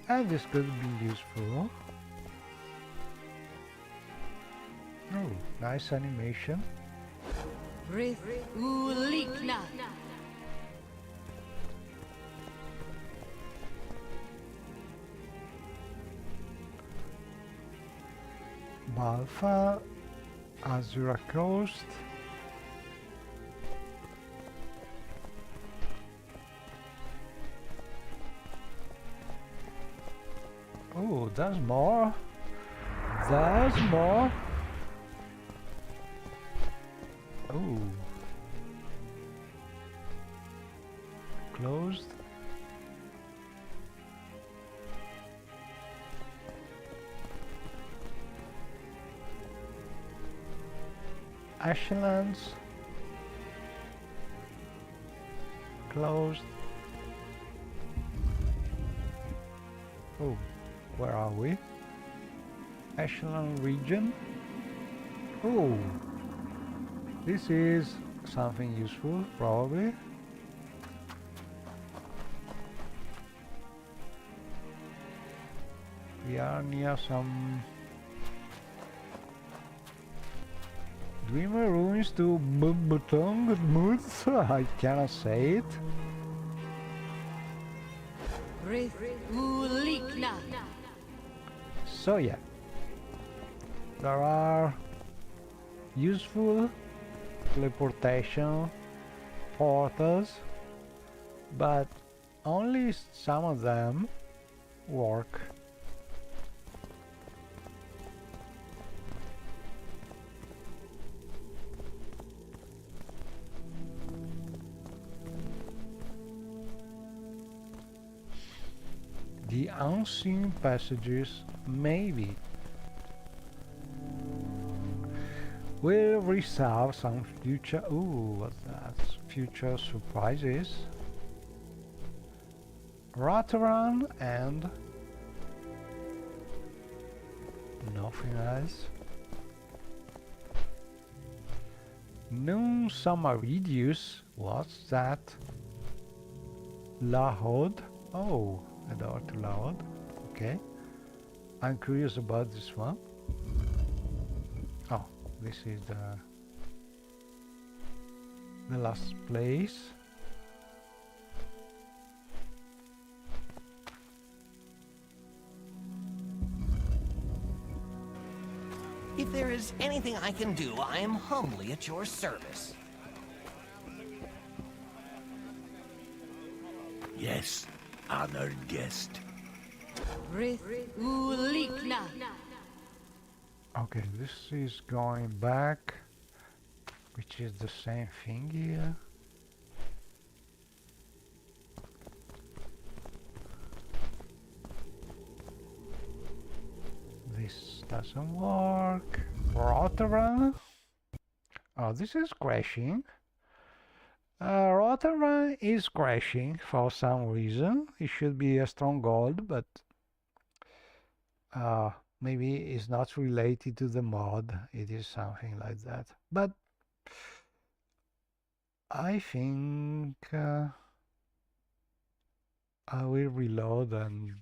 And this could be useful. Oh, nice animation. Balfa, Azura Coast. Oh, there's more. There's more. Oh. Closed. Ashlands. Closed. Oh, where are we? Ashland region. Oh, this is something useful, probably. We are near some Dreamer ruins to Butong Moods. I cannot say it. So yeah, there are useful teleportation portals, but only some of them work. The unseen passages, maybe, will reserve some future... Ooh, what's that? Future surprises. Rataran and... nothing else. Noon Samaridius, what's that? Lahod? Oh, a door to Lahod, okay. I'm curious about this one. Oh, this is the last place. If there is anything I can do, I am humbly at your service. Yes, honored guest. Okay, this is going back, which is the same thing here. This doesn't work. Rotorun. Oh, this is crashing. Rotorun is crashing for some reason. It should be a strong gold, but maybe it's not related to the mod. It is something like that. But I think I will reload and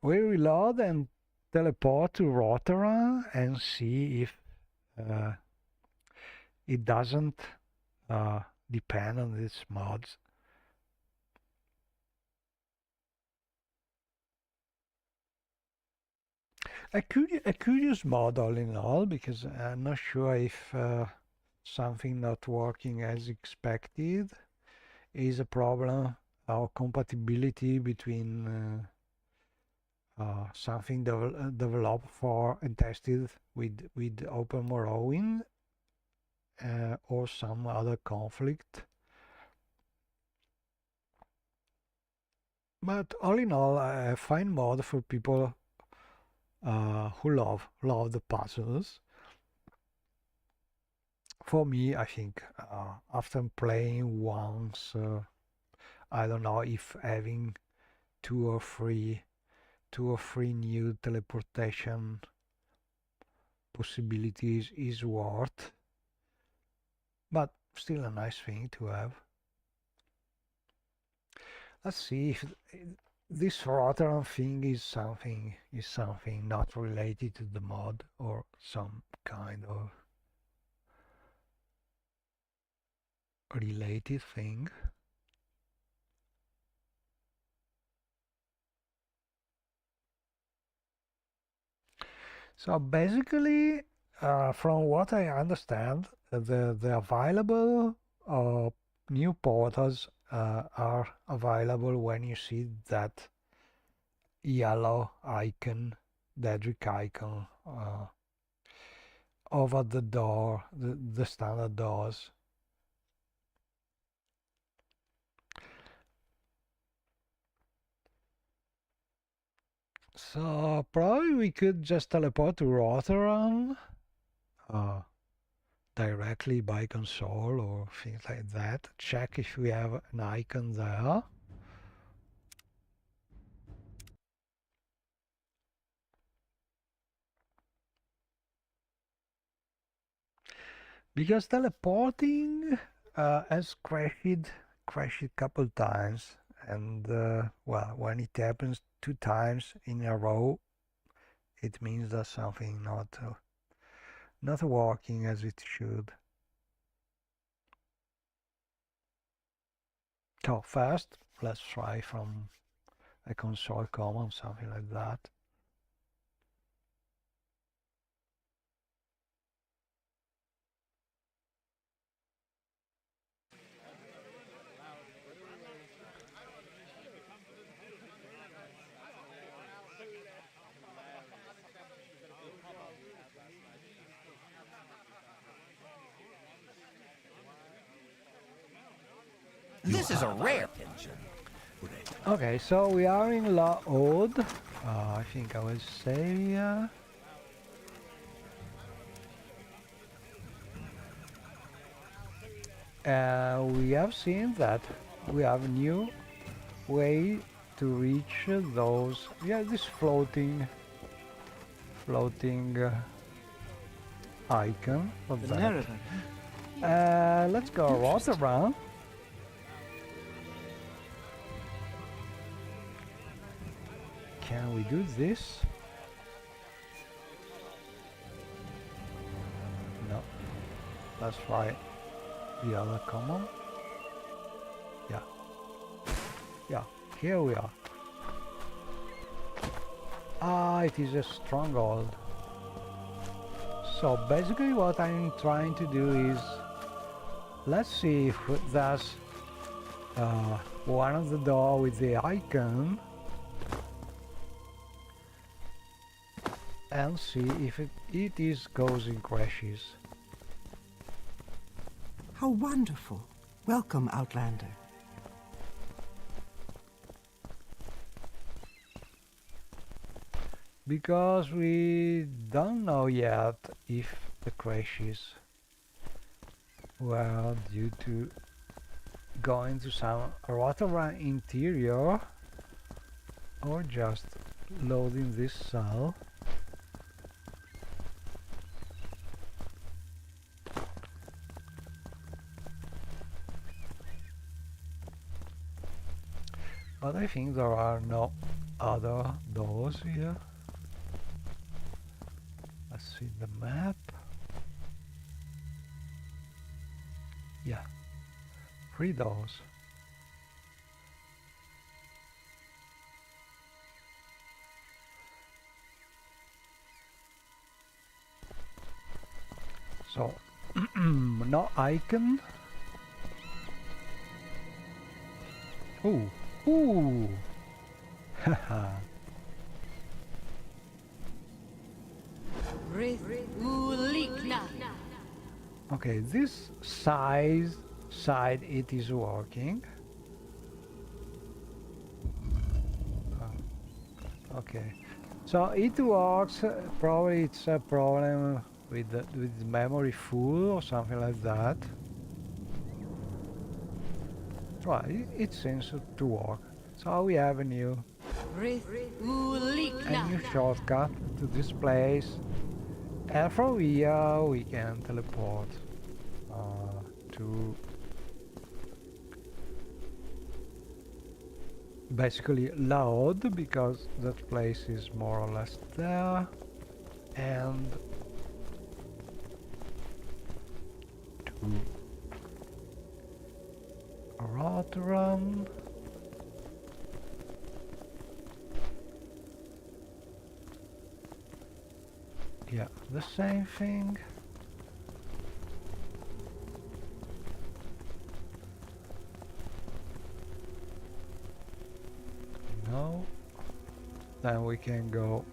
we'll reload and teleport to Rotorun and see if it doesn't depend on these mods. A curious mod all in all, because I'm not sure if something not working as expected is a problem or compatibility between something developed for and tested with Open Morrowind or some other conflict. But all in all, I find mod for people who love the puzzles. For me, I think after playing once, I don't know if having two or three new teleportation possibilities is worth, but still a nice thing to have. Let's see if this Rotterdam thing is something not related to the mod or some kind of related thing. So basically, from what I understand, the available new portals are available when you see that yellow icon, Daedric icon, over the door, the standard doors. So probably we could just teleport to Rotterdam directly by console or things like that. Check if we have an icon there. Because teleporting has crashed a couple times, and well, when it happens 2 times in a row, it means that something not working as it should. So first, let's try from a console command, something like that. This is a rare pigeon. Okay, so we are in La Ode. I think I will save here. We have seen that we have a new way to reach those. Yeah, this floating icon of that. Let's go Rotterdam. can we do this? No. Let's try the other common. Yeah. Yeah, here we are. Ah, it is a stronghold. So basically what I'm trying to do is, let's see if there's one of the door with the icon, and see if it is causing crashes. How wonderful. Welcome, Outlander. Because we don't know yet if the crashes were due to going to some Rotterdam interior or just loading this cell. But I think there are no other doors here. Let's see the map. Yeah, 3 doors. So, no icon. Ooh, ooh, haha. Okay, this side it is working. Okay, so it works. Probably it's a problem with the memory full or something like that. Well, it seems to work. So we have a new shortcut to this place, and from here we can teleport to basically Laod, because that place is more or less there, and to Rotterdam. Yeah, the same thing. No. Then we can go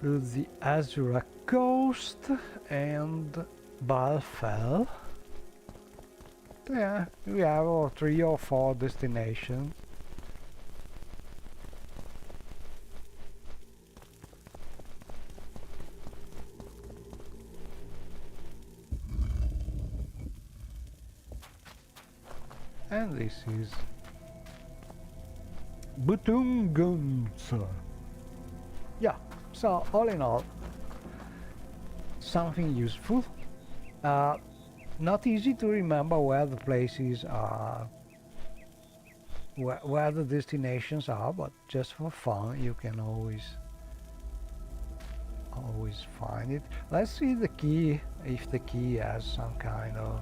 to the Azura coast and Balfell. Yeah, we have 3 or 4 destinations. And this is Butunguns. Yeah, so all in all, something useful. Not easy to remember where the places are, where the destinations are, but just for fun you can always find it. Let's see the key, if the key has some kind of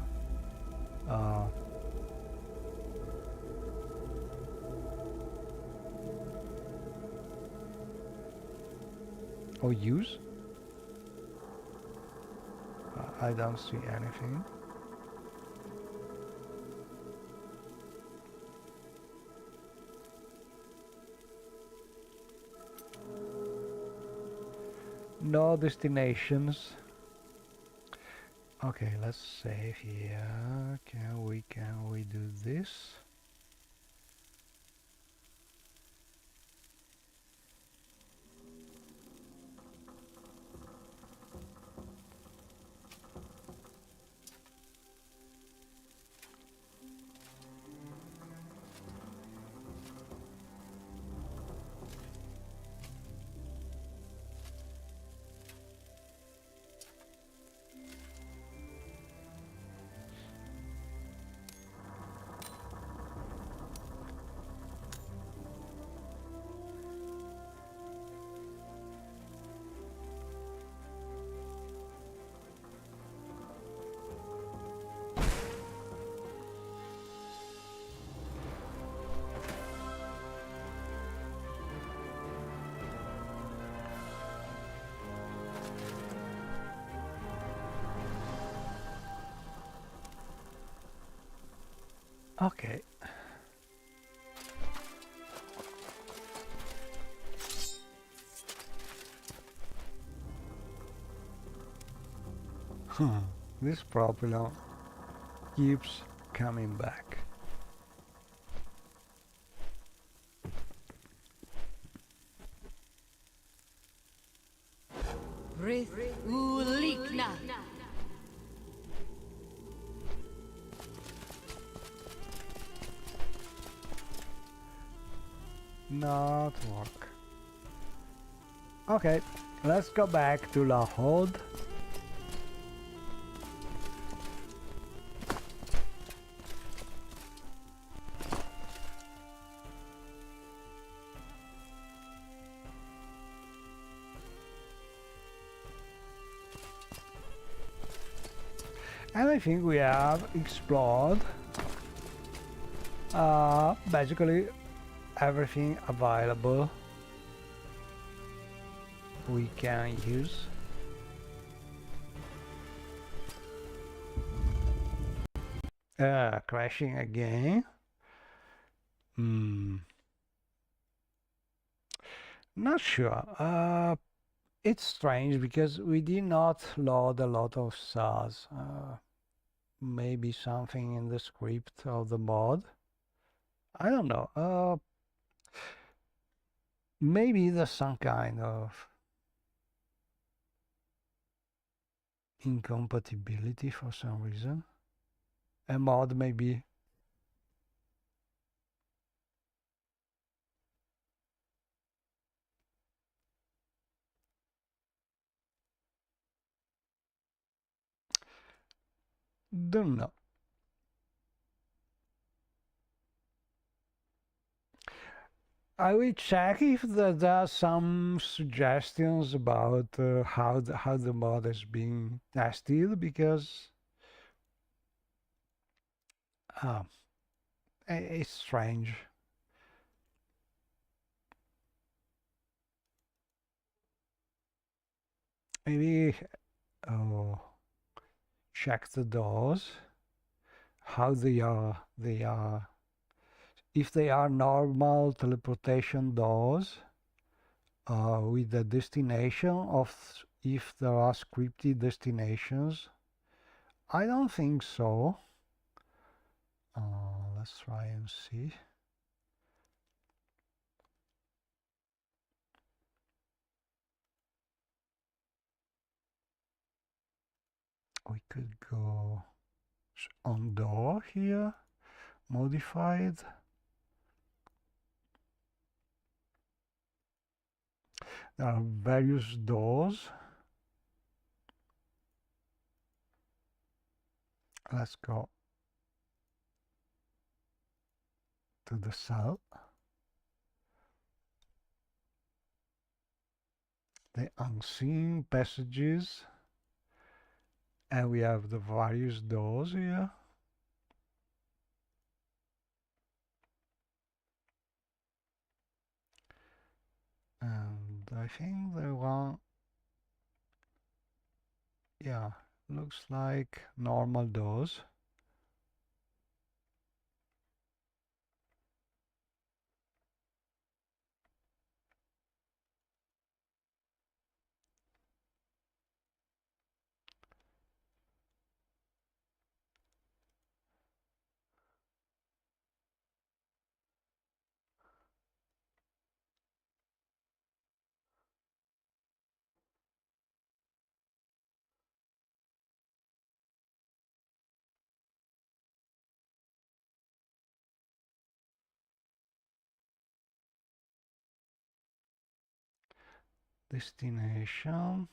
or use. I don't see anything. No destinations. Okay, let's save here. Can we do this? Okay. This propellant keeps coming back. Not work. Okay, let's go back to La Horde. And I think we have explored basically everything available we can use. Crashing again. Not sure. It's strange because we did not load a lot of SARs. Maybe something in the script of the mod. I don't know. Maybe there's some kind of incompatibility for some reason. A mod maybe. Don't know. I will check if there are some suggestions about how the mod is being tested, because it's strange. Maybe check the doors, how they are. If they are normal teleportation doors with the destination of, if there are scripted destinations. I don't think so. Let's try and see. We could go on door here, modified. There are various doors. Let's go to the cell. The unseen passages. And we have the various doors here. And I think the one, yeah, looks like normal doors. Destination.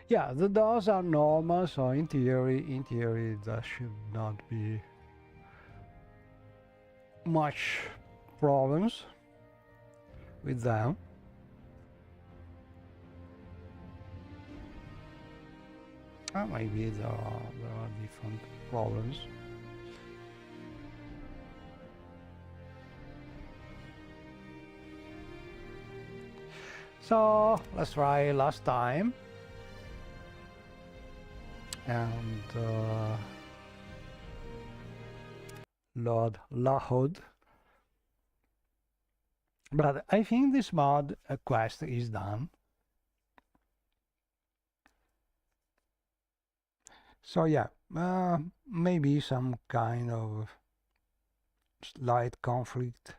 Yeah, the doors are normal, so in theory that should not be much problems with them. Maybe there are different problems. So let's try last time. And Lord Lahod. But I think this mod quest is done. So yeah, maybe some kind of slight conflict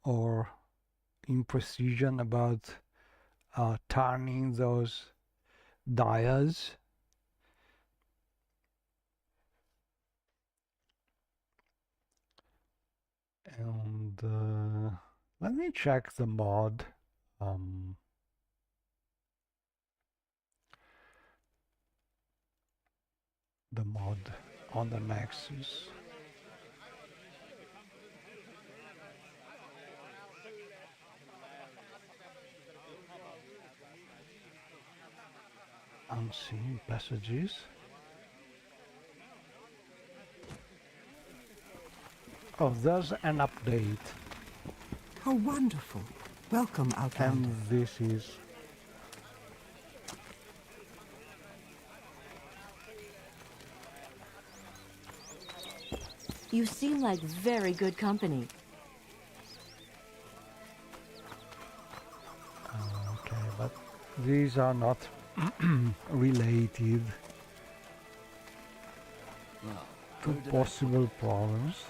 or imprecision about turning those dials. And let me check the mod. The mod on the Nexus. Unseen passages. Oh, there's an update. How wonderful. Welcome, Outlander. And this is... You seem like very good company. Okay, but these are not related to possible problems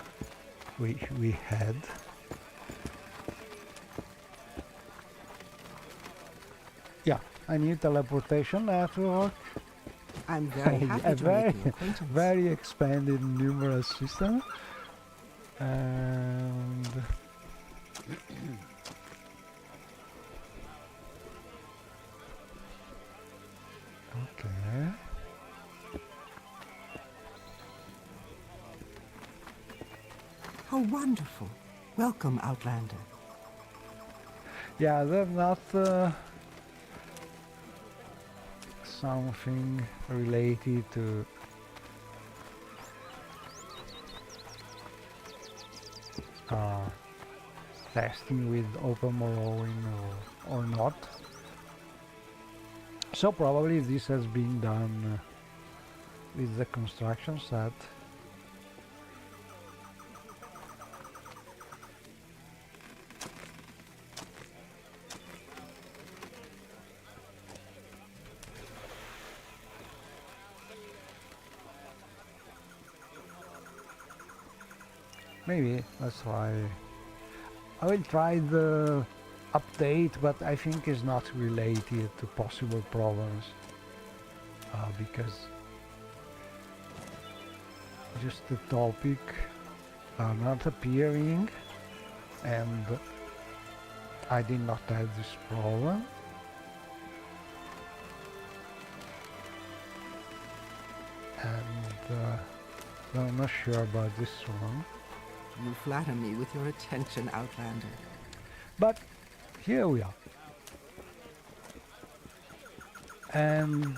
we had. Yeah, I need teleportation network. I'm very happy to make your acquaintance. Very expanded numerous system. And okay. How wonderful. Welcome, Outlander. Yeah, they're not something related to testing with Open Morrowind or not. So probably this has been done with the construction set. Maybe let's try. I will try the update, but I think it's not related to possible problems because just the topic are not appearing, and I did not have this problem. And I'm not sure about this one. You flatter me with your attention, Outlander. But here we are. And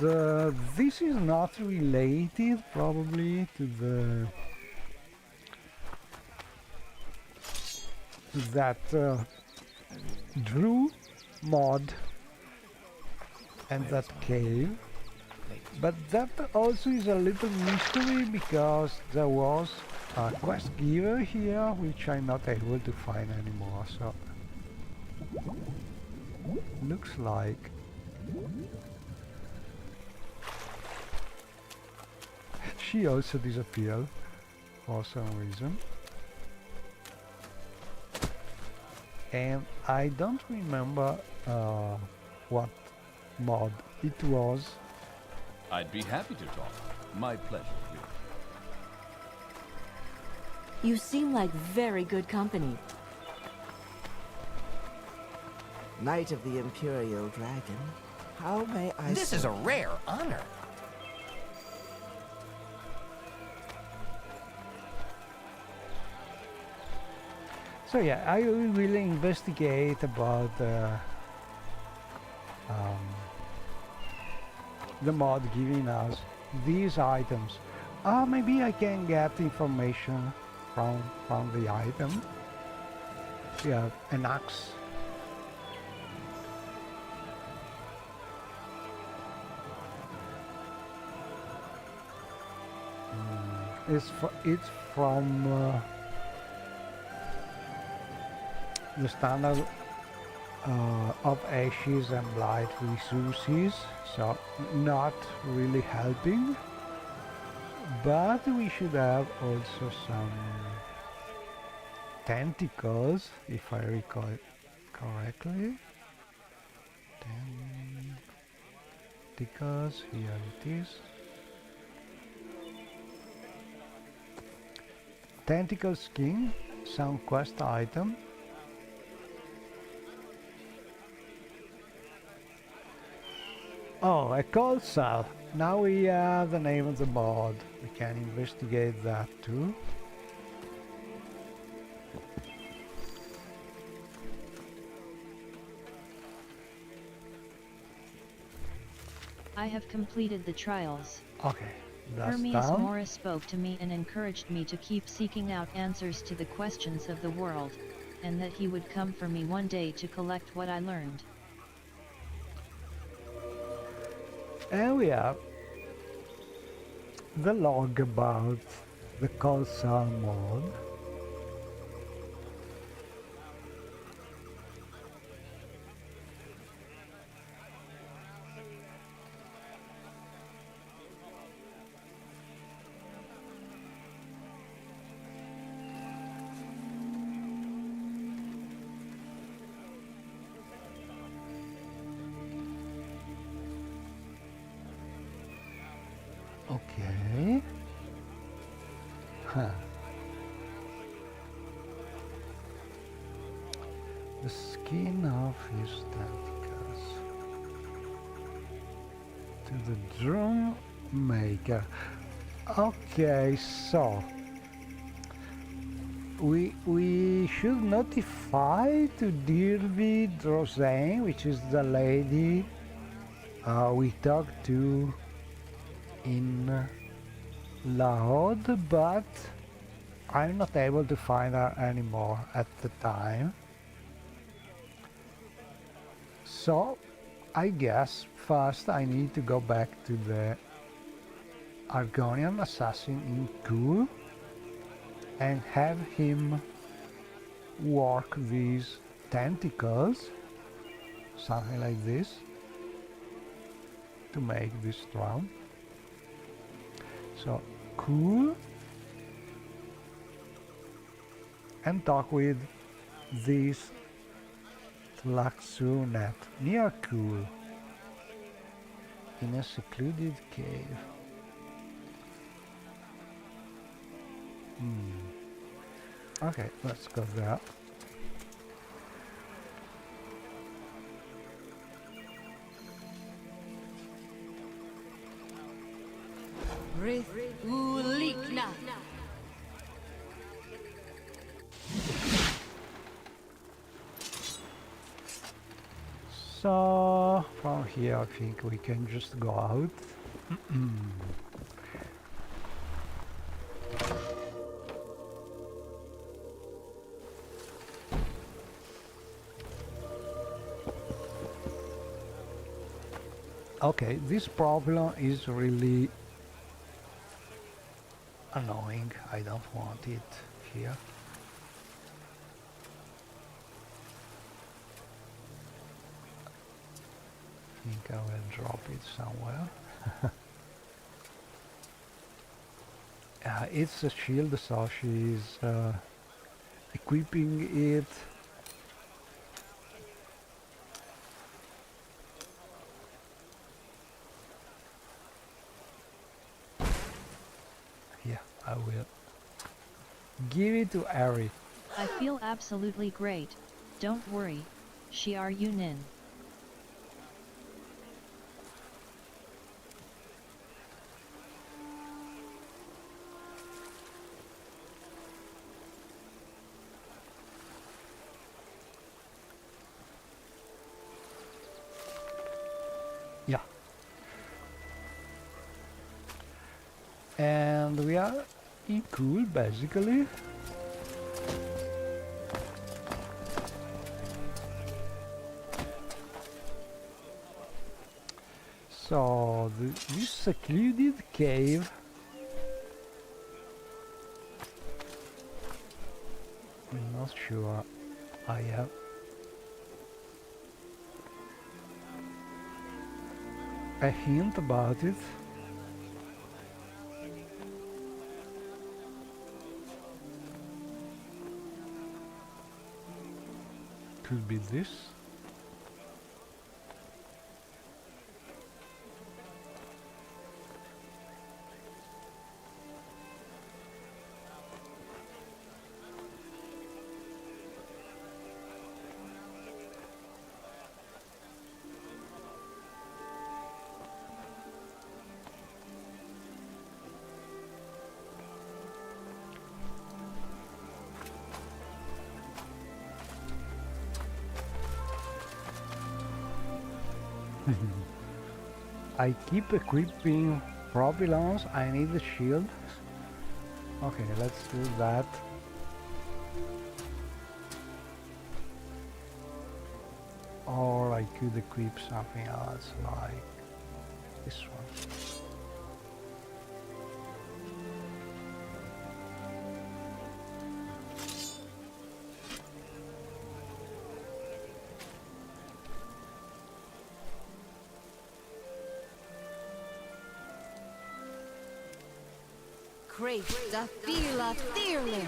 this is not related probably to that Drew mod and that cave. But that also is a little mystery because there was a quest giver here which I'm not able to find anymore, so looks like she also disappeared for some reason, and I don't remember what mod it was. I'd be happy to talk. My pleasure, really. You seem like very good company. Knight of the Imperial Dragon, how may I... This is a rare honor. So yeah, I will investigate about the mod giving us these items. Maybe I can get information from the item. Yeah, an axe. It's from the standard of ashes and light resources, so not really helping, but we should have also some tentacles, if I recall it correctly. Tentacles, here it is. Tentacle skin, some quest item. Oh, a cold cell. Now we have the name of the mod. We can investigate that too. I have completed the trials. Okay, that's Hermes done. Morris spoke to me and encouraged me to keep seeking out answers to the questions of the world, and that he would come for me one day to collect what I learned. And we have the log about the cold cell mod. Okay. Huh. The skin of his tentacles. To the drum maker. Okay, so we should notify to Dirby Drosain, which is the lady we talked to in Laod, but I'm not able to find her anymore at the time. So I guess first I need to go back to the Argonian assassin in Kur and have him work these tentacles, something like this, to make this drum. So cool, and talk with this Tlaxunet near Cool in a secluded cave. Okay, let's go there. So from here I think we can just go out. Okay, this problem is really annoying. I don't want it here. I think I will drop it somewhere. It's a shield, so she's equipping it. Yeah, I will give it to Ari. I feel absolutely great. Don't worry, Shiar Yunin. And we are in cool basically. So this secluded cave I'm not sure I have a hint about it. Could be this. I keep equipping propellants. I need a shield. Okay, let's do that. Or I could equip something else like this one. Great, the Fila Fearling.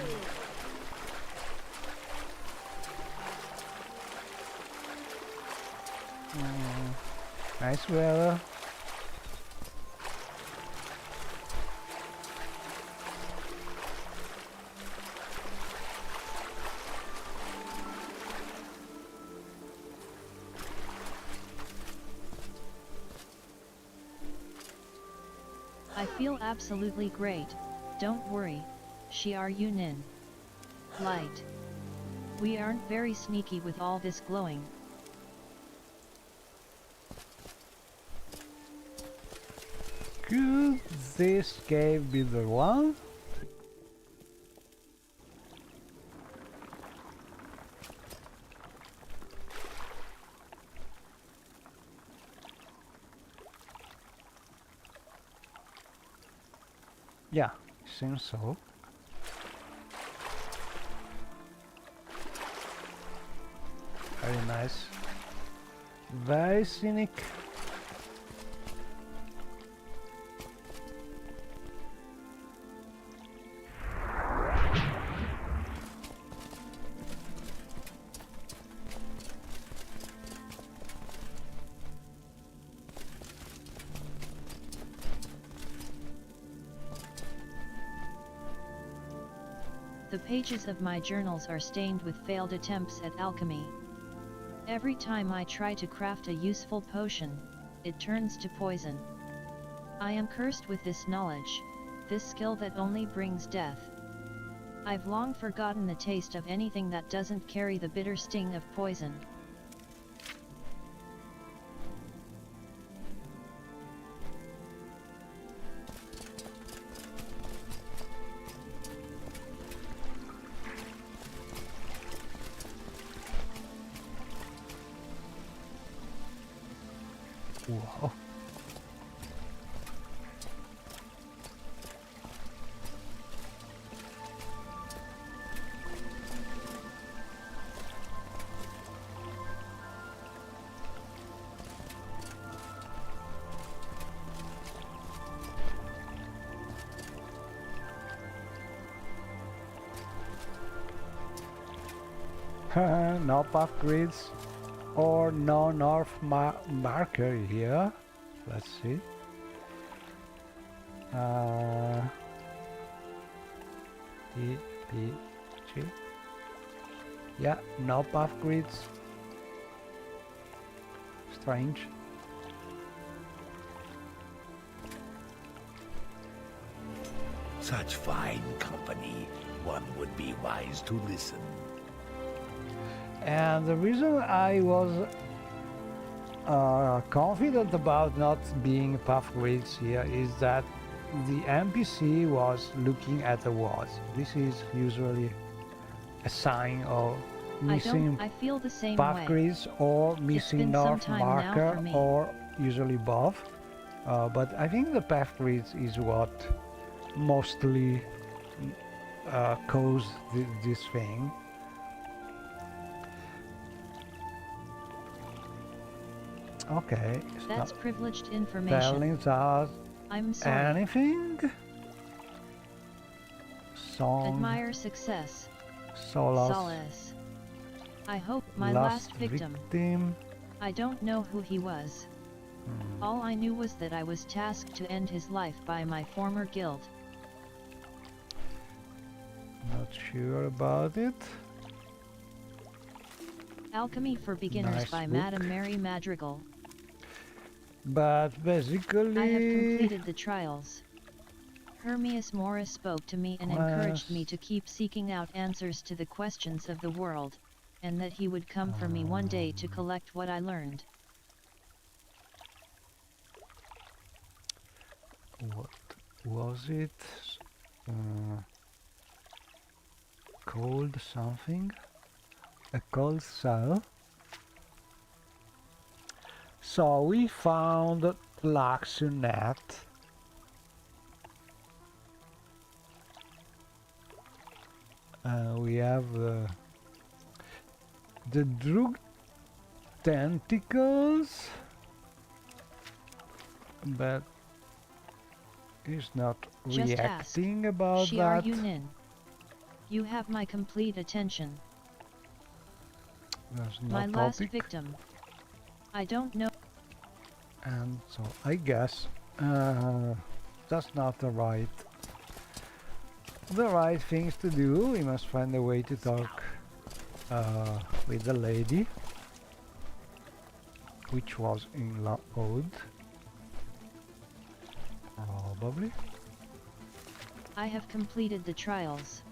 Nice weather. I feel absolutely great. Don't worry, Shiar Yunin. Light. We aren't very sneaky with all this glowing. Could this cave be the one? Yeah, seems so. Very nice. Very scenic. The pages of my journals are stained with failed attempts at alchemy. Every time I try to craft a useful potion, it turns to poison. I am cursed with this knowledge, this skill that only brings death. I've long forgotten the taste of anything that doesn't carry the bitter sting of poison. Whoa. No path grids or no north marker here. Let's see. G. Yeah, no path grids. Strange. Such fine company, one would be wise to listen. And the reason I was confident about not being path grids here is that the NPC was looking at the walls. This is usually a sign of missing I feel the same path way. grids or missing north marker, or usually both. But I think the path grids is what mostly caused this thing. Okay. That's privileged information. Telling us I'm sorry. anything? Song. Admire success. Solace. I hope my last victim. I don't know who he was. All I knew was that I was tasked to end his life by my former guild. Not sure about it. Alchemy for Beginners Nice by book. Madame Mary Madrigal. But basically... I have completed the trials. Hermias Morris spoke to me and encouraged me to keep seeking out answers to the questions of the world, and that he would come for me one day to collect what I learned. What was it? Cold something? A cold cell? So we found Laxunet. We have the drug tentacles, but he's not Just reacting ask. about Shiar that. Yunin. You have my complete attention. There's no My topic. last victim. I don't know. And so I guess that's not the right things to do. We must find a way to talk with the lady, which was in La Ode, probably. I have completed the trials.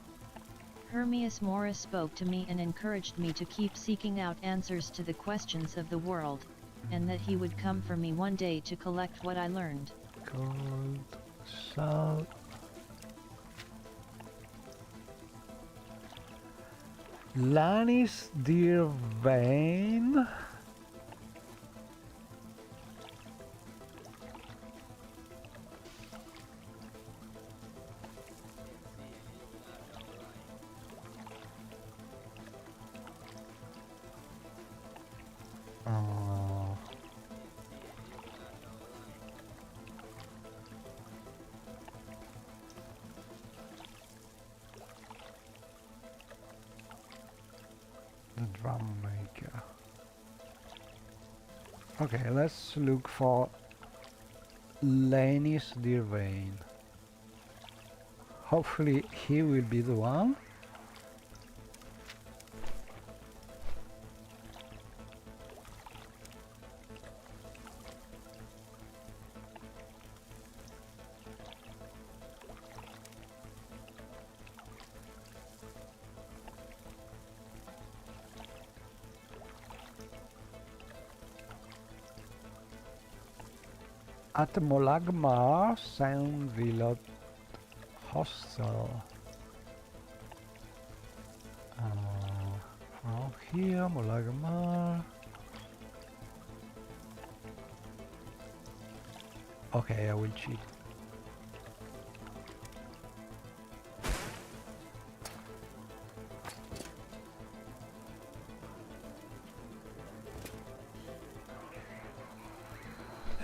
Hermias Morris spoke to me and encouraged me to keep seeking out answers to the questions of the world, and that he would come for me one day to collect what I learned. Cold salt. Lannis dear vein. The drum maker. Okay, let's look for Lannis Dirvain. Hopefully he will be the one. At Molagmar, Sound Villot Hostel. From here, Molagmar. Okay, I will cheat.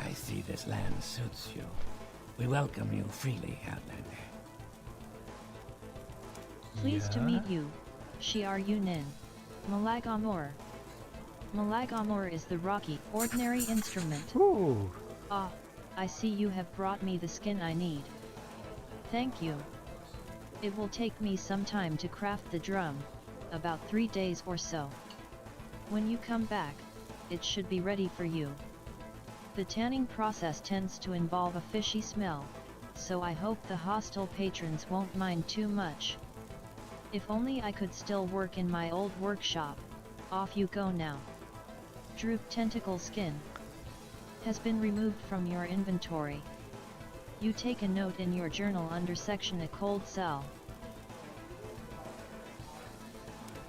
I see this land suits you. We welcome you freely, Outlander. Pleased to meet you, Shiar Yunin. Malag Amor. Malag Amor is the rocky, ordinary instrument. Ooh. Ah, I see you have brought me the skin I need. Thank you. It will take me some time to craft the drum, about 3 days or so. When you come back, it should be ready for you. The tanning process tends to involve a fishy smell, so I hope the hostel patrons won't mind too much. If only I could still work in my old workshop. Off you go now. Droop tentacle skin has been removed from your inventory. You take a note in your journal under section A cold cell.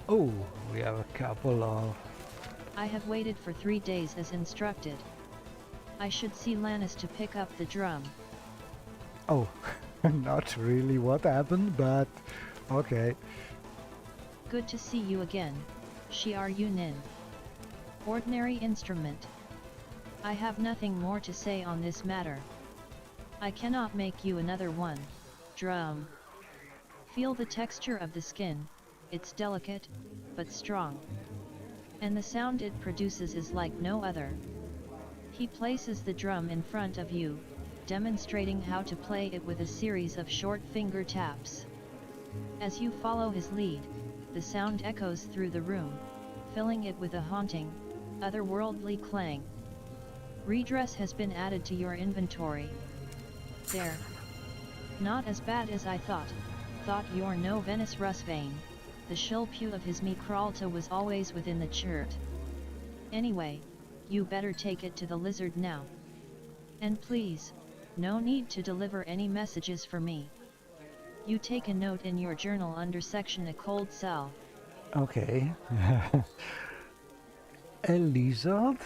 Oh, we have a couple of... I have waited for 3 days as instructed. I should see Lannis to pick up the drum. Oh, not really what happened, but okay. Good to see you again, Shiar Yunin. Ordinary instrument. I have nothing more to say on this matter. I cannot make you another one, drum. Feel the texture of the skin, it's delicate, but strong. And the sound it produces is like no other. He places the drum in front of you, demonstrating how to play it with a series of short finger taps. As you follow his lead, the sound echoes through the room, filling it with a haunting, otherworldly clang. Redress has been added to your inventory. There. Not as bad as I thought you're no Venice Rusvain. The shilpu of his Mikralta was always within the chert. Anyway, you better take it to the lizard now. And please, no need to deliver any messages for me. You take a note in your journal under section A cold cell. Okay. A lizard?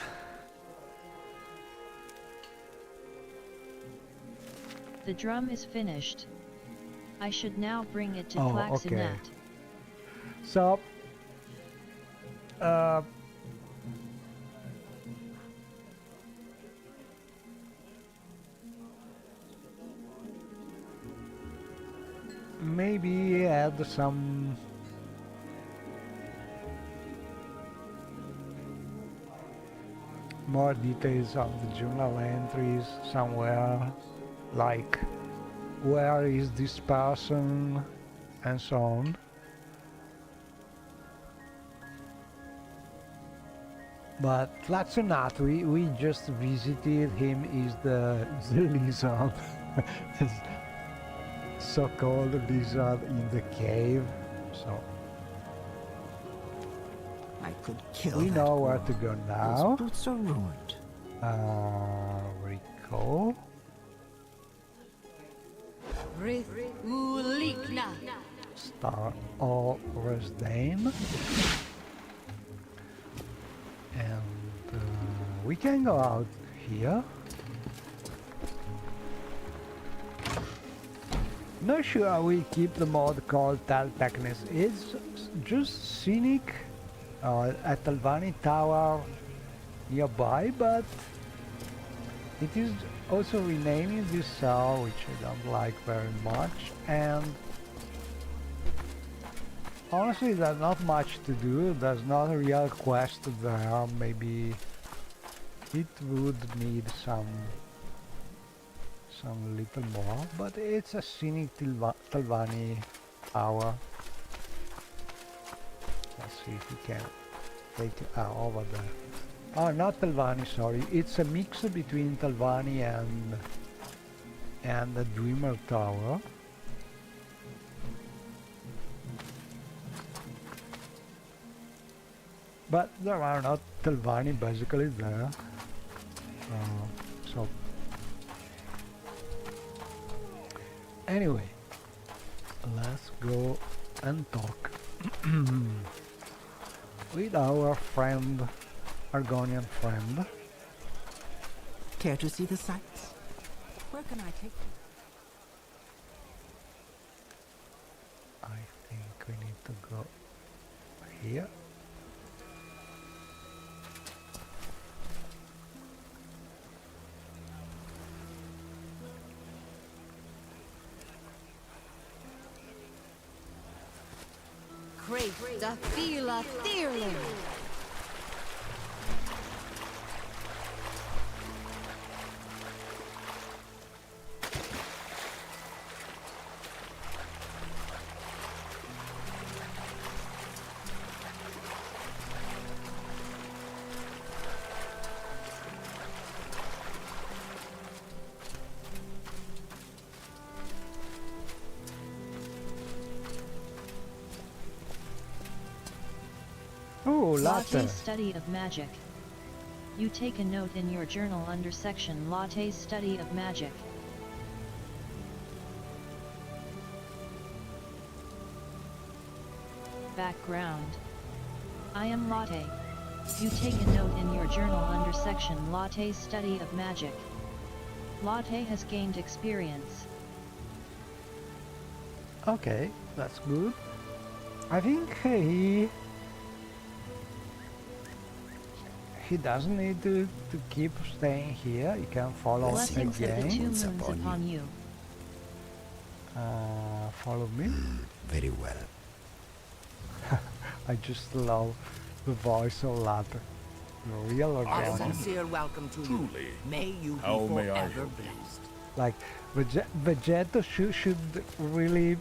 The drum is finished. I should now bring it to Claxonat. Okay. So, maybe add some more details of the journal entries somewhere, like where is this person and so on. But Claxonat, we just visited him, is the lizard, so-called lizard in the cave, so I could kill we that know where boy. to go now. His boots are ruined. Recall. Star or Resdane. And we can go out here. Not sure we keep the mod called Tal Technis. It's just scenic at Talvani Tower nearby, but it is also renaming this cell, which I don't like very much, and honestly there's not much to do. There's not a real quest there. Maybe it would need some little more, but it's a scenic Talvani Tower. Let's see if we can take it over there. Oh, not Talvani, sorry. It's a mix between Talvani and the Dreamer Tower. But there are not Talvani basically there. So anyway, let's go and talk with our friend, Argonian friend. Care to see the sights? Where can I take you? I think we need to go here. Great Dafila Thirling. Oh, Latte's study of magic. You take a note in your journal under section Latte's study of magic. Background. I am Latte. You take a note in your journal under section Latte's study of magic. Latte has gained experience. Okay, that's good. I think he doesn't need to keep staying here. He can follow Blessings again. of the 2 moons upon you. Follow me. Very well. I just love the voice of Latte. The real A organic. sincere welcome to you. Truly. May you be How may I forever help you? blessed. Like Vegeta should really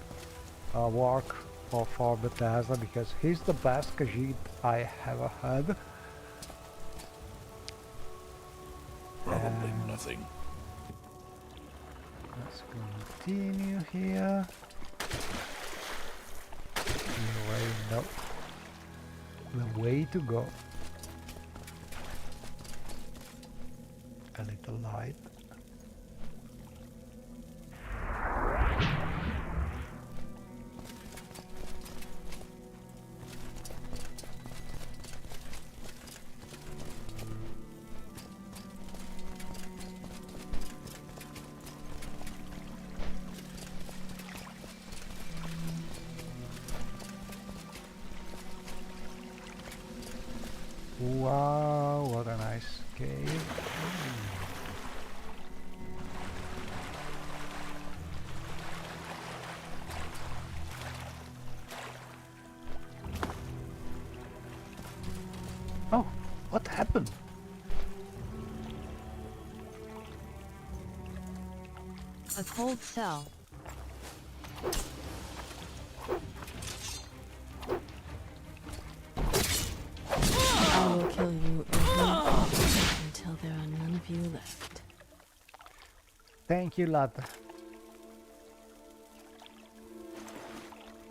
work for Bethesda, because he's the best Khajiit I ever had. Probably nothing. Let's continue here. The way to go. A little light. Wow, what a nice cave. Oh, what happened? A cold cell. I will kill you until there are none of you left. Thank you, Latte.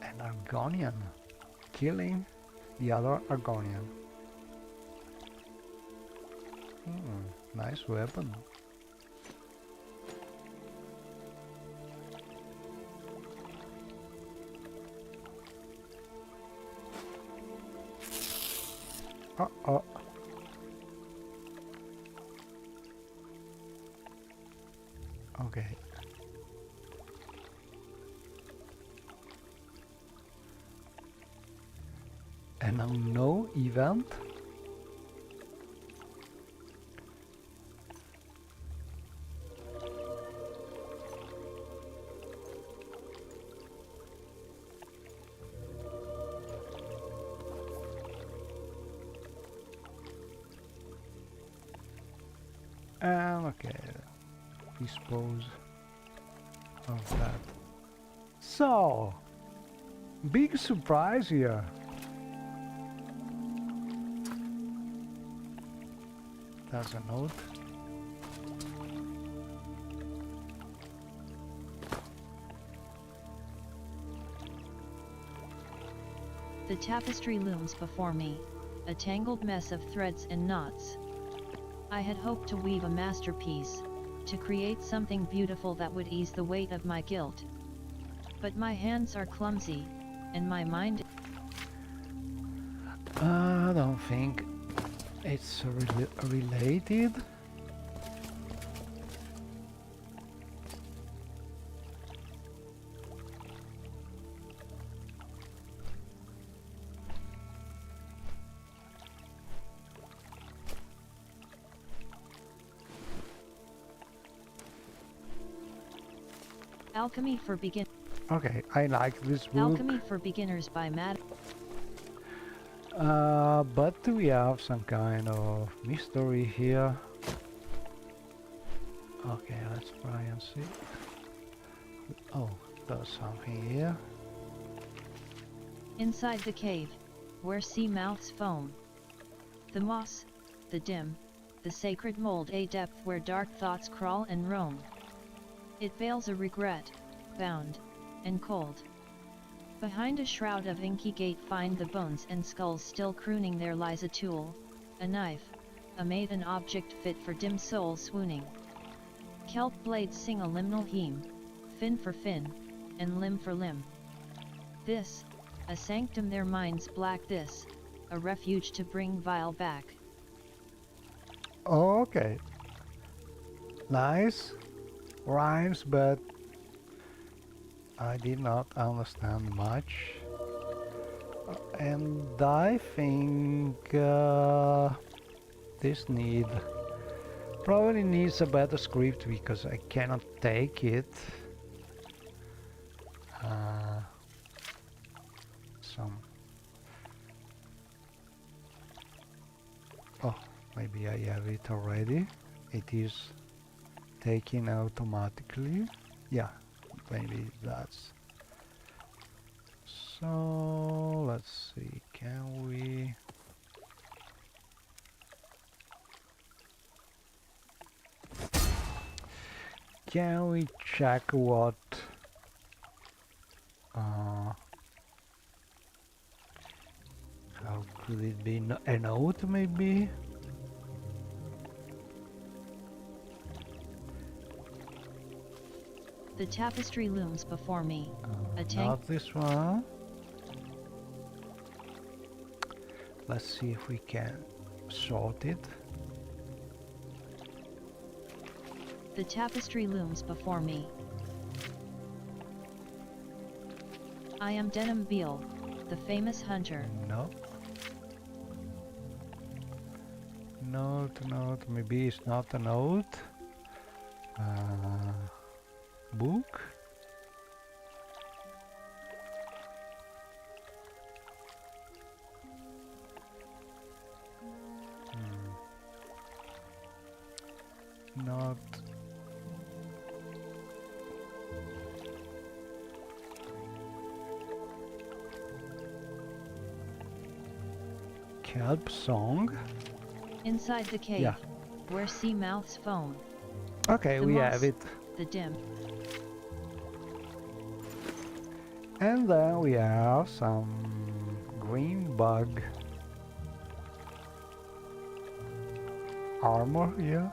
An Argonian. Killing the other Argonian. Nice weapon. Uh-oh. Okay. An unknown event. And okay, dispose of that. So, big surprise here. There's a note. The tapestry looms before me, a tangled mess of threads and knots. I had hoped to weave a masterpiece, to create something beautiful that would ease the weight of my guilt. But my hands are clumsy, and my mind... I don't think it's related. Alchemy for Beginners. Okay, I like this book. Alchemy for Beginners by Matt. But we have some kind of mystery here. Okay, let's try and see. Oh, there's something here. Inside the cave, where sea mouths foam. The moss, the dim, the sacred mold, a depth where dark thoughts crawl and roam. It veils a regret, bound, and cold. Behind a shroud of inky gate find the bones and skulls still crooning. There lies a tool, a knife, a maiden object fit for dim soul swooning. Kelp blades sing a liminal hymn, fin for fin, and limb for limb. This, a sanctum their minds black this, a refuge to bring vile back. Okay. Nice rhymes, but I did not understand much. And I think this probably needs a better script because I cannot take it. Oh, maybe I have it already. It is taken automatically. Yeah, maybe that's. So let's see, can we check what how could it be a note maybe? The tapestry looms before me. A tank. Not this one. Let's see if we can sort it. The tapestry looms before me. I am Denham Beale, the famous hunter. No. Note, maybe it's not a note. Book. Not. Kelp song. Inside the cave, yeah. Where sea mouths foam. Okay, the we moss, have it. The dim. And then we have some green bug armor here.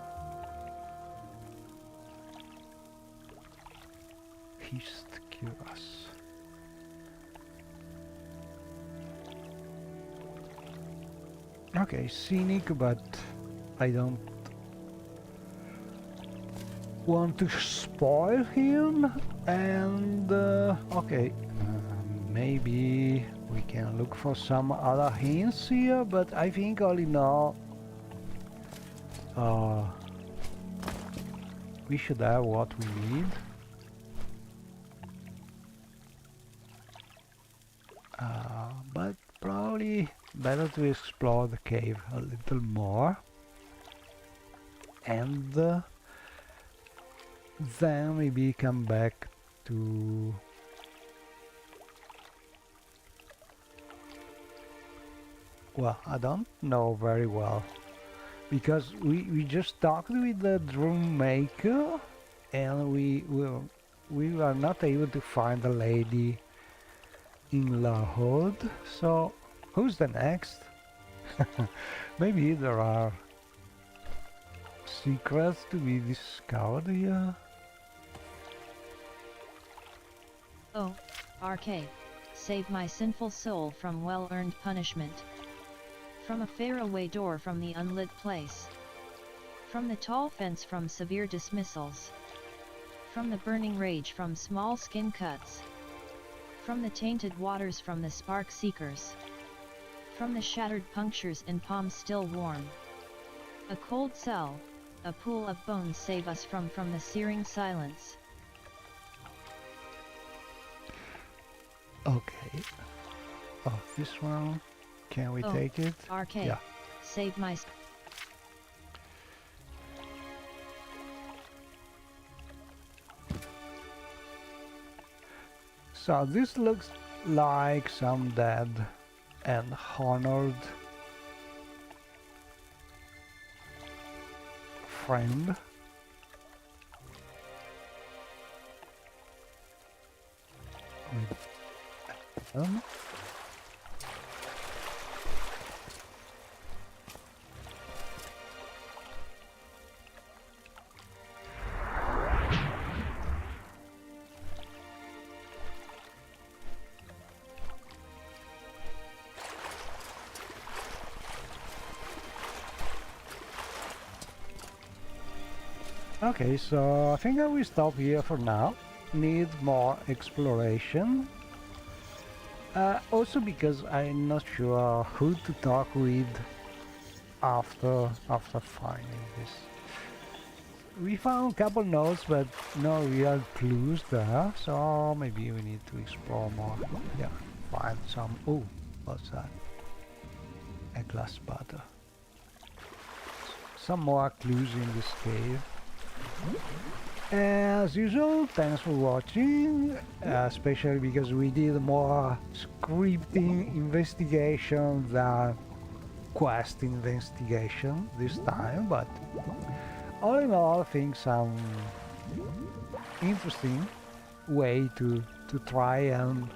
Hist cuirass. Okay, scenic, but I don't want to spoil him. And okay, maybe we can look for some other hints here, but I think all in all we should have what we need. But probably better to explore the cave a little more, and then maybe come back to well, I don't know very well, because we just talked with the drum maker and we were not able to find the lady in La Horde. So who's the next? Maybe there are secrets to be discovered here. Oh, RK, save my sinful soul from well-earned punishment. From a faraway door, from the unlit place. From the tall fence, from severe dismissals. From the burning rage, from small skin cuts. From the tainted waters, from the spark seekers. From the shattered punctures in palms still warm. A cold cell, a pool of bones, save us from the searing silence. Okay. Oh, this one. Can we take it? RK, yeah. Save my... So this looks like some dead and honored friend. Okay, so I think I will stop here for now. Need more exploration. Also because I'm not sure who to talk with after finding this. We found a couple notes, but no real clues there, so maybe we need to explore more. Yeah, find some. Oh, what's that? A glass bottle. Some more clues in this cave. As usual, thanks for watching, especially because we did more scripting investigation than quest investigation this time, but all in all, I think some interesting way to try and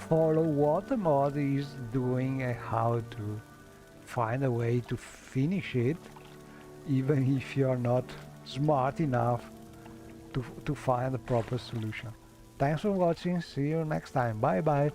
follow what the mod is doing and how to find a way to finish it, even if you're not smart enough to find the proper solution. Thanks for watching, see you next time, bye bye.